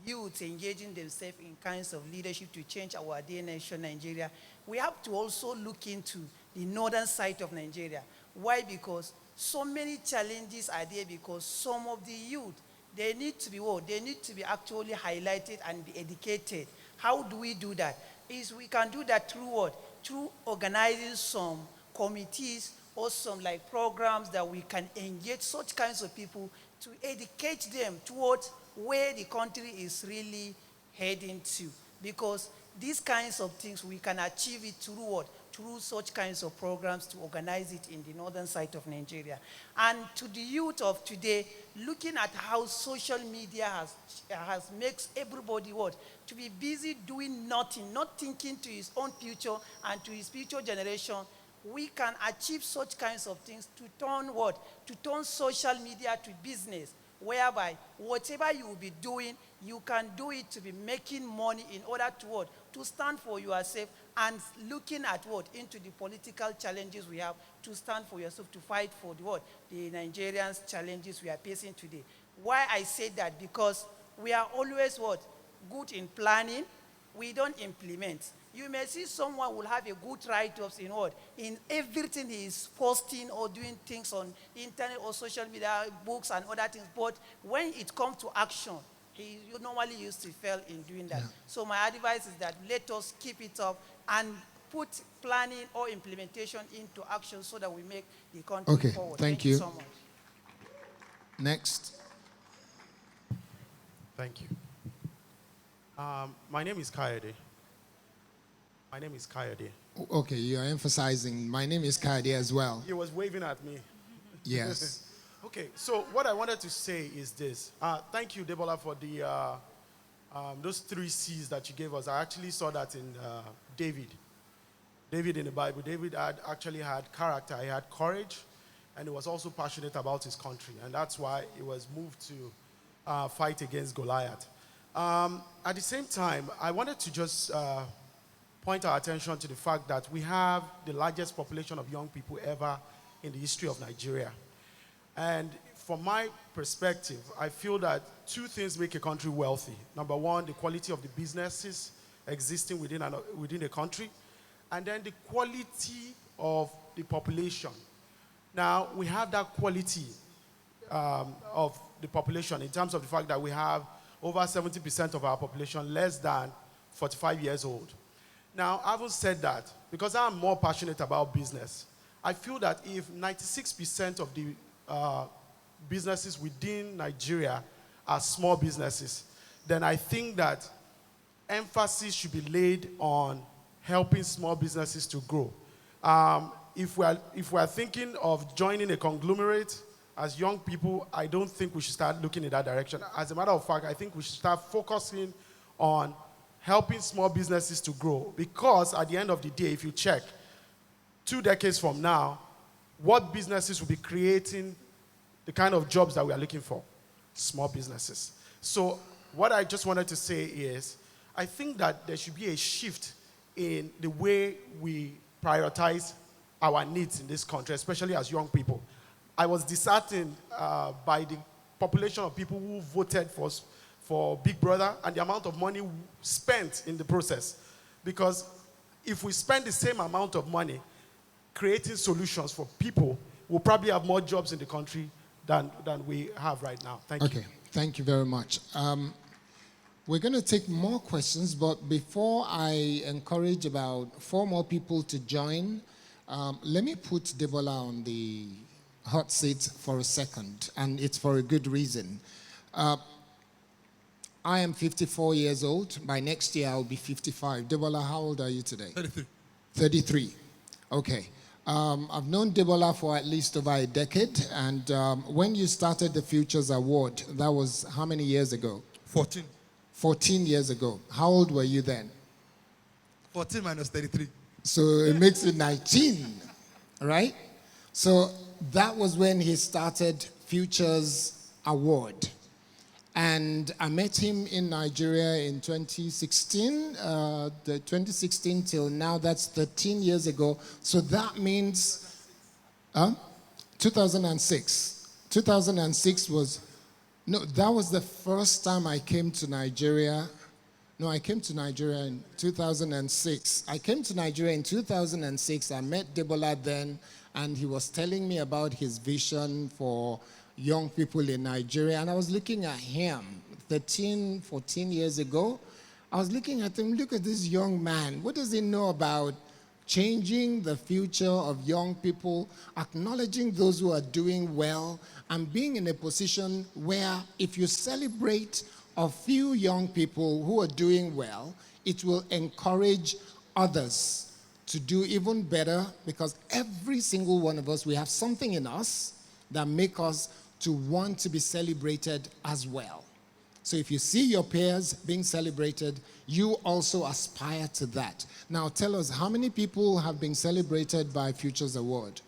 youth engaging themselves in kinds of leadership to change our dear nation, Nigeria, we have to also look into the northern side of Nigeria. Why? Because so many challenges are there, because some of the youth, they need to be what? They need to be actually highlighted and be educated. How do we do that? We can do that through what? Through organizing some committees or some like programs that we can engage such kinds of people to educate them towards where the country is really heading to. Because these kinds of things, we can achieve it through what? through such kinds of programs to organize it in the northern side of Nigeria. And to the youth of today, looking at how social media has makes everybody what? To be busy doing nothing, not thinking to his own future and to his future generation. We can achieve such kinds of things to turn what? To turn social media to business, whereby whatever you will be doing, you can do it to be making money in order to what? To stand for yourself and looking at what? Into the political challenges we have, to stand for yourself, to fight for the what? The Nigerians' challenges we are facing today. Why I say that? Because we are always what? Good in planning, we don't implement. You may see someone will have a good write-ups in what? In everything he is posting or doing things on internet or social media, books and other things. But when it comes to action, he normally used to fail in doing that. Yeah. So my advice is that let us keep it up and put planning or implementation into action so that we make the country forward. Thank you so much. Next. Thank you. My name is Kayode. My name is Kayode. Okay, you are emphasizing. My name is Kayode as well. He was waving at me. Yes. Okay, so what I wanted to say is this. Thank you, Debola, for the those 3 C's that you gave us. I actually saw that in David. David in the Bible. David actually had character. He had courage, and he was also passionate about his country. And that's why he was moved to fight against Goliath. At the same time, I wanted to just point our attention to the fact that we have the largest population of young people ever in the history of Nigeria. And from my perspective, I feel that 2 things make a country wealthy. Number 1, the quality of the businesses existing within a country, and then the quality of the population. Now, we have that quality of the population in terms of the fact that we have over 70% of our population less than 45 years old. Now, having said that, because I'm more passionate about business, I feel that if 96% of the businesses within Nigeria are small businesses, then I think that emphasis should be laid on helping small businesses to grow. If we are thinking of joining a conglomerate as young people, I don't think we should start looking in that direction. As a matter of fact, I think we should start focusing on helping small businesses to grow. Because at the end of the day, if you check, 2 decades from now, what businesses will be creating the kind of jobs that we are looking for? Small businesses. So what I just wanted to say is, I think that there should be a shift in the way we prioritize our needs in this country, especially as young people. I was disheartened by the population of people who voted for Big Brother and the amount of money spent in the process. Because if we spend the same amount of money creating solutions for people, we'll probably have more jobs in the country than we have right now. Thank you. Okay, thank you very much. We're going to take more questions, but before I encourage about 4 more people to join, let me put Debola on the hot seat for a second, and it's for a good reason. I am 54 years old. By next year, I'll be 55. Debola, how old are you today? 33. 33. Okay. I've known Debola for at least over a decade, and when you started the Futures Award, that was how many years ago? 14. 14 years ago. How old were you then? 14 minus 33. So it makes it 19, right? So that was when he started Futures Award. And I met him in Nigeria in 2016. The 2016 till now, that's 13 years ago. So that means 2006. 2006 was, no, that was the first time I came to Nigeria. No, I came to Nigeria in 2006. I came to Nigeria in 2006. I met Debola then, and he was telling me about his vision for young people in Nigeria. And I was looking at him 13, 14 years ago. I was looking at him, look at this young man. What does he know about changing the future of young people, acknowledging those who are doing well, and being in a position where if you celebrate a few young people who are doing well, it will encourage others to do even better, because every single one of us, we have something in us that make us to want to be celebrated as well. So if you see your peers being celebrated, you also aspire to that. Now tell us, how many people have been celebrated by Futures Award?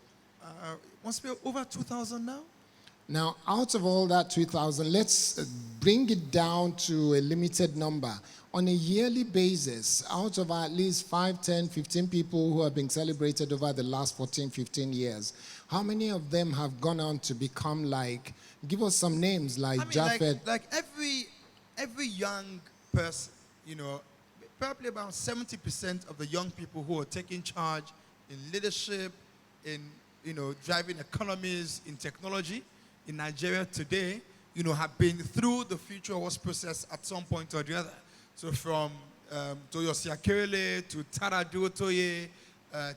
Must be over 2,000 now? Now, out of all that 2,000, let's bring it down to a limited number. On a yearly basis, out of at least 5, 10, 15 people who have been celebrated over the last 14, 15 years, how many of them have gone on to become like, give us some names, like Japheth? Like every young person, you know, probably about 70% of the young people who are taking charge in leadership, in, you know, driving economies, in technology, in Nigeria today, you know, have been through the Future Awards process at some point or the other. So from Toyosi Akerele to Taradu Otoye,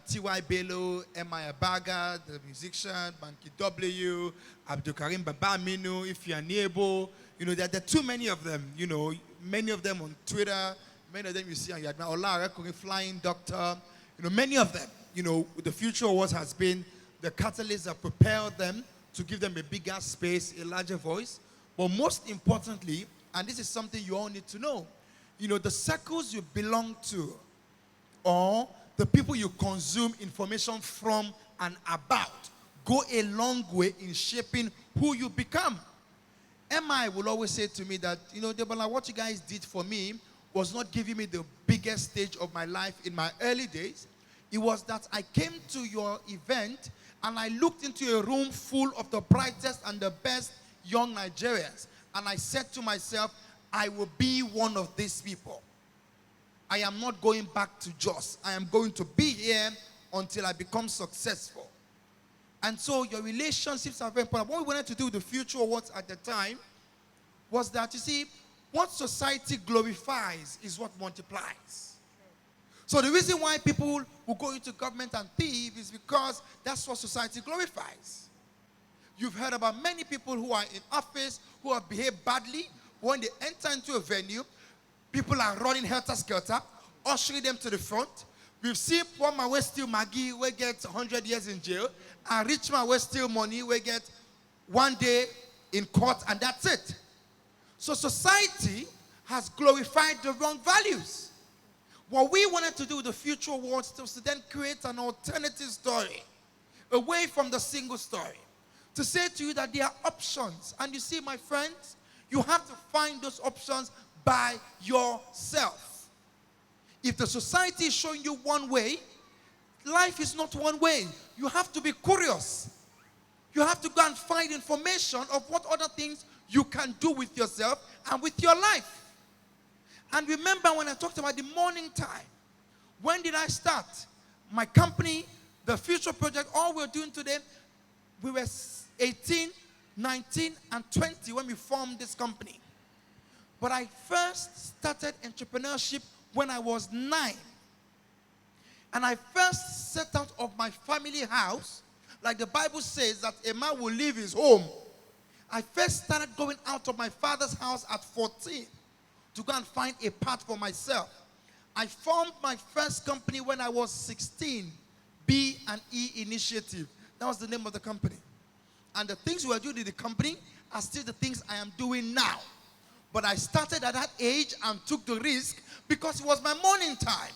T.Y. Bello, M.I. Abaga, the musician, Banky W, Abdul Karim Babaminu, Ifianiebo, you know, there are too many of them, you know, many of them on Twitter, many of them you see on Yadma Olara, Flying Doctor, you know, many of them, you know, the Future Awards has been the catalyst that propelled them to give them a bigger space, a larger voice. But most importantly, and this is something you all need to know, you know, the circles you belong to or the people you consume information from and about go a long way in shaping who you become. MI will always say to me that, you know, Debola, what you guys did for me was not giving me the biggest stage of my life in my early days. It was that I came to your event and I looked into a room full of the brightest and the best young Nigerians. And I said to myself, I will be one of these people. I am not going back to Jos. I am going to be here until I become successful. And so your relationships are very important. What we wanted to do with the Future Awards at the time was that, you see, what society glorifies is what multiplies. So the reason why people will go into government and thieve is because that's what society glorifies. You've heard about many people who are in office who have behaved badly. When they enter into a venue, people are running helter-skelter, ushering them to the front. We've seen poor man who steal Maggie, we get 100 years in jail, and rich man who steal money, we get 1 day in court, and that's it. So society has glorified the wrong values. What we wanted to do with the Future Awards was to then create an alternative story, away from the single story, to say to you that there are options. And you see, my friends, you have to find those options by yourself. If the society is showing you one way, life is not one way. You have to be curious. You have to go and find information of what other things you can do with yourself and with your life. And remember when I talked about the morning time, when did I start? My company, the Future Project, all we're doing today, we were 18, 19, and 20 when we formed this company. But I first started entrepreneurship when I was 9. And I first set out of my family house, like the Bible says that a man will leave his home. I first started going out of my father's house at 14 to go and find a path for myself. I formed my first company when I was 16, B&E Initiative. That was the name of the company. And the things we were doing in the company are still the things I am doing now. But I started at that age and took the risk because it was my morning time.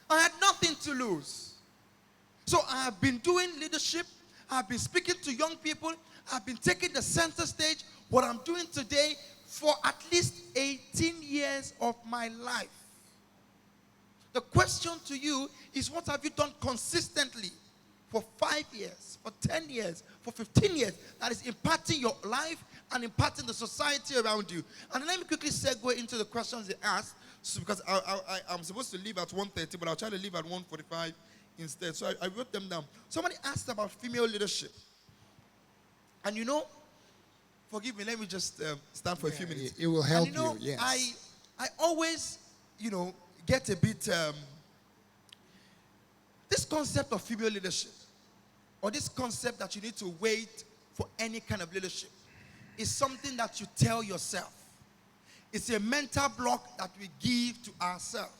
I had nothing to lose. So I have been doing leadership. I've been speaking to young people. I've been taking the center stage. What I'm doing today for at least 18 years of my life. The question to you is, what have you done consistently for 5 years, for 10 years, for 15 years that is impacting your life and impacting the society around you? And let me quickly segue into the questions they asked, because I'm supposed to leave at 1:30, but I'll try to leave at 1:45 instead. So I wrote them down. Somebody asked about female leadership. And you know, forgive me, let me just stand for a few minutes. It will help and you know, yes. I always, you know, get a bit, this concept of female leadership, or this concept that you need to wait for any kind of leadership, is something that you tell yourself. It's a mental block that we give to ourselves.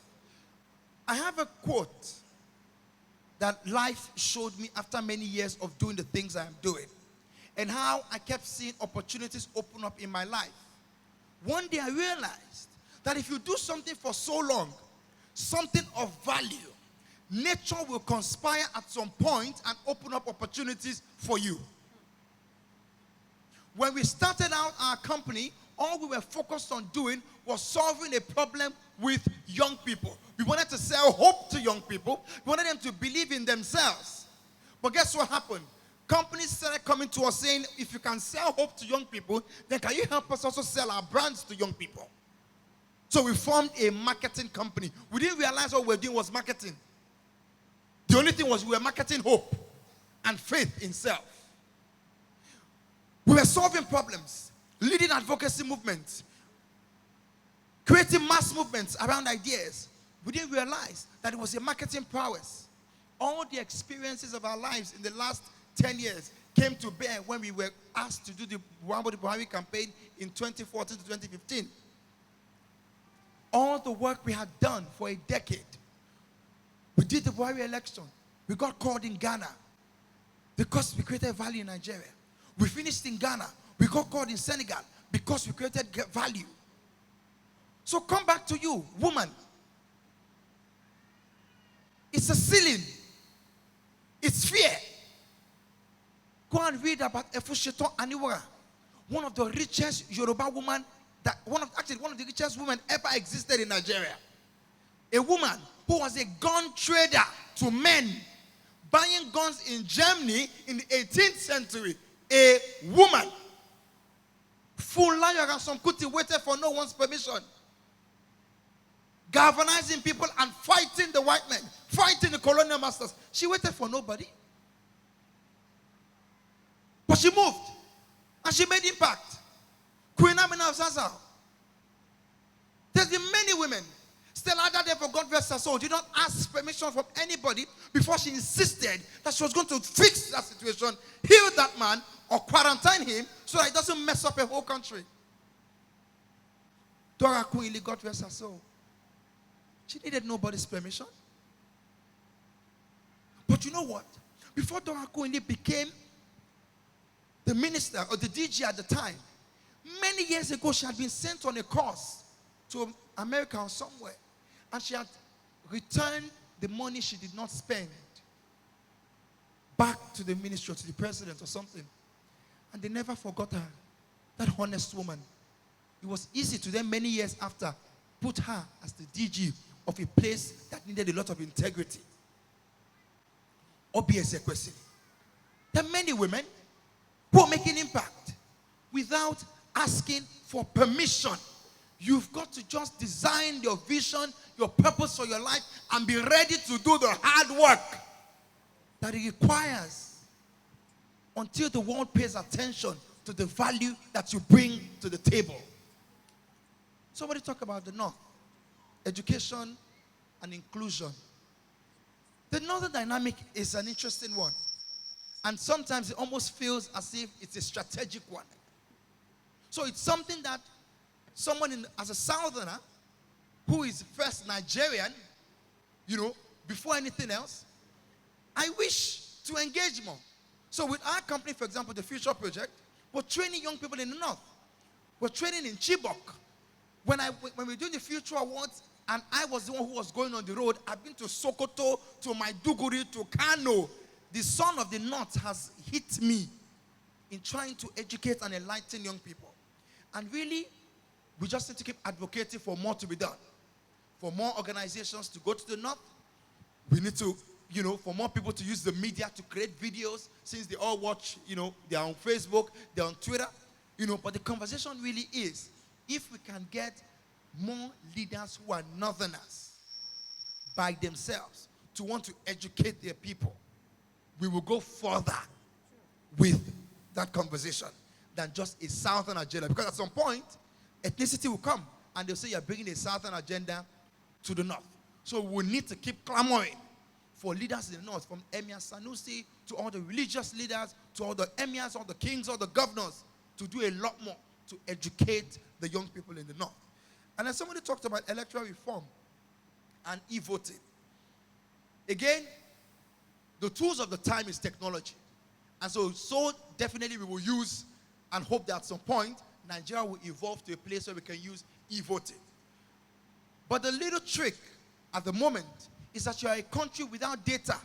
I have a quote that life showed me after many years of doing the things I am doing, and how I kept seeing opportunities open up in my life. One day I realized that if you do something for so long, something of value, nature will conspire at some point and open up opportunities for you. When we started out our company, all we were focused on doing was solving a problem with young people. We wanted to sell hope to young people. We wanted them to believe in themselves. But guess what happened? Companies started coming to us saying, if you can sell hope to young people, then can you help us also sell our brands to young people? So we formed a marketing company. We didn't realize what we were doing was marketing. The only thing was we were marketing hope and faith in self. We were solving problems, leading advocacy movements, creating mass movements around ideas. We didn't realize that it was a marketing prowess. All the experiences of our lives in the last 10 years came to bear when we were asked to do the Muhammadu Buhari campaign in 2014 to 2015. All the work we had done for a decade. We did the Buhari election. We got called in Ghana because we created value in Nigeria. We finished in Ghana. We got called in Senegal because we created value. So come back to you, woman. It's a ceiling. It's fear. Go and read about Efusheton Aniwara, one of the richest Yoruba women, one of the richest women ever existed in Nigeria. A woman who was a gun trader to men, buying guns in Germany in the 18th century. A woman. Fulayara Somkuti waited for no one's permission. Galvanizing people and fighting the white men, fighting the colonial masters. She waited for nobody. But she moved. And she made impact. Queen Amina of Zaza. There's been many women. Stella there for God rest her soul did not ask permission from anybody before she insisted that she was going to fix that situation, heal that man, or quarantine him so that it doesn't mess up a whole country. Dora Queen, God rest her soul. She needed nobody's permission. But you know what? Before Dora Queen became the minister or the DG at the time, many years ago she had been sent on a course to America or somewhere. And she had returned the money she did not spend back to the ministry or to the president or something. And they never forgot her. That honest woman. It was easy to them many years after put her as the DG of a place that needed a lot of integrity. Obiese. There are many women who are making impact without asking for permission. You've got to just design your vision, your purpose for your life, and be ready to do the hard work that it requires until the world pays attention to the value that you bring to the table. Somebody talk about the North. Education and inclusion. The Northern dynamic is an interesting one. And sometimes it almost feels as if it's a strategic one. So it's something that someone as a Southerner who is first Nigerian, before anything else, I wish to engage more. So with our company, for example, the Future Project, we're training young people in the North. We're training in Chibok. When we're doing the Future Awards, and I was the one who was going on the road, I've been to Sokoto, to Maiduguri, to Kano. The sun of the North has hit me in trying to educate and enlighten young people. And really, we just need to keep advocating for more to be done. For more organizations to go to the North. We need to, for more people to use the media to create videos, since they all watch, they're on Facebook, they're on Twitter. But the conversation really is, if we can get more leaders who are Northerners by themselves to want to educate their people, we will go further with that conversation than just a Southern agenda. Because at some point, ethnicity will come and they'll say you're bringing a Southern agenda to the North. So we need to keep clamoring for leaders in the North, from Emir Sanusi to all the religious leaders, to all the emirs, all the kings, all the governors, to do a lot more to educate the young people in the North. And then somebody talked about electoral reform and e-voting. Again, The tools of the time is technology. And so definitely we will use and hope that at some point, Nigeria will evolve to a place where we can use e-voting. But the little trick at the moment is that you are a country without data.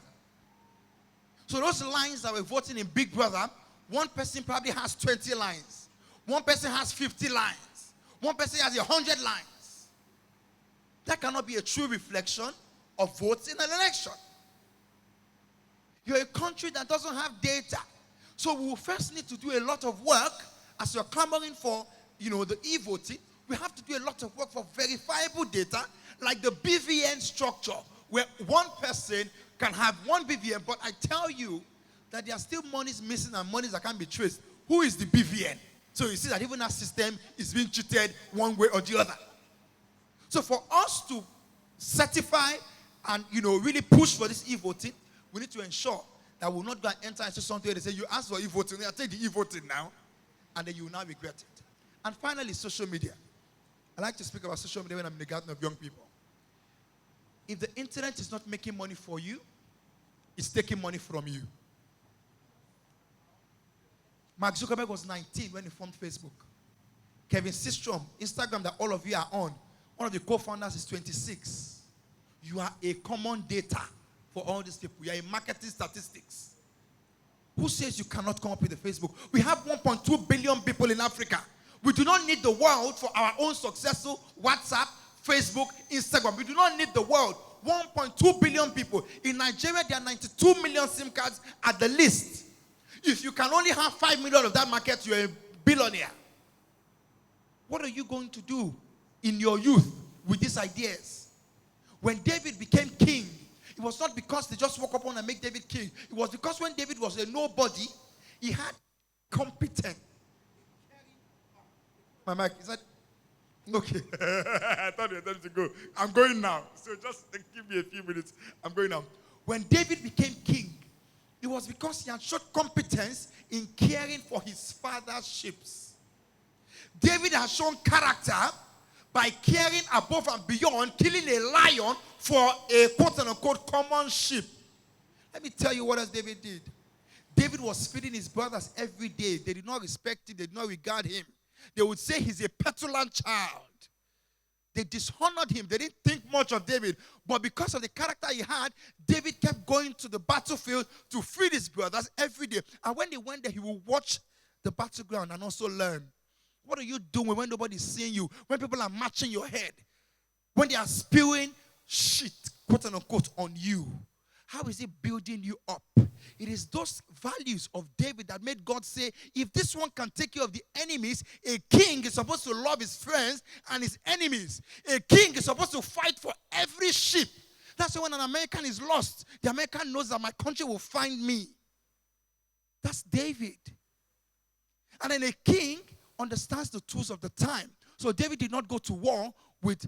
So those lines that we're voting in Big Brother, one person probably has 20 lines. One person has 50 lines. One person has 100 lines. That cannot be a true reflection of votes in an election. You're a country that doesn't have data. So we will first need to do a lot of work as you're clamoring for, the e-voting. We have to do a lot of work for verifiable data, like the BVN structure, where one person can have one BVN, but I tell you that there are still monies missing and monies that can't be traced. Who is the BVN? So you see that even that system is being cheated one way or the other. So for us to certify and, really push for this e-voting, we need to ensure that we'll not go and enter into something where they say, you ask for e-voting, I'll take the e-voting now, and then you will now regret it. And finally, social media. I like to speak about social media when I'm in the garden of young people. If the internet is not making money for you, it's taking money from you. Mark Zuckerberg was 19 when he formed Facebook. Kevin Systrom, Instagram that all of you are on, one of the co-founders is 26. You are a common data for all these people. You are in marketing statistics. Who says you cannot come up with a Facebook? We have 1.2 billion people in Africa. We do not need the world for our own successful WhatsApp, Facebook, Instagram. We do not need the world. 1.2 billion people. In Nigeria, there are 92 million SIM cards at the least. If you can only have 5 million of that market, you're a billionaire. What are you going to do in your youth with these ideas? When David became king, it was not because they just woke up on and make David king. It was because when David was a nobody, he had competent. My mic, is that okay? I thought you were telling me to go. I'm going now. So just give me a few minutes. I'm going now. When David became king, it was because he had showed competence in caring for his father's sheep. David has shown character by caring above and beyond, killing a lion for a quote-unquote common sheep. Let me tell you what else David did. David was feeding his brothers every day. They did not respect him. They did not regard him. They would say he's a petulant child. They dishonored him. They didn't think much of David. But because of the character he had, David kept going to the battlefield to feed his brothers every day. And when they went there, he would watch the battleground and also learn. What are you doing when nobody's seeing you? When people are matching your head? When they are spewing shit, quote unquote, on you? How is it building you up? It is those values of David that made God say, if this one can take care of the enemies, a king is supposed to love his friends and his enemies. A king is supposed to fight for every sheep. That's why when an American is lost, the American knows that my country will find me. That's David. And then a king understands the tools of the time. So David did not go to war with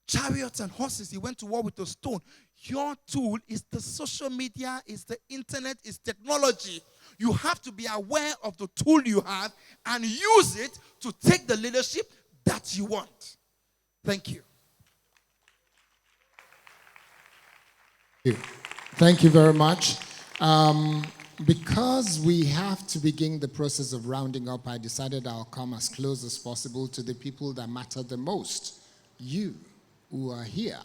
chariots and horses. He went to war with a stone. Your tool is the social media, is the internet, is technology. You have to be aware of the tool you have and use it to take the leadership that you want. Thank you. Thank you very much. Because we have to begin the process of rounding up, I decided I'll come as close as possible to the people that matter the most. You who are here,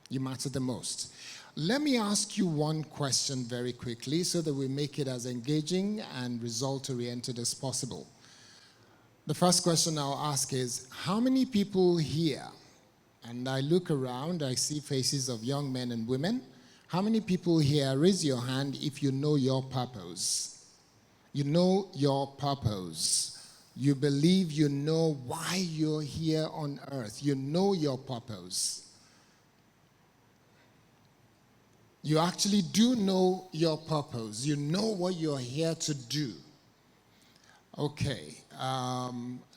you matter the most. Let me ask you one question very quickly so that we make it as engaging and result-oriented as possible. The first question I'll ask is, how many people here, and I look around, I see faces of young men and women, how many people here, raise your hand if you know your purpose? You know your purpose. You believe you know why you're here on earth. You know your purpose. You actually do know your purpose. You know what you're here to do. Okay,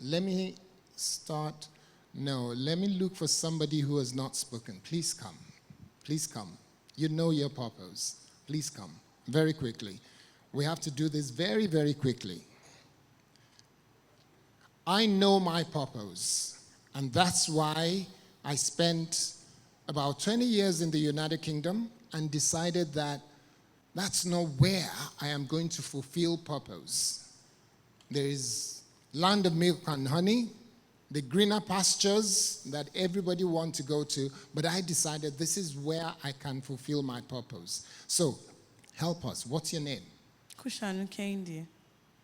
let me start. No, let me look for somebody who has not spoken. Please come. Please come. You know your purpose. Please come. Very quickly. We have to do this very, very quickly. I know my purpose, and that's why I spent about 20 years in the United Kingdom and decided that That's not where I am going to fulfill purpose. There is land of milk and honey, the greener pastures that everybody wants to go to, but I decided this is where I can fulfill my purpose. So, help us. What's your name? Kushanu Kehinde.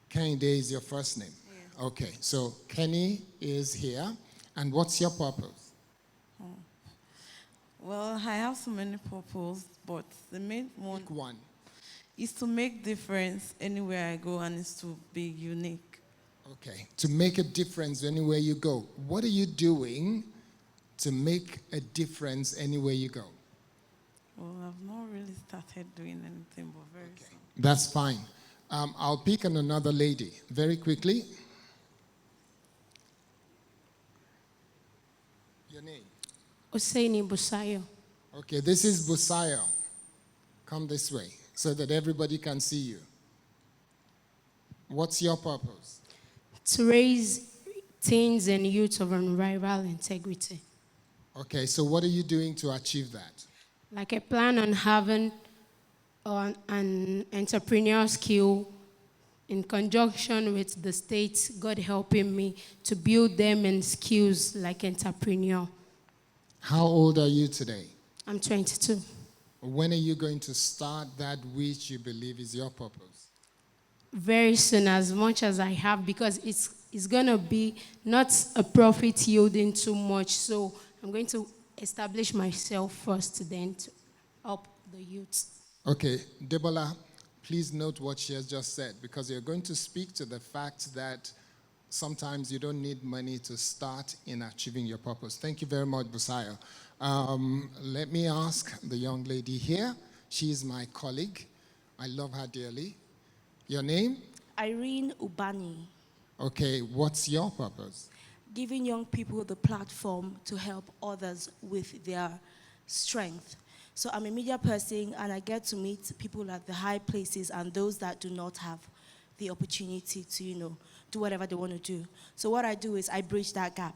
Kehinde is your first name? Yes. Okay, so Kenny is here. And what's your purpose? Well, I have so many purposes, but the main one is to make difference anywhere I go, and is to be unique. Okay, to make a difference anywhere you go. What are you doing to make a difference anywhere you go? Well, I've not really started doing anything, but very soon. That's fine. I'll pick on another lady very quickly. Your name? Osaini Busayo. Okay, this is Busayo. Come this way so that everybody can see you. What's your purpose? To raise teens and youth of unrivaled integrity. Okay, so what are you doing to achieve that? Like I plan on having an entrepreneurial skill in conjunction with the state, God helping me to build them in skills like entrepreneur. How old are you today? I'm 22. When are you going to start that which you believe is your purpose? Very soon, as much as I have, because it's going to be not a profit yielding too much. So I'm going to establish myself first, then to help the youth. Okay, Debola, please note what she has just said, because you're going to speak to the fact that sometimes you don't need money to start in achieving your purpose. Thank you very much, Busayo. Let me ask the young lady here. She is my colleague. I love her dearly. Your name? Irene Ubani. Okay, what's your purpose? Giving young people the platform to help others with their strength. So I'm a media person, and I get to meet people at the high places and those that do not have the opportunity to, do whatever they want to do. So what I do is I bridge that gap.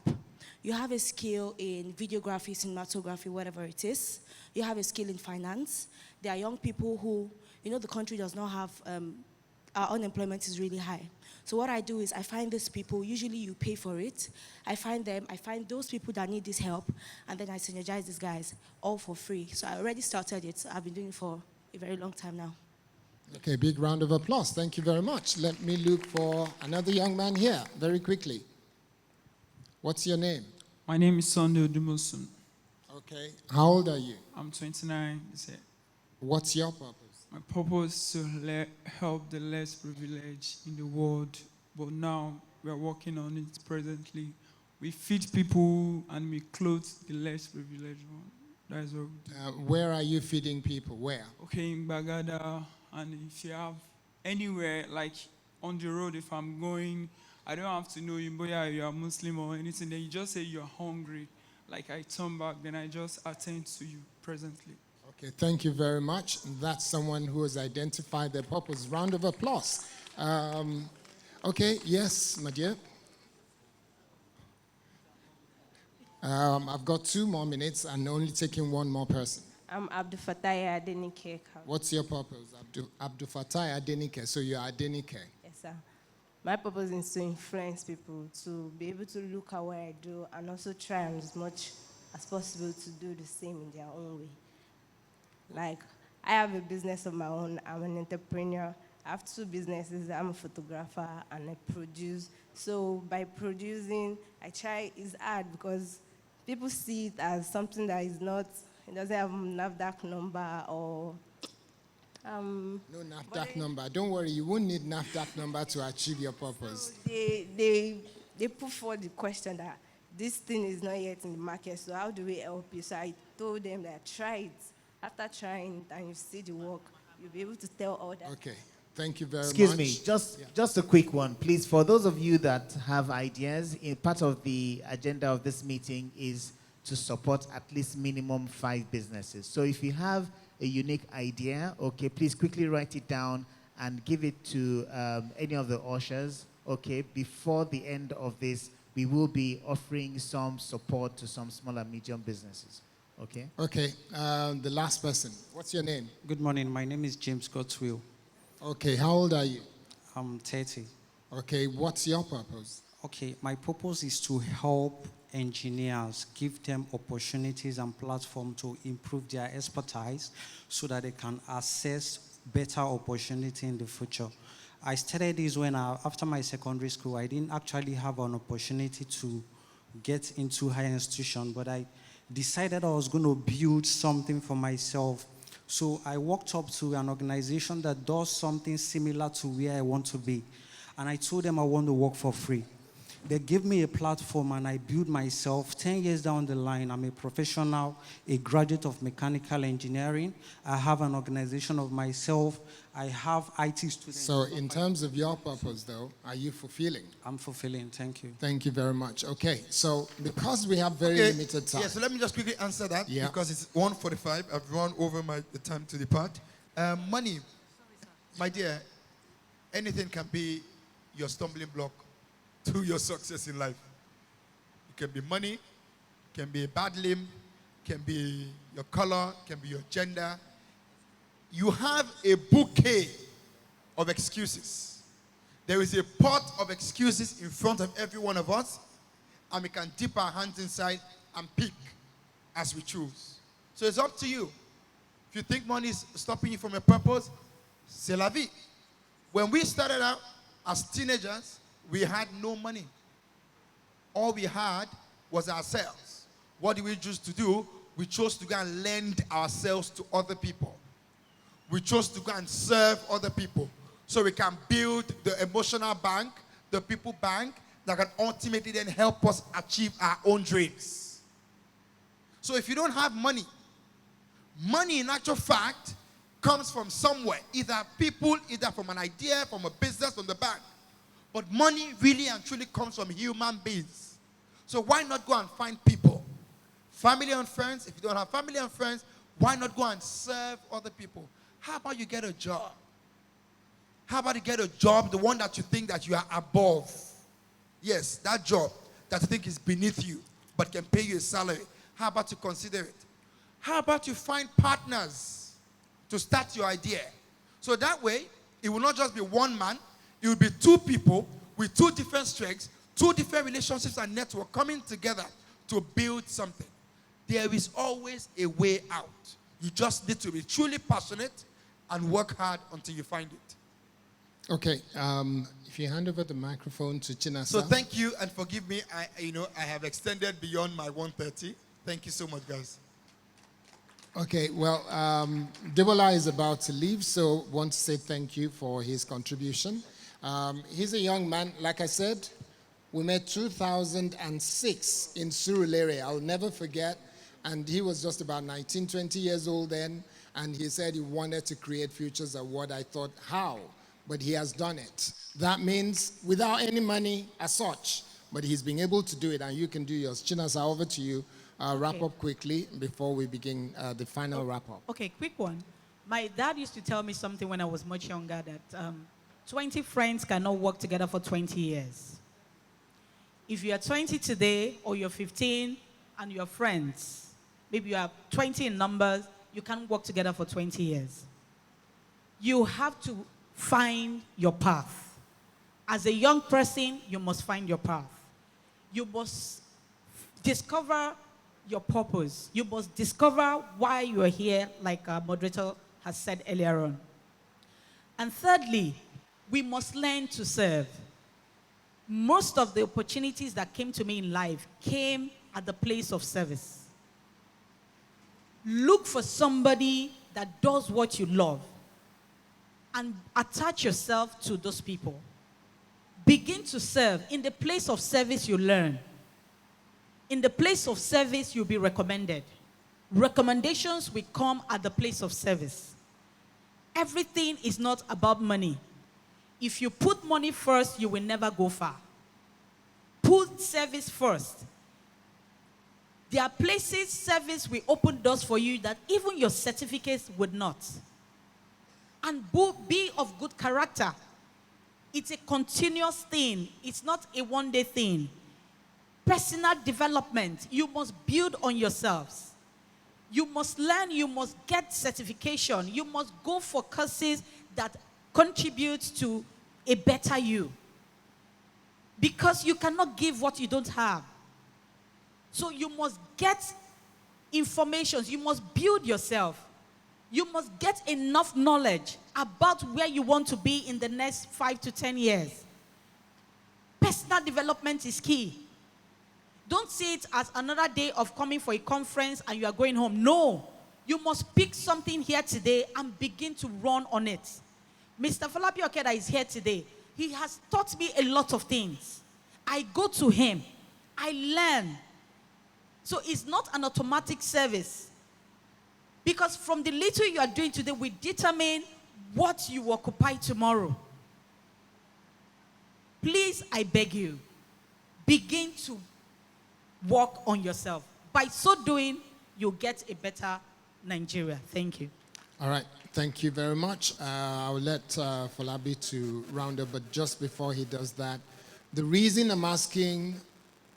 You have a skill in videography, cinematography, whatever it is. You have a skill in finance. There are young people who, the country does not have, our unemployment is really high. So what I do is I find these people, usually you pay for it. I find those people that need this help, and then I synergize these guys all for free. So I already started it. I've been doing it for a very long time now. Okay, big round of applause. Thank you very much. Let me look for another young man here, very quickly. What's your name? My name is Sunday Odumosun. Okay. How old are you? I'm 29. What's your purpose? My purpose is to help the less privileged in the world, but now we are working on it presently. We feed people and we clothe the less privileged one. That is what we do. Where are you feeding people? Where? Okay, in Bagada, and if you have anywhere, like on the road, if I'm going, I don't have to know you, but yeah, you are Muslim or anything, then you just say you're hungry. Like I turn back, then I just attend to you presently. Okay, thank you very much. That's someone who has identified their purpose. Round of applause. Okay, yes, my dear. I've got 2 more minutes and only taking 1 more person. I'm Abdul Fattah Adenike. What's your purpose? Abdul Fattah Adenike. So you're Adenike. Yes, sir. My purpose is to influence people, to be able to look at what I do and also try as much as possible to do the same in their own way. Like, I have a business of my own. I'm an entrepreneur. I have 2 businesses. I'm a photographer and I produce. So by producing, I try, it's hard because people see it as something that is not, it doesn't have NAFDAC number or... no NAFDAC number. Don't worry, you won't need NAFDAC number to achieve your purpose. So they put forward the question that this thing is not yet in the market, so how do we help you? So I told them that try it. After trying and you see the work, you'll be able to tell others. Okay, thank you very much. Excuse me, just a quick one, please. For those of you that have ideas, part of the agenda of this meeting is to support at least minimum 5 businesses. So if you have a unique idea, okay, please quickly write it down and give it to any of the ushers, okay? Before the end of this, we will be offering some support to some small and medium businesses. Okay. Okay, the last person. What's your name? Good morning. My name is James Godswill. Okay, how old are you? I'm 30. Okay, what's your purpose? Okay, my purpose is to help engineers, give them opportunities and platform to improve their expertise so that they can access better opportunity in the future. I started this when after my secondary school, I didn't actually have an opportunity to get into higher institution, but I decided I was going to build something for myself. So I walked up to an organization that does something similar to where I want to be. And I told them I want to work for free. They gave me a platform and I built myself. 10 years down the line, I'm a professional, a graduate of mechanical engineering. I have an organization of myself. I have IT students. So in terms of your purpose, though, are you fulfilling? I'm fulfilling, thank you. Thank you very much. Okay, so because we have very limited time. Yeah, so let me just quickly answer that Yeah. because it's 1:45. I've run over the time to depart. Money, my dear, anything can be your stumbling block to your success in life. It can be money, can be a bad limb, can be your color, can be your gender. You have a bouquet of excuses. There is a pot of excuses in front of every one of us, and we can dip our hands inside and pick as we choose. So it's up to you. If you think money is stopping you from your purpose, c'est la vie. When we started out as teenagers, we had no money. All we had was ourselves. What did we choose to do? We chose to go and lend ourselves to other people. We chose to go and serve other people so we can build the emotional bank, the people bank that can ultimately then help us achieve our own dreams. So if you don't have money, money in actual fact comes from somewhere, either people, either from an idea, from a business, from the bank. But money really and truly comes from human beings. So why not go and find people? Family and friends. If you don't have family and friends, why not go and serve other people? How about you get a job? How about you get a job, the one that you think that you are above? Yes, that job that you think is beneath you, but can pay you a salary. How about you consider it? How about you find partners to start your idea? So that way, it will not just be one man. It will be two people with two different strengths, two different relationships and network coming together to build something. There is always a way out. You just need to be truly passionate and work hard until you find it. Okay, if you hand over the microphone to Chinasa. So thank you and forgive me. I have extended beyond my 1:30. Thank you so much, guys. Okay, well, Debola is about to leave, so want to say thank you for his contribution. He's a young man, like I said, we met 2006 in Surulere. I'll never forget. And he was just about 19, 20 years old then. And he said he wanted to create Futures Award. I thought, how? But he has done it. That means without any money as such. But he's been able to do it, and you can do yours. Chinasa, over to you. Wrap up quickly before we begin the final wrap-up. Okay, quick one. My dad used to tell me something when I was much younger that 20 friends cannot work together for 20 years. If you are 20 today or you're 15 and you're friends, maybe you are 20 in numbers, you can't work together for 20 years. You have to find your path. As a young person, you must find your path. You must discover your purpose. You must discover why you are here, like our moderator has said earlier on. And thirdly, we must learn to serve. Most of the opportunities that came to me in life came at the place of service. Look for somebody that does what you love and attach yourself to those people. Begin to serve. In the place of service, you learn. In the place of service, you'll be recommended. Recommendations will come at the place of service. Everything is not about money. If you put money first, you will never go far. Put service first. There are places service will open doors for you that even your certificates would not. And be of good character. It's a continuous thing. It's not a one-day thing. Personal development. You must build on yourselves. You must learn, you must get certification, you must go for courses that contribute to a better you. Because you cannot give what you don't have. So you must get information, you must build yourself. You must get enough knowledge about where you want to be in the next 5 to 10 years. Personal development is key. Don't see it as another day of coming for a conference and you are going home. No. You must pick something here today and begin to run on it. Mr. Falabi Okeda is here today. He has taught me a lot of things. I go to him. I learn. So it's not an automatic service. Because from the little you are doing today, we determine what you occupy tomorrow. Please, I beg you, begin to work on yourself. By so doing, you'll get a better Nigeria. Thank you. All right. Thank you very much. I'll let Falabi to round up, but just before he does that, the reason I'm asking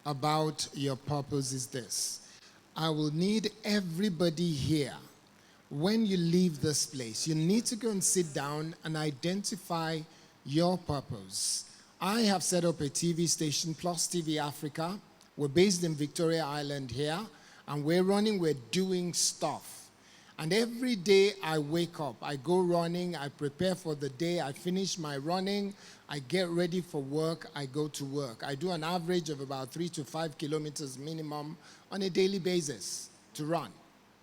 about your purpose is this. I will need everybody here. When you leave this place, you need to go and sit down and identify your purpose. I have set up a TV station, Plus TV Africa. We're based in Victoria Island here, and we're doing stuff. And every day I wake up, I go running, I prepare for the day, I finish my running, I get ready for work, I go to work. I do an average of about 3 to 5 kilometers minimum on a daily basis to run,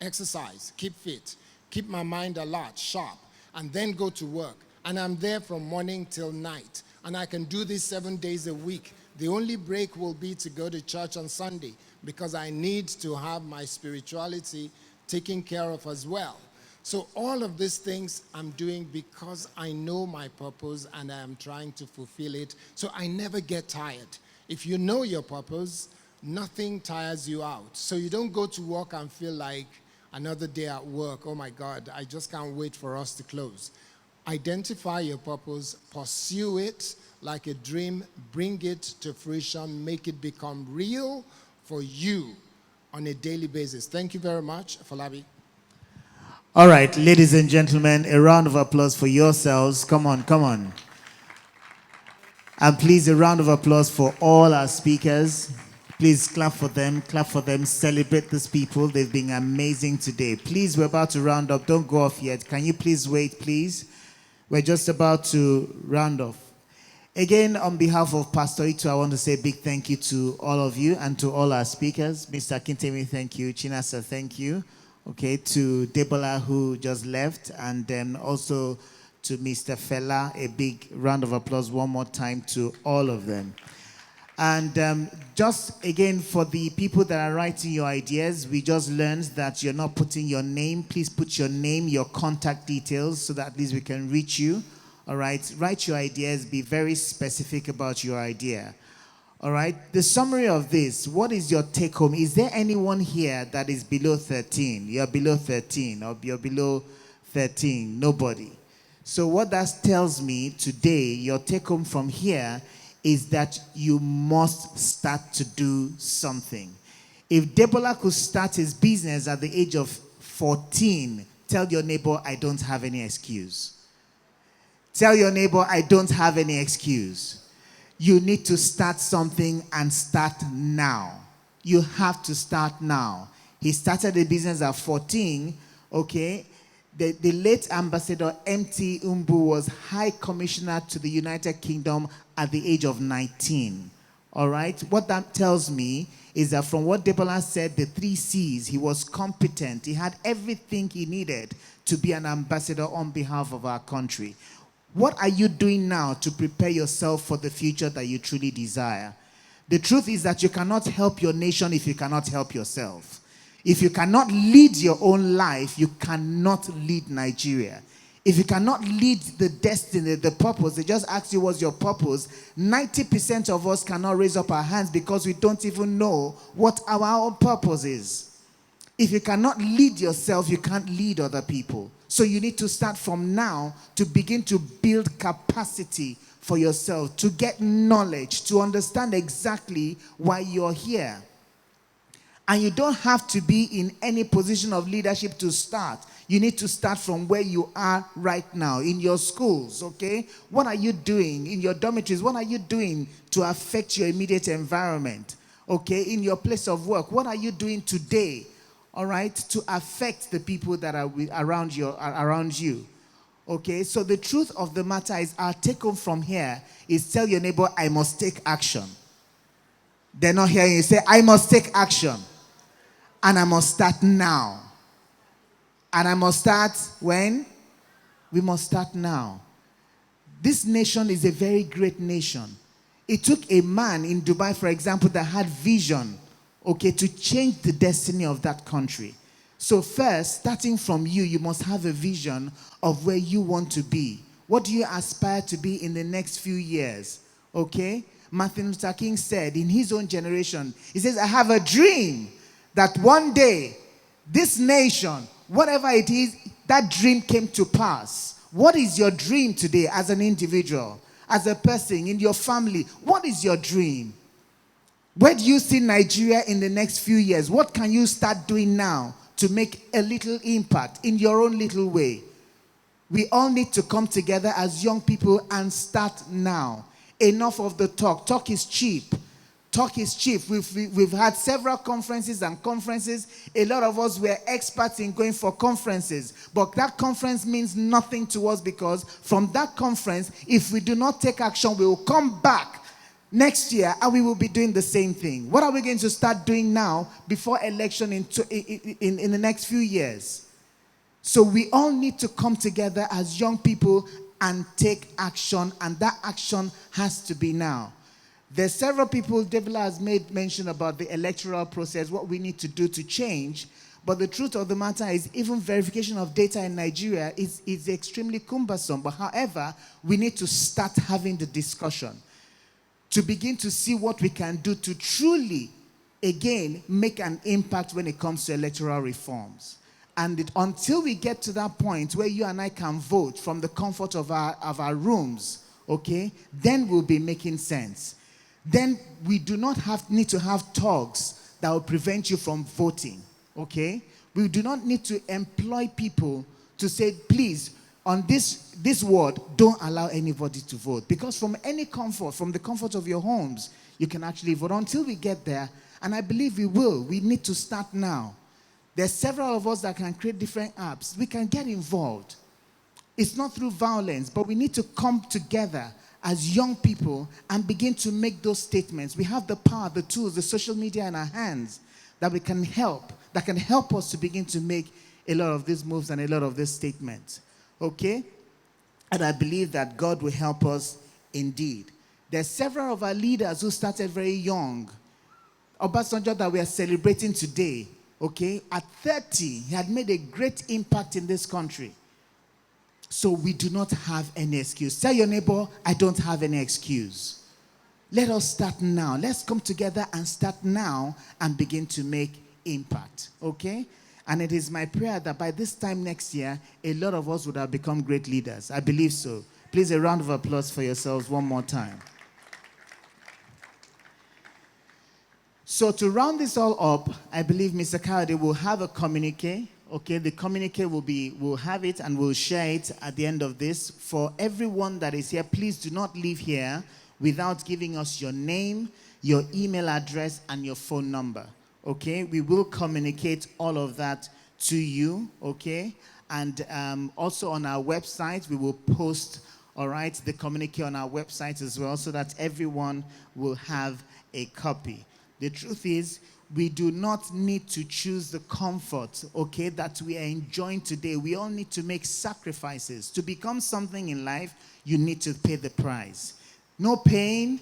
exercise, keep fit, keep my mind alert, sharp, and then go to work. And I'm there from morning till night. And I can do this 7 days a week. The only break will be to go to church on Sunday because I need to have my spirituality taken care of as well. So all of these things I'm doing because I know my purpose and I am trying to fulfill it. So I never get tired. If you know your purpose, nothing tires you out. So you don't go to work and feel like another day at work, oh my God, I just can't wait for us to close. Identify your purpose, pursue it like a dream, bring it to fruition, make it become real for you on a daily basis. Thank you very much, Falabi. All right, ladies and gentlemen, a round of applause for yourselves. Come on, come on. And please, a round of applause for all our speakers. Please clap for them, celebrate these people. They've been amazing today. Please, we're about to round up. Don't go off yet. Can you please wait, please? We're just about to round off. Again, on behalf of Pastor Ito, I want to say a big thank you to all of you and to all our speakers. Mr. Kintemi, thank you. Chinasa, thank you. Okay, to Debola, who just left, and then also to Mr. Fela, a big round of applause one more time to all of them. And just again, for the people that are writing your ideas, we just learned that you're not putting your name. Please put your name, your contact details, so that at least we can reach you. All right, write your ideas, be very specific about your idea. All right, the summary of this, what is your take home? Is there anyone here that is below 13? You're below 13 or you're below 13, nobody. So what that tells me today, your take home from here is that you must start to do something. If Debola could start his business at the age of 14, tell your neighbor, I don't have any excuse. Tell your neighbor, I don't have any excuse. You need to start something and start now. You have to start now. He started a business at 14, okay? The late Ambassador M.T. Umbu was High Commissioner to the United Kingdom at the age of 19, all right? What that tells me is that from what Debola said, the 3 C's, he was competent. He had everything he needed to be an ambassador on behalf of our country. What are you doing now to prepare yourself for the future that you truly desire? The truth is that you cannot help your nation if you cannot help yourself. If you cannot lead your own life, you cannot lead Nigeria. If you cannot lead the destiny, the purpose, they just ask you what's your purpose, 90% of us cannot raise up our hands because we don't even know what our own purpose is. If you cannot lead yourself, you can't lead other people. So you need to start from now to begin to build capacity for yourself, to get knowledge, to understand exactly why you're here. And you don't have to be in any position of leadership to start. You need to start from where you are right now, in your schools, okay? What are you doing in your dormitories? What are you doing to affect your immediate environment, okay? In your place of work, what are you doing today, all right, to affect the people that are around you? Okay, so the truth of the matter is, our take home from here is tell your neighbor, I must take action. They're not hearing you. Say, I must take action. And I must start now. And I must start when? We must start now. This nation is a very great nation. It took a man in Dubai, for example, that had vision, okay, to change the destiny of that country. So first, starting from you, you must have a vision of where you want to be. What do you aspire to be in the next few years? Okay? Martin Luther King said in his own generation, he says, I have a dream that one day, this nation, whatever it is, that dream came to pass. What is your dream today as an individual, as a person, in your family? What is your dream? Where do you see Nigeria in the next few years? What can you start doing now to make a little impact in your own little way? We all need to come together as young people and start now. Enough of the talk. Talk is cheap. Talk is cheap. We've had several conferences and conferences. A lot of us were experts in going for conferences. But that conference means nothing to us, because from that conference, if we do not take action, we will come back next year and we will be doing the same thing. What are we going to start doing now before election in the next few years? So we all need to come together as young people and take action, and that action has to be now. There's several people, Debla has made mention about the electoral process, what we need to do to change. But the truth of the matter is, even verification of data in Nigeria is extremely cumbersome. But however, we need to start having the discussion to begin to see what we can do to truly, again, make an impact when it comes to electoral reforms. And until we get to that point where you and I can vote from the comfort of our rooms, okay, then we'll be making sense. Then we do not need to have talks that will prevent you from voting, okay? We do not need to employ people to say, please, on this ward, don't allow anybody to vote. Because from any comfort, from the comfort of your homes, you can actually vote. Until we get there, and I believe we will, we need to start now. There's several of us that can create different apps. We can get involved. It's not through violence, but we need to come together as young people and begin to make those statements. We have the power, the tools, the social media in our hands that can help us to begin to make a lot of these moves and a lot of these statements. Okay? And I believe that God will help us indeed. There's several of our leaders who started very young. Obasanjo that we are celebrating today, okay, at 30, he had made a great impact in this country. So we do not have any excuse. Tell your neighbor, I don't have any excuse. Let us start now. Let's come together and start now and begin to make impact, okay? And it is my prayer that by this time next year, a lot of us would have become great leaders. I believe so. Please, a round of applause for yourselves one more time. So to round this all up, I believe Mr. Kayode will have a communique. Okay, the communique we'll have it and we'll share it at the end of this. For everyone that is here, please do not leave here without giving us your name, your email address, and your phone number. Okay, we will communicate all of that to you. Okay, and also on our website, we will post, all right, the communique on our website as well, so that everyone will have a copy. The truth is, we do not need to choose the comfort, okay, that we are enjoying today. We all need to make sacrifices. To become something in life, you need to pay the price. No pain,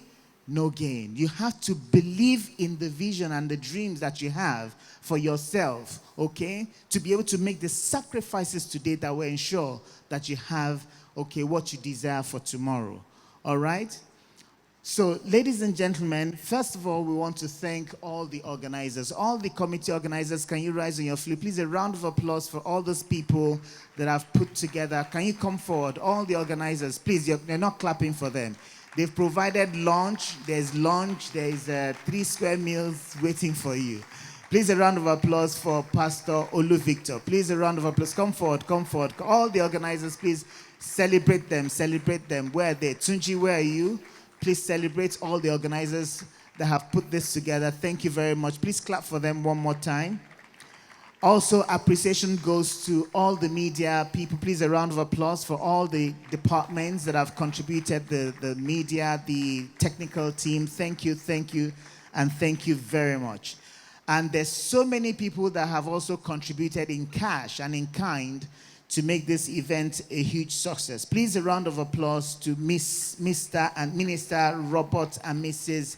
no gain. You have to believe in the vision and the dreams that you have for yourself, okay, to be able to make the sacrifices today that will ensure that you have, okay, what you desire for tomorrow, all right? So, ladies and gentlemen, first of all, we want to thank all the organizers, all the committee organizers. Can you rise on your feet? Please, a round of applause for all those people that have put together. Can you come forward? All the organizers, please, you're not clapping for them. They've provided lunch. There's 3 square meals waiting for you. Please, a round of applause for Pastor Olu Victor. Please, a round of applause. Come forward, come forward. All the organizers, please celebrate them, celebrate them. Where are they? Tunji, where are you? Please celebrate all the organizers that have put this together. Thank you very much. Please clap for them one more time. Also, appreciation goes to all the media people. Please, a round of applause for all the departments that have contributed, the media, the technical team. Thank you, and thank you very much. And there's so many people that have also contributed in cash and in kind to make this event a huge success. Please, a round of applause to Mr. and Minister Robert and Mrs.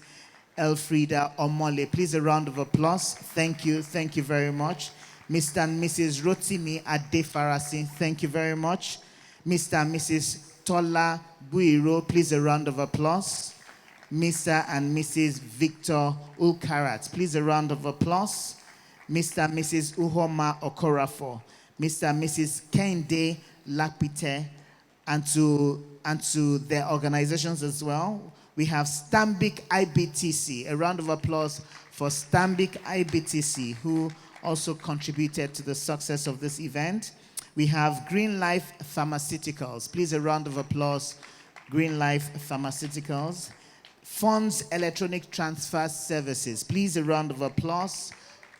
Elfrida Omole. Please, a round of applause. Thank you very much. Mr. and Mrs. Rotimi Adefarasi, thank you very much. Mr. and Mrs. Tola Buiro, please, a round of applause. Mr. and Mrs. Victor Ulkarat, please, a round of applause. Mr. and Mrs. Uhoma Okorafo, Mr. and Mrs. Kende Lakpite, and to their organizations as well. We have Stanbic IBTC, a round of applause for Stanbic IBTC, who also contributed to the success of this event. We have Green Life Pharmaceuticals. Please, a round of applause, Green Life Pharmaceuticals. Funds Electronic Transfer Services. Please, a round of applause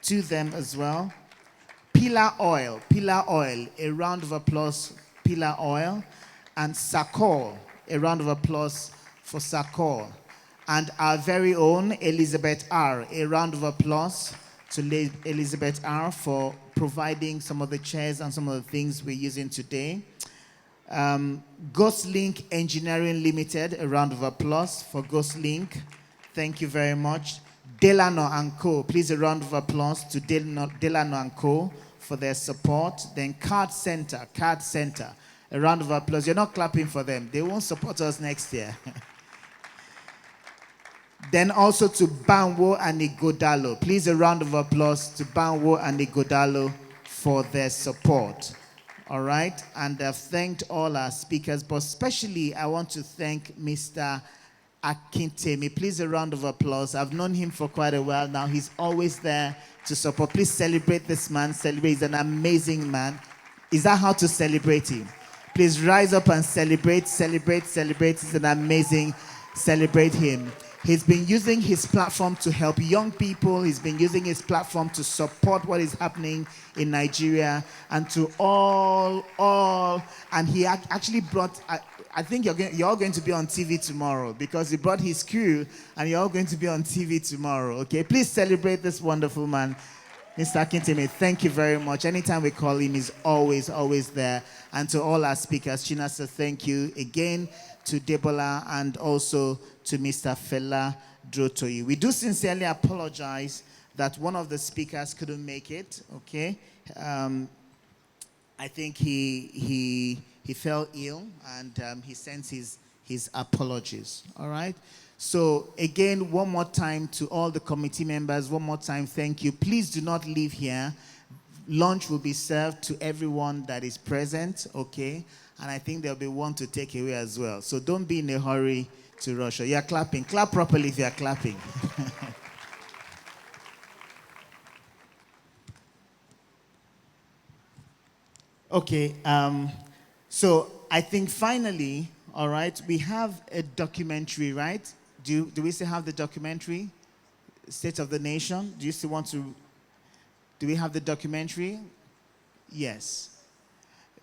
to them as well. Pillar Oil, a round of applause, Pillar Oil. And Sakol, a round of applause for Sakol. And our very own Elizabeth R., a round of applause to Elizabeth R. for providing some of the chairs and some of the things we're using today. Ghostlink Engineering Limited, a round of applause for Ghostlink. Thank you very much. Delano & Co. Please, a round of applause to Delano & Co. for their support. Then Card Center, a round of applause. You're not clapping for them. They won't support us next year. Then also to Banwo and Igodalo. Please, a round of applause to Banwo and Igodalo for their support. All right, and I've thanked all our speakers, but especially I want to thank Mr. Akintemi. Please, a round of applause. I've known him for quite a while now. He's always there to support. Please celebrate this man. Celebrate. He's an amazing man. Is that how to celebrate him? Please rise up and celebrate. He's an amazing. Celebrate him. He's been using his platform to help young people. He's been using his platform to support what is happening in Nigeria and to all. And he actually brought, I think you're all going to be on TV tomorrow because he brought his crew and you're all going to be on TV tomorrow, okay? Please celebrate this wonderful man, Mr. Akintemi. Thank you very much. Anytime we call him, he's always there. And to all our speakers, Chinasa, thank you again. To Debola and also to Mr. Fela Drotoyi. We do sincerely apologize that one of the speakers couldn't make it, okay? I think he fell ill and he sends his apologies, all right? So again, one more time to all the committee members, one more time, thank you. Please do not leave here. Lunch will be served to everyone that is present, okay? And I think there'll be one to take away as well. So don't be in a hurry to rush. You're clapping. Clap properly if you're clapping. Okay. So I think finally, all right, we have a documentary, right? Do we still have the documentary? State of the Nation? Do you still want to? Do we have the documentary? Yes.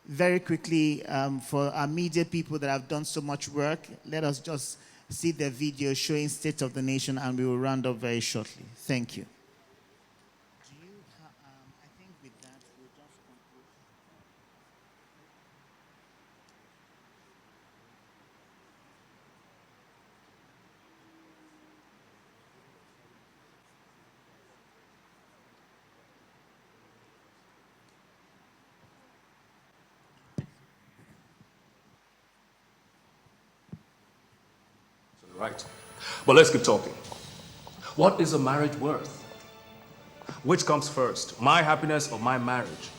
Very quickly, for our media people that have done so much work, let us just see the video showing State of the Nation and we will round up very shortly. Thank you. I think with that, we'll just conclude. Right. But let's keep talking. What is a marriage worth? Which comes first, my happiness or my marriage?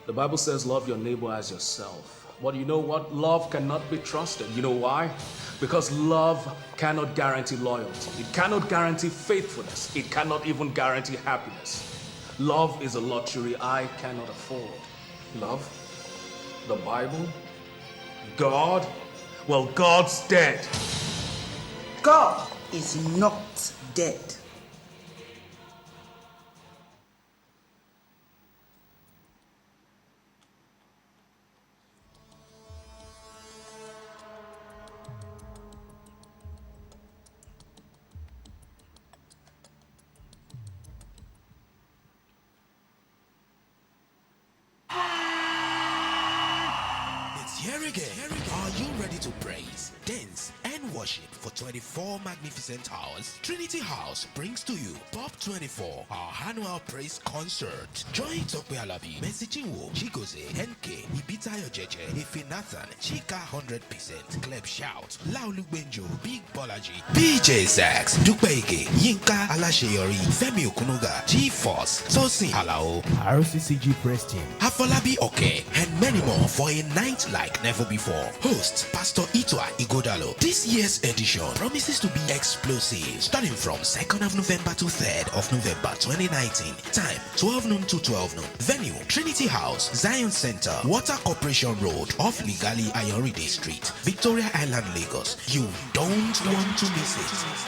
The Bible says, love your neighbor as yourself. But you know what? Love cannot be trusted. You know why? Because love cannot guarantee loyalty. It cannot guarantee faithfulness. It cannot even guarantee happiness. Love is a luxury I cannot afford. Love? The Bible? God? Well, God's dead. God is not dead. It's here again. Are you ready to praise, dance, and worship for 24 magnificent hours? Trinity House brings to you Pop 24, our annual praise concert. Join Tokwe Alabi, Mercy Chinwo, Chigoze, NK, Ibitayo Jeje, Ife Nathan, Chika 100%, Kleb Shout, Laulu Benjo, Big Bolaji, PJ Sax, Dukweike, Yinka Alasheyori, Femi Okunuga, G-Force, Tosin Alao, RCCG Press Team, Afolabi Oke, and many more for a night like never before. Host Pastor Itwa Igodalo. This year's edition promises to be explosive, starting from 2nd of November to 3rd of November 2019. Time 12 noon to 12 noon. Venue Trinity House, Zion Center, Water Corporation Road, off Ligali Ayoride Street, Victoria Island, Lagos. You don't want to miss it.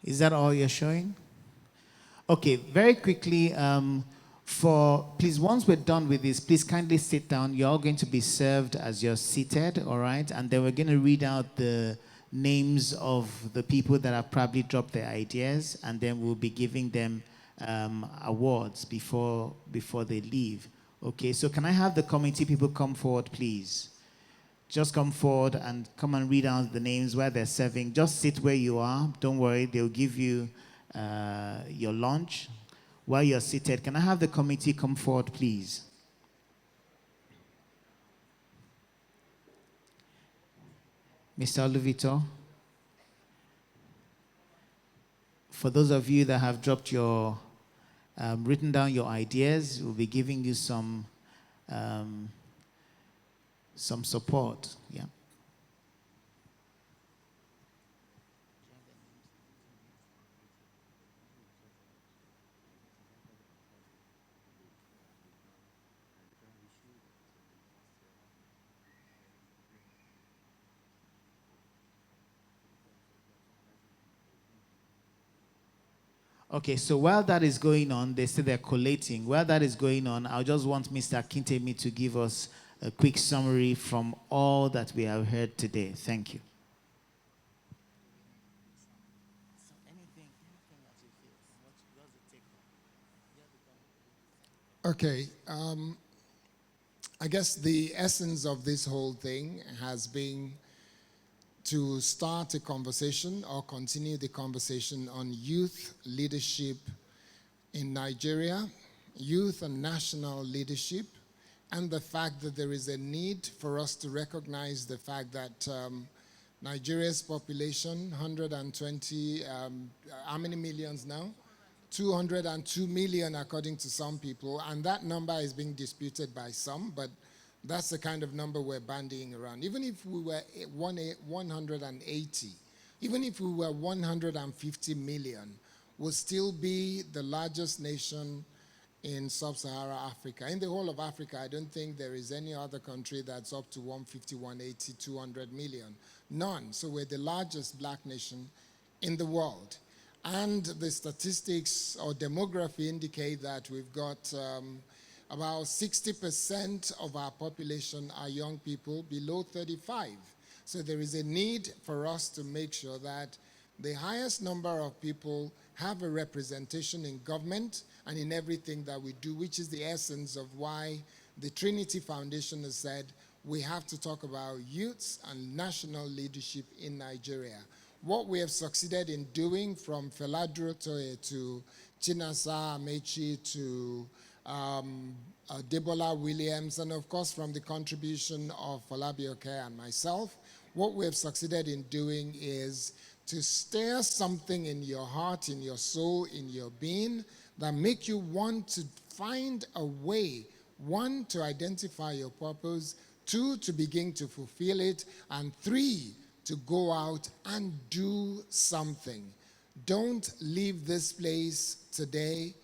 Is that all you're showing? Okay, very quickly, please, once we're done with this, please kindly sit down. You're all going to be served as you're seated, all right? And then we're going to read out the names of the people that have probably dropped their ideas, and then we'll be giving them awards before they leave. Okay, so can I have the committee people come forward, please? Just come forward and come and read out the names where they're serving. Just sit where you are. Don't worry, they'll give you your lunch while you're seated. Can I have the committee come forward, please? Mr. Oluvito, for those of you that have dropped your, written down your ideas, we'll be giving you some support. Yeah. Okay, so while that is going on, they say they're collating. While that is going on, I just want Mr. Akintemi to give us a quick summary from all that we have heard today. Thank you. Okay. I guess the essence of this whole thing has been to start a conversation or continue the conversation on youth leadership in Nigeria, youth and national leadership, and the fact that there is a need for us to recognize the fact that Nigeria's population, 120, how many millions now? 202 million according to some people, and that number is being disputed by some, but that's the kind of number we're bandying around. Even if we were 180, even if we were 150 million, we'll still be the largest nation in sub-Saharan Africa. In the whole of Africa, I don't think there is any other country that's up to 150, 180, 200 million. None. So we're the largest black nation in the world. And the statistics or demography indicate that we've got about 60% of our population are young people below 35. So there is a need for us to make sure that the highest number of people have a representation in government and in everything that we do, which is the essence of why the Trinity Foundation has said we have to talk about youths and national leadership in Nigeria. What we have succeeded in doing, from Feladro to Chinasa Amechi to Debola Williams, and of course from the contribution of Falabi Oke and myself, what we have succeeded in doing is to stir something in your heart, in your soul, in your being, that make you want to find a way, one, to identify your purpose, two, to begin to fulfill it, and three, to go out and do something. Don't leave this place today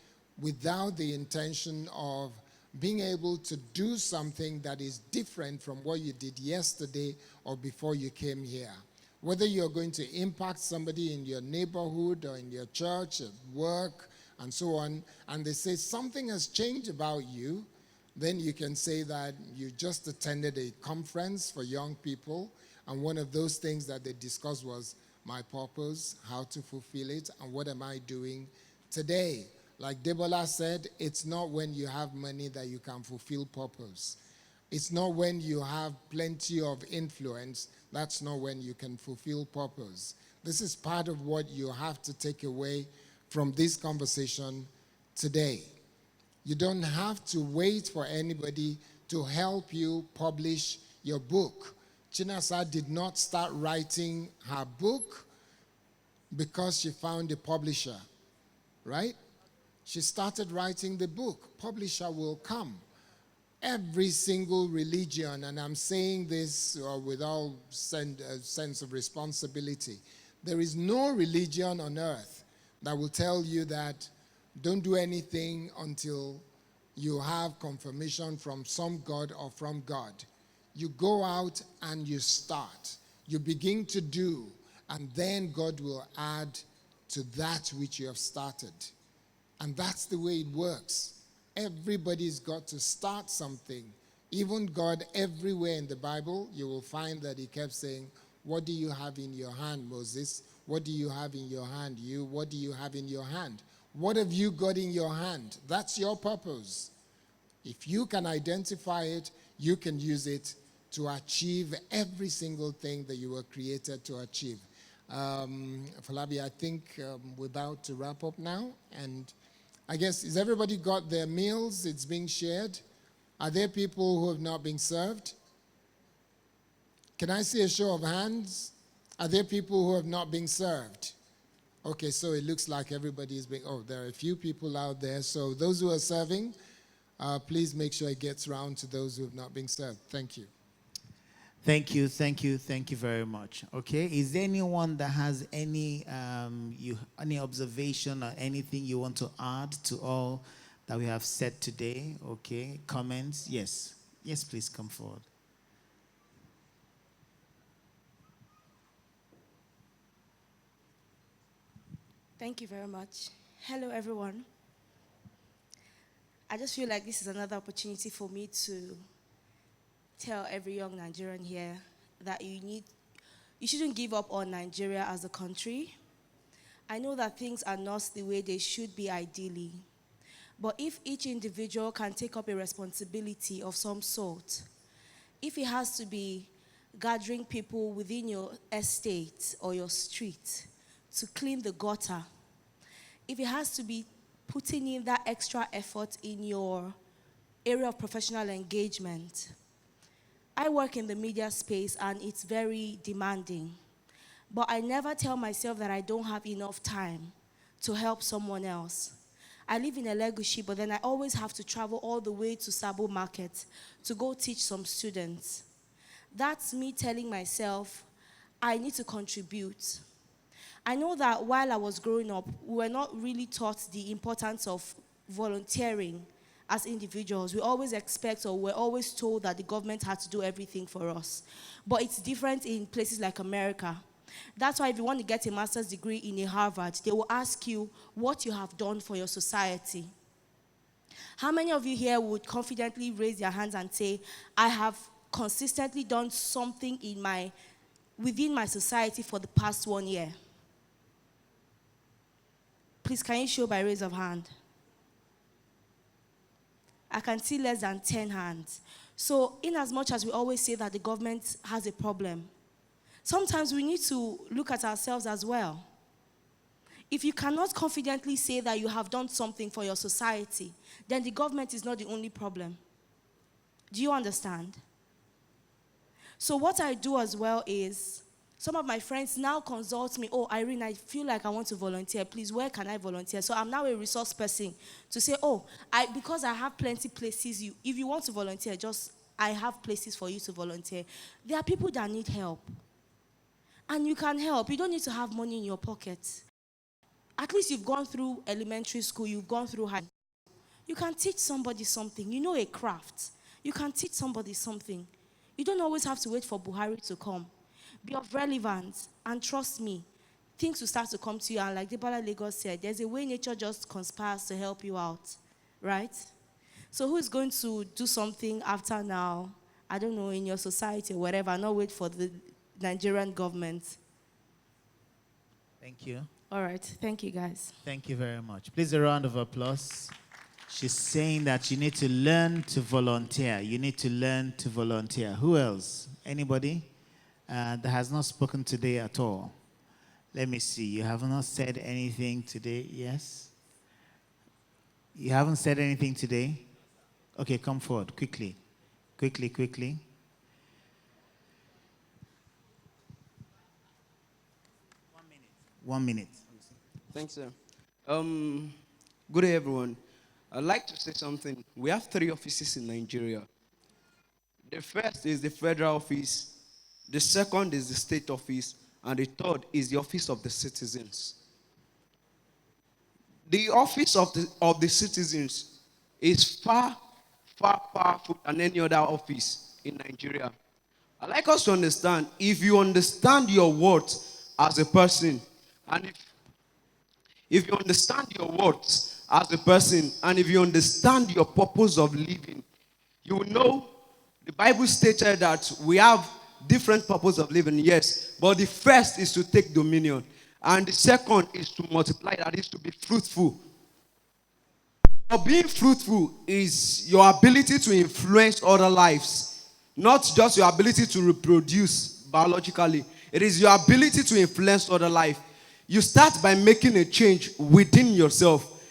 without the intention of being able to do something that is different from what you did yesterday or before you came here. Whether you're going to impact somebody in your neighborhood or in your church, at work, and so on, and they say something has changed about you, then you can say that you just attended a conference for young people, and one of those things that they discussed was my purpose, how to fulfill it, and what am I doing today. Like Debola said, it's not when you have money that you can fulfill purpose. It's not when you have plenty of influence, that's not when you can fulfill purpose. This is part of what you have to take away from this conversation today. You don't have to wait for anybody to help you publish your book. Chinasa did not start writing her book because she found a publisher, right? She started writing the book. Publisher will come. Every single religion, and I'm saying this with all sense of responsibility, there is no religion on earth that will tell you that don't do anything until you have confirmation from some God or from God. You go out and you start. You begin to do, and then God will add to that which you have started. And that's the way it works. Everybody's got to start something. Even God, everywhere in the Bible, you will find that he kept saying, what do you have in your hand, Moses? What do you have in your hand, you? What do you have in your hand? What have you got in your hand? That's your purpose. If you can identify it, you can use it to achieve every single thing that you were created to achieve. Falabi, I think we're about to wrap up now, and I guess, has everybody got their meals? It's being shared. Are there people who have not been served? Can I see a show of hands? Are there people who have not been served? Okay, so it looks like everybody is being, there are a few people out there. So those who are serving, please make sure it gets round to those who have not been served. Thank you. Thank you very much. Okay, is there anyone that has any observation or anything you want to add to all that we have said today? Okay, comments? Yes, please come forward. Thank you very much. Hello, everyone. I just feel like this is another opportunity for me to tell every young Nigerian here that you shouldn't give up on Nigeria as a country. I know that things are not the way they should be ideally, but if each individual can take up a responsibility of some sort, if it has to be gathering people within your estate or your street to clean the gutter, if it has to be putting in that extra effort in your area of professional engagement. I work in the media space and it's very demanding, but I never tell myself that I don't have enough time to help someone else. I live in Elegushi, but then I always have to travel all the way to Sabo Market to go teach some students. That's me telling myself, I need to contribute. I know that while I was growing up, we were not really taught the importance of volunteering as individuals. We always expect, or we're always told that the government had to do everything for us. But it's different in places like America. That's why if you want to get a master's degree in a Harvard, they will ask you what you have done for your society. How many of you here would confidently raise your hands and say, I have consistently done something within my society for the past 1 year? Please, can you show by raise of hand? I can see less than 10 hands. So in as much as we always say that the government has a problem, sometimes we need to look at ourselves as well. If you cannot confidently say that you have done something for your society, then the government is not the only problem. Do you understand? So what I do as well is, some of my friends now consult me, oh, Irene, I feel like I want to volunteer. Please, where can I volunteer? So I'm now a resource person to say, oh, because I have plenty places, if you want to volunteer, I have places for you to volunteer. There are people that need help. And you can help. You don't need to have money in your pocket. At least you've gone through elementary school, you've gone through high. You can teach somebody something. You know a craft. You can teach somebody something. You don't always have to wait for Buhari to come. Be of relevance, and trust me, things will start to come to you. And like Debola Lagos said, there's a way nature just conspires to help you out, right? So who is going to do something after now? I don't know, in your society or whatever. Not wait for the Nigerian government. Thank you. All right. Thank you, guys. Thank you very much. Please, a round of applause. She's saying that you need to learn to volunteer. You need to learn to volunteer. Who else? Anybody that has not spoken today at all? Let me see. You have not said anything today. Yes? You haven't said anything today? Okay, come forward quickly. Quickly, quickly. 1 minute. Thanks, sir. Good day, everyone. I'd like to say something. We have 3 offices in Nigeria. The first is the federal office, the second is the state office, and the third is the office of the citizens. The office of the citizens is far, far powerful than any other office in Nigeria. I'd like us to understand, if you understand your worth as a person, and if you understand your worth as a person, and if you understand your purpose of living, you will know the Bible stated that we have different purpose of living, yes, but the first is to take dominion, and the second is to multiply, that is to be fruitful. Your being fruitful is your ability to influence other lives, not just your ability to reproduce biologically. It is your ability to influence other life. You start by making a change within yourself.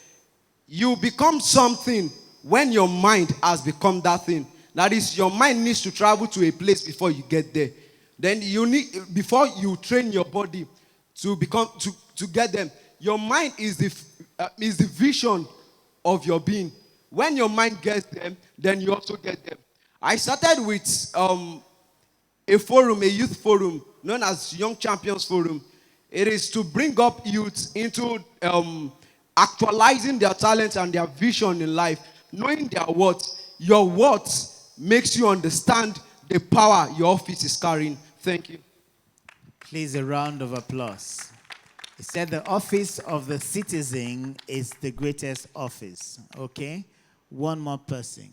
You become something when your mind has become that thing. That is, your mind needs to travel to a place before you get there. Then before you train your body to get them, your mind is the vision of your being. When your mind gets them, then you also get them. I started with a forum, a youth forum, known as Young Champions Forum. It is to bring up youth into actualizing their talents and their vision in life, knowing their worth. Your worth makes you understand the power your office is carrying. Thank you. Please, a round of applause. He said the office of the citizen is the greatest office. Okay? One more person.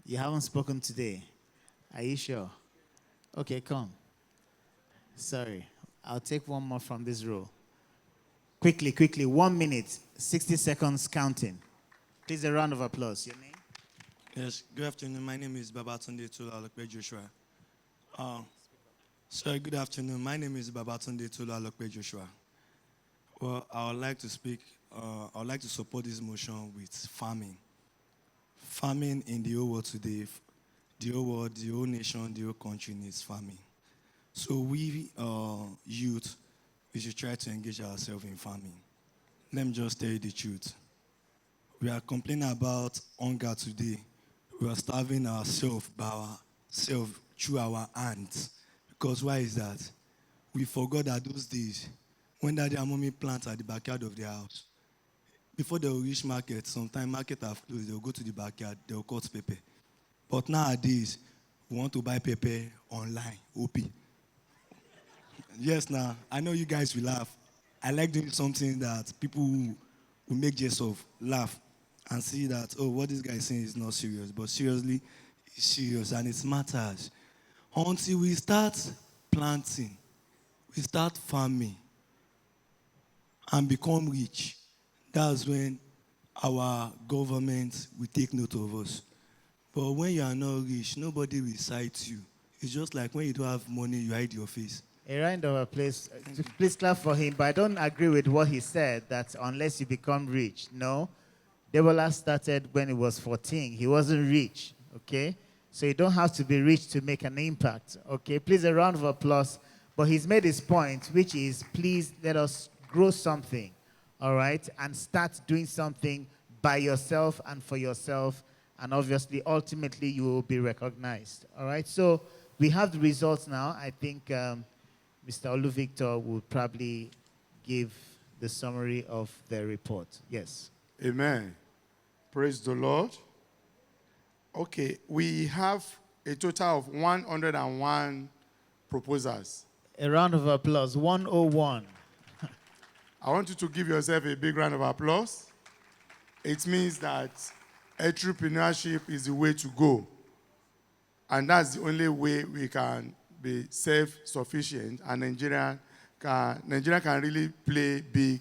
You haven't spoken today. Are you sure? Okay, come. Sorry. I'll take one more from this row. Quickly, quickly. 1 minute, 60 seconds counting. Please, a round of applause. Your name? Yes, good afternoon. My name is Babatunde Tolalokpe Joshua. Sorry, good afternoon. My name is Babatunde Tolalokpe Joshua. Well, I would like to support this motion with farming. Farming in the whole world today, the whole world, the whole nation, the whole country needs farming. So we, youth, we should try to engage ourselves in farming. Let me just tell you the truth. We are complaining about hunger today. We are starving ourselves by ourselves through our hands. Because why is that? We forgot that those days, when daddy and mommy plant at the backyard of their house, before they will reach market, sometimes market have closed, they'll go to the backyard, they'll cut pepper. But nowadays, we want to buy pepper online, OP. Yes, now, I know you guys will laugh. I like doing something that people will make jest of, laugh, and see that, oh, what this guy is saying is not serious. But seriously, it's serious, and it matters. Until we start planting, we start farming, and become rich, that's when our government will take note of us. But when you are not rich, nobody will cite you. It's just like when you don't have money, you hide your face. A round of applause. Please clap for him, but I don't agree with what he said, that unless you become rich. No. Debola started when he was 14. He wasn't rich, okay? So you don't have to be rich to make an impact, okay? Please, a round of applause But he's made his point, which is, please let us grow something, all right, and start doing something by yourself and for yourself, and obviously, ultimately, you will be recognized, all right? So we have the results now. I think Mr. Oluvictor will probably give the summary of the report. Yes. Amen. Praise the Lord. Okay, we have a total of 101 proposals. A round of applause. 101. I want you to give yourself a big round of applause. It means that entrepreneurship is the way to go. And that's the only way we can be self-sufficient, and Nigeria can really play big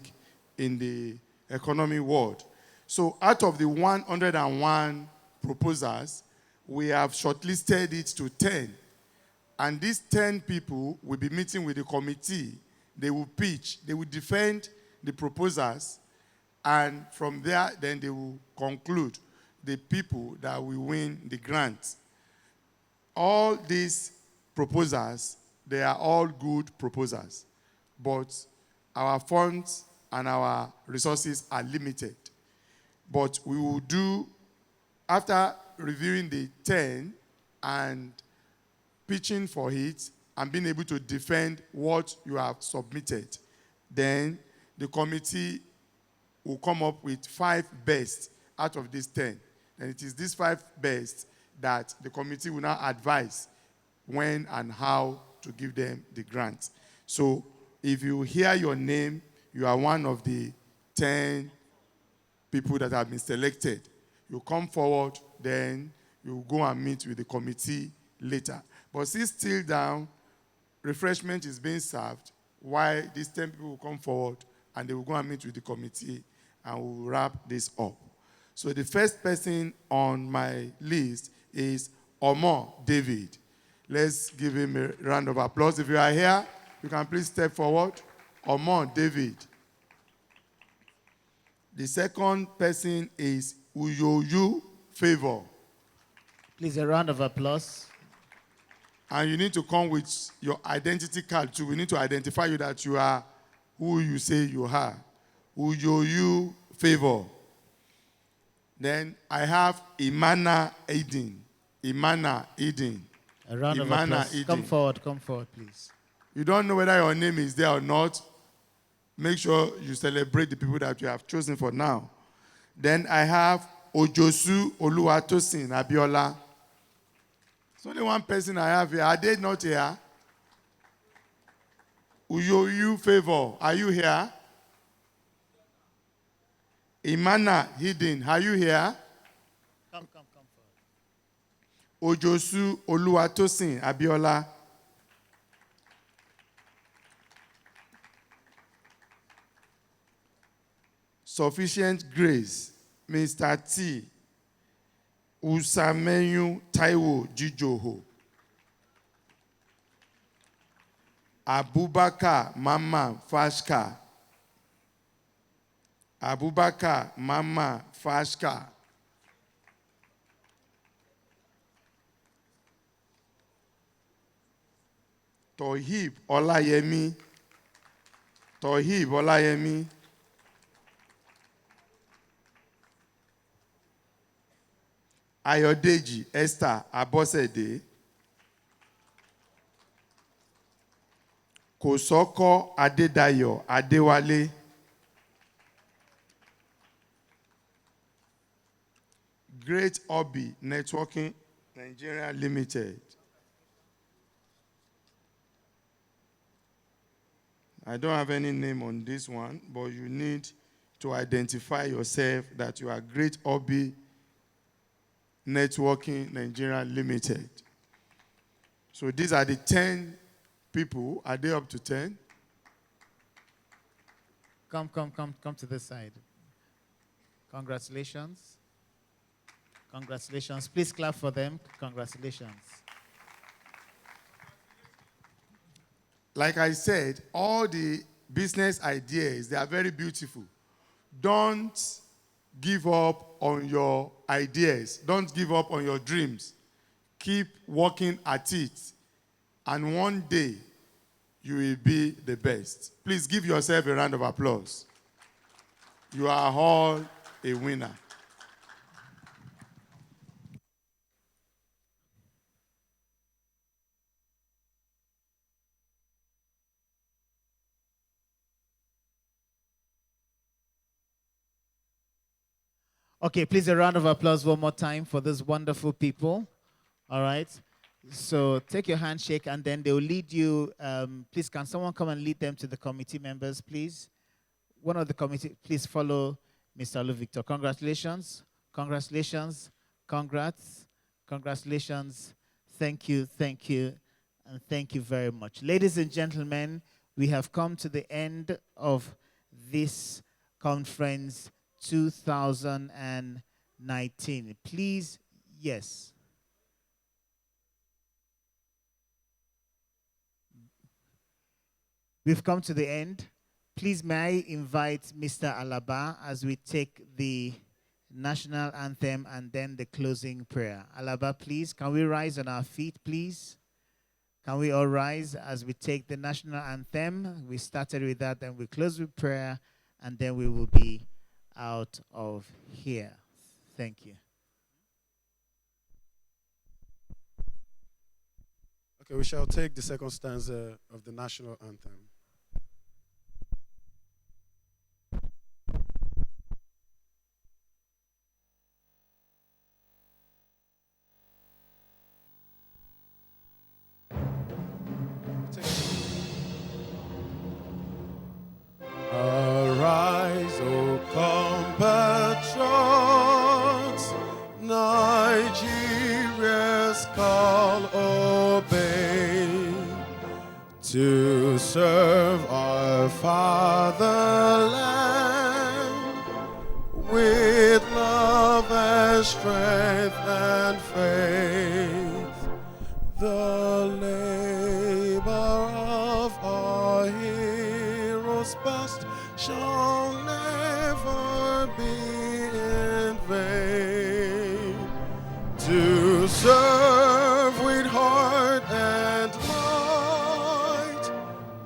in the economy world. So out of the 101 proposals, we have shortlisted it to 10. And these 10 people will be meeting with the committee. They will pitch, they will defend the proposals, and from there, then they will conclude the people that will win the grant. All these proposals, they are all good proposals, but our funds and our resources are limited. But we will do, after reviewing the 10 and pitching for it and being able to defend what you have submitted, then the committee will come up with 5 best out of these 10. And it is these 5 best that the committee will now advise when and how to give them the grant. So if you hear your name, you are one of the 10 people that have been selected. You come forward, then you go and meet with the committee later. But still down, refreshment is being served while these 10 people will come forward and they will go and meet with the committee and we'll wrap this up. So the first person on my list is Omo David. Let's give him a round of applause. If you are here, you can please step forward. Omo David. The second person is Uyoyu Favor. Please, a round of applause. And you need to come with your identity card too. We need to identify you that you are who you say you are. Uyoyu Favor. Then I have Imana Eden. Imana Eden. A round of applause. Eden. Come forward, please. You don't know whether your name is there or not. Make sure you celebrate the people that you have chosen for now. Then I have Ojosu Oluwatosin Abiola. It's only one person I have here. Are they not here? Uyoyu Favor, are you here? Imana Hidden, are you here? Come forward. Ojosu Oluwatosin Abiola. Sufficient Grace, Mr. T. Usameyu Taiwo Jijoho. Abubakar Mama Fashka. Abubakar Mama Fashka. Tohib Olayemi. Tohib Olayemi. Ayodeji Esther Abosede. Kosoko Adedayo Adewale. Great Obi Networking Nigeria Limited. I don't have any name on this one, but you need to identify yourself that you are Great Obi Networking Nigeria Limited. So these are the 10 people. Are they up to 10? Come to this side. Congratulations. Congratulations. Please clap for them. Congratulations. Like I said, all the business ideas, they are very beautiful. Don't give up on your ideas. Don't give up on your dreams. Keep working at it. And one day, you will be the best. Please give yourself a round of applause. You are all a winner. Okay, please a round of applause one more time for these wonderful people. All right. So take your handshake and then they'll lead you. Please, can someone come and lead them to the committee members, please? One of the committee, please follow Mr. Lu Victor. Congratulations. Congratulations. Congrats. Congratulations. Thank you. Thank you. And thank you very much. Ladies and gentlemen, we have come to the end of this conference 2019. Please, yes. We've come to the end. Please may I invite Mr. Alaba as we take the national anthem and then the closing prayer. Alaba, please, can we rise on our feet, please? Can we all rise as we take the national anthem? We started with that, then we close with prayer, and then we will be out of here. Thank you. Okay, we shall take the second stanza of the national anthem. Arise, O compatriots, Nigeria's call obey, to serve our fatherland with love and strength and faith. The labor of our heroes past shall never be in vain. To serve with heart and might,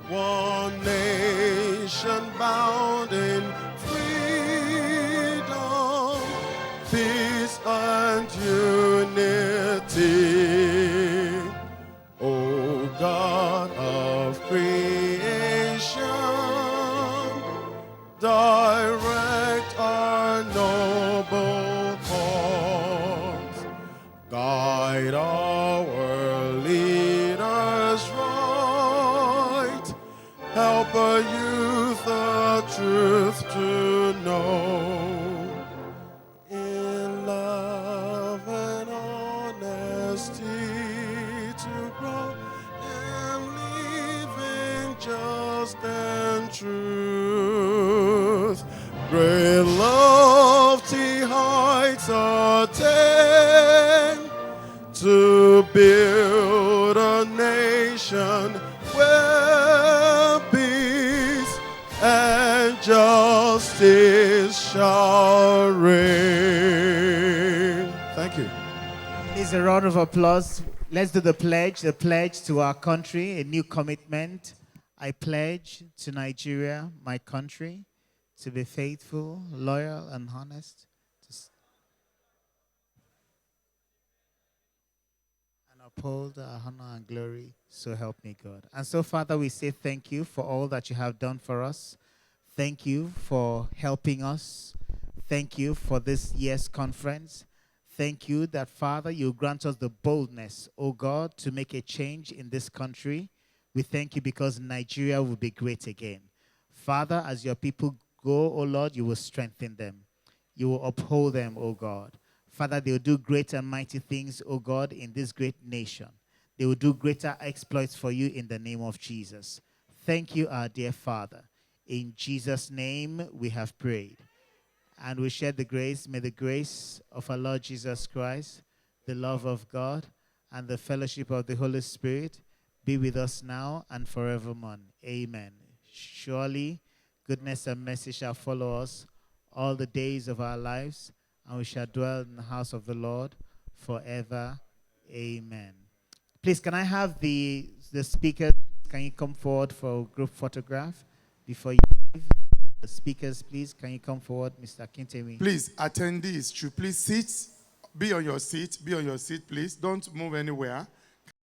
one nation bound in freedom, peace and unity. O God of creation, direct our noble cause, guide our leaders right, help a youth the truth to know. In love and honesty to grow, and living just and truth. Great lofty heights attain, to build a nation where peace and justice shall reign. Thank you. Please a round of applause. Let's do the pledge to our country, a new commitment. I pledge to Nigeria, my country, to be faithful, loyal, and honest, and uphold our honor and glory. So help me God. And so, Father, we say thank you for all that you have done for us. Thank you for helping us. Thank you for this year's conference. Thank you that, Father, you grant us the boldness, oh God, to make a change in this country. We thank you because Nigeria will be great again. Father, as your people go, oh Lord, you will strengthen them. You will uphold them, oh God. Father, they will do great and mighty things, oh God, in this great nation. They will do greater exploits for you in the name of Jesus. Thank you, our dear Father. In Jesus' name we have prayed. And we share the grace. May the grace of our Lord Jesus Christ, the love of God, and the fellowship of the Holy Spirit be with us now and forevermore. Amen. Surely, goodness and mercy shall follow us all the days of our lives, and we shall dwell in the house of the Lord forever. Amen. Please, can I have the speakers can you come forward for a group photograph before you leave? The speakers, please, can you come forward, Mr. Kintemi? Please, attendees, should please sit. Be on your seat, please. Don't move anywhere.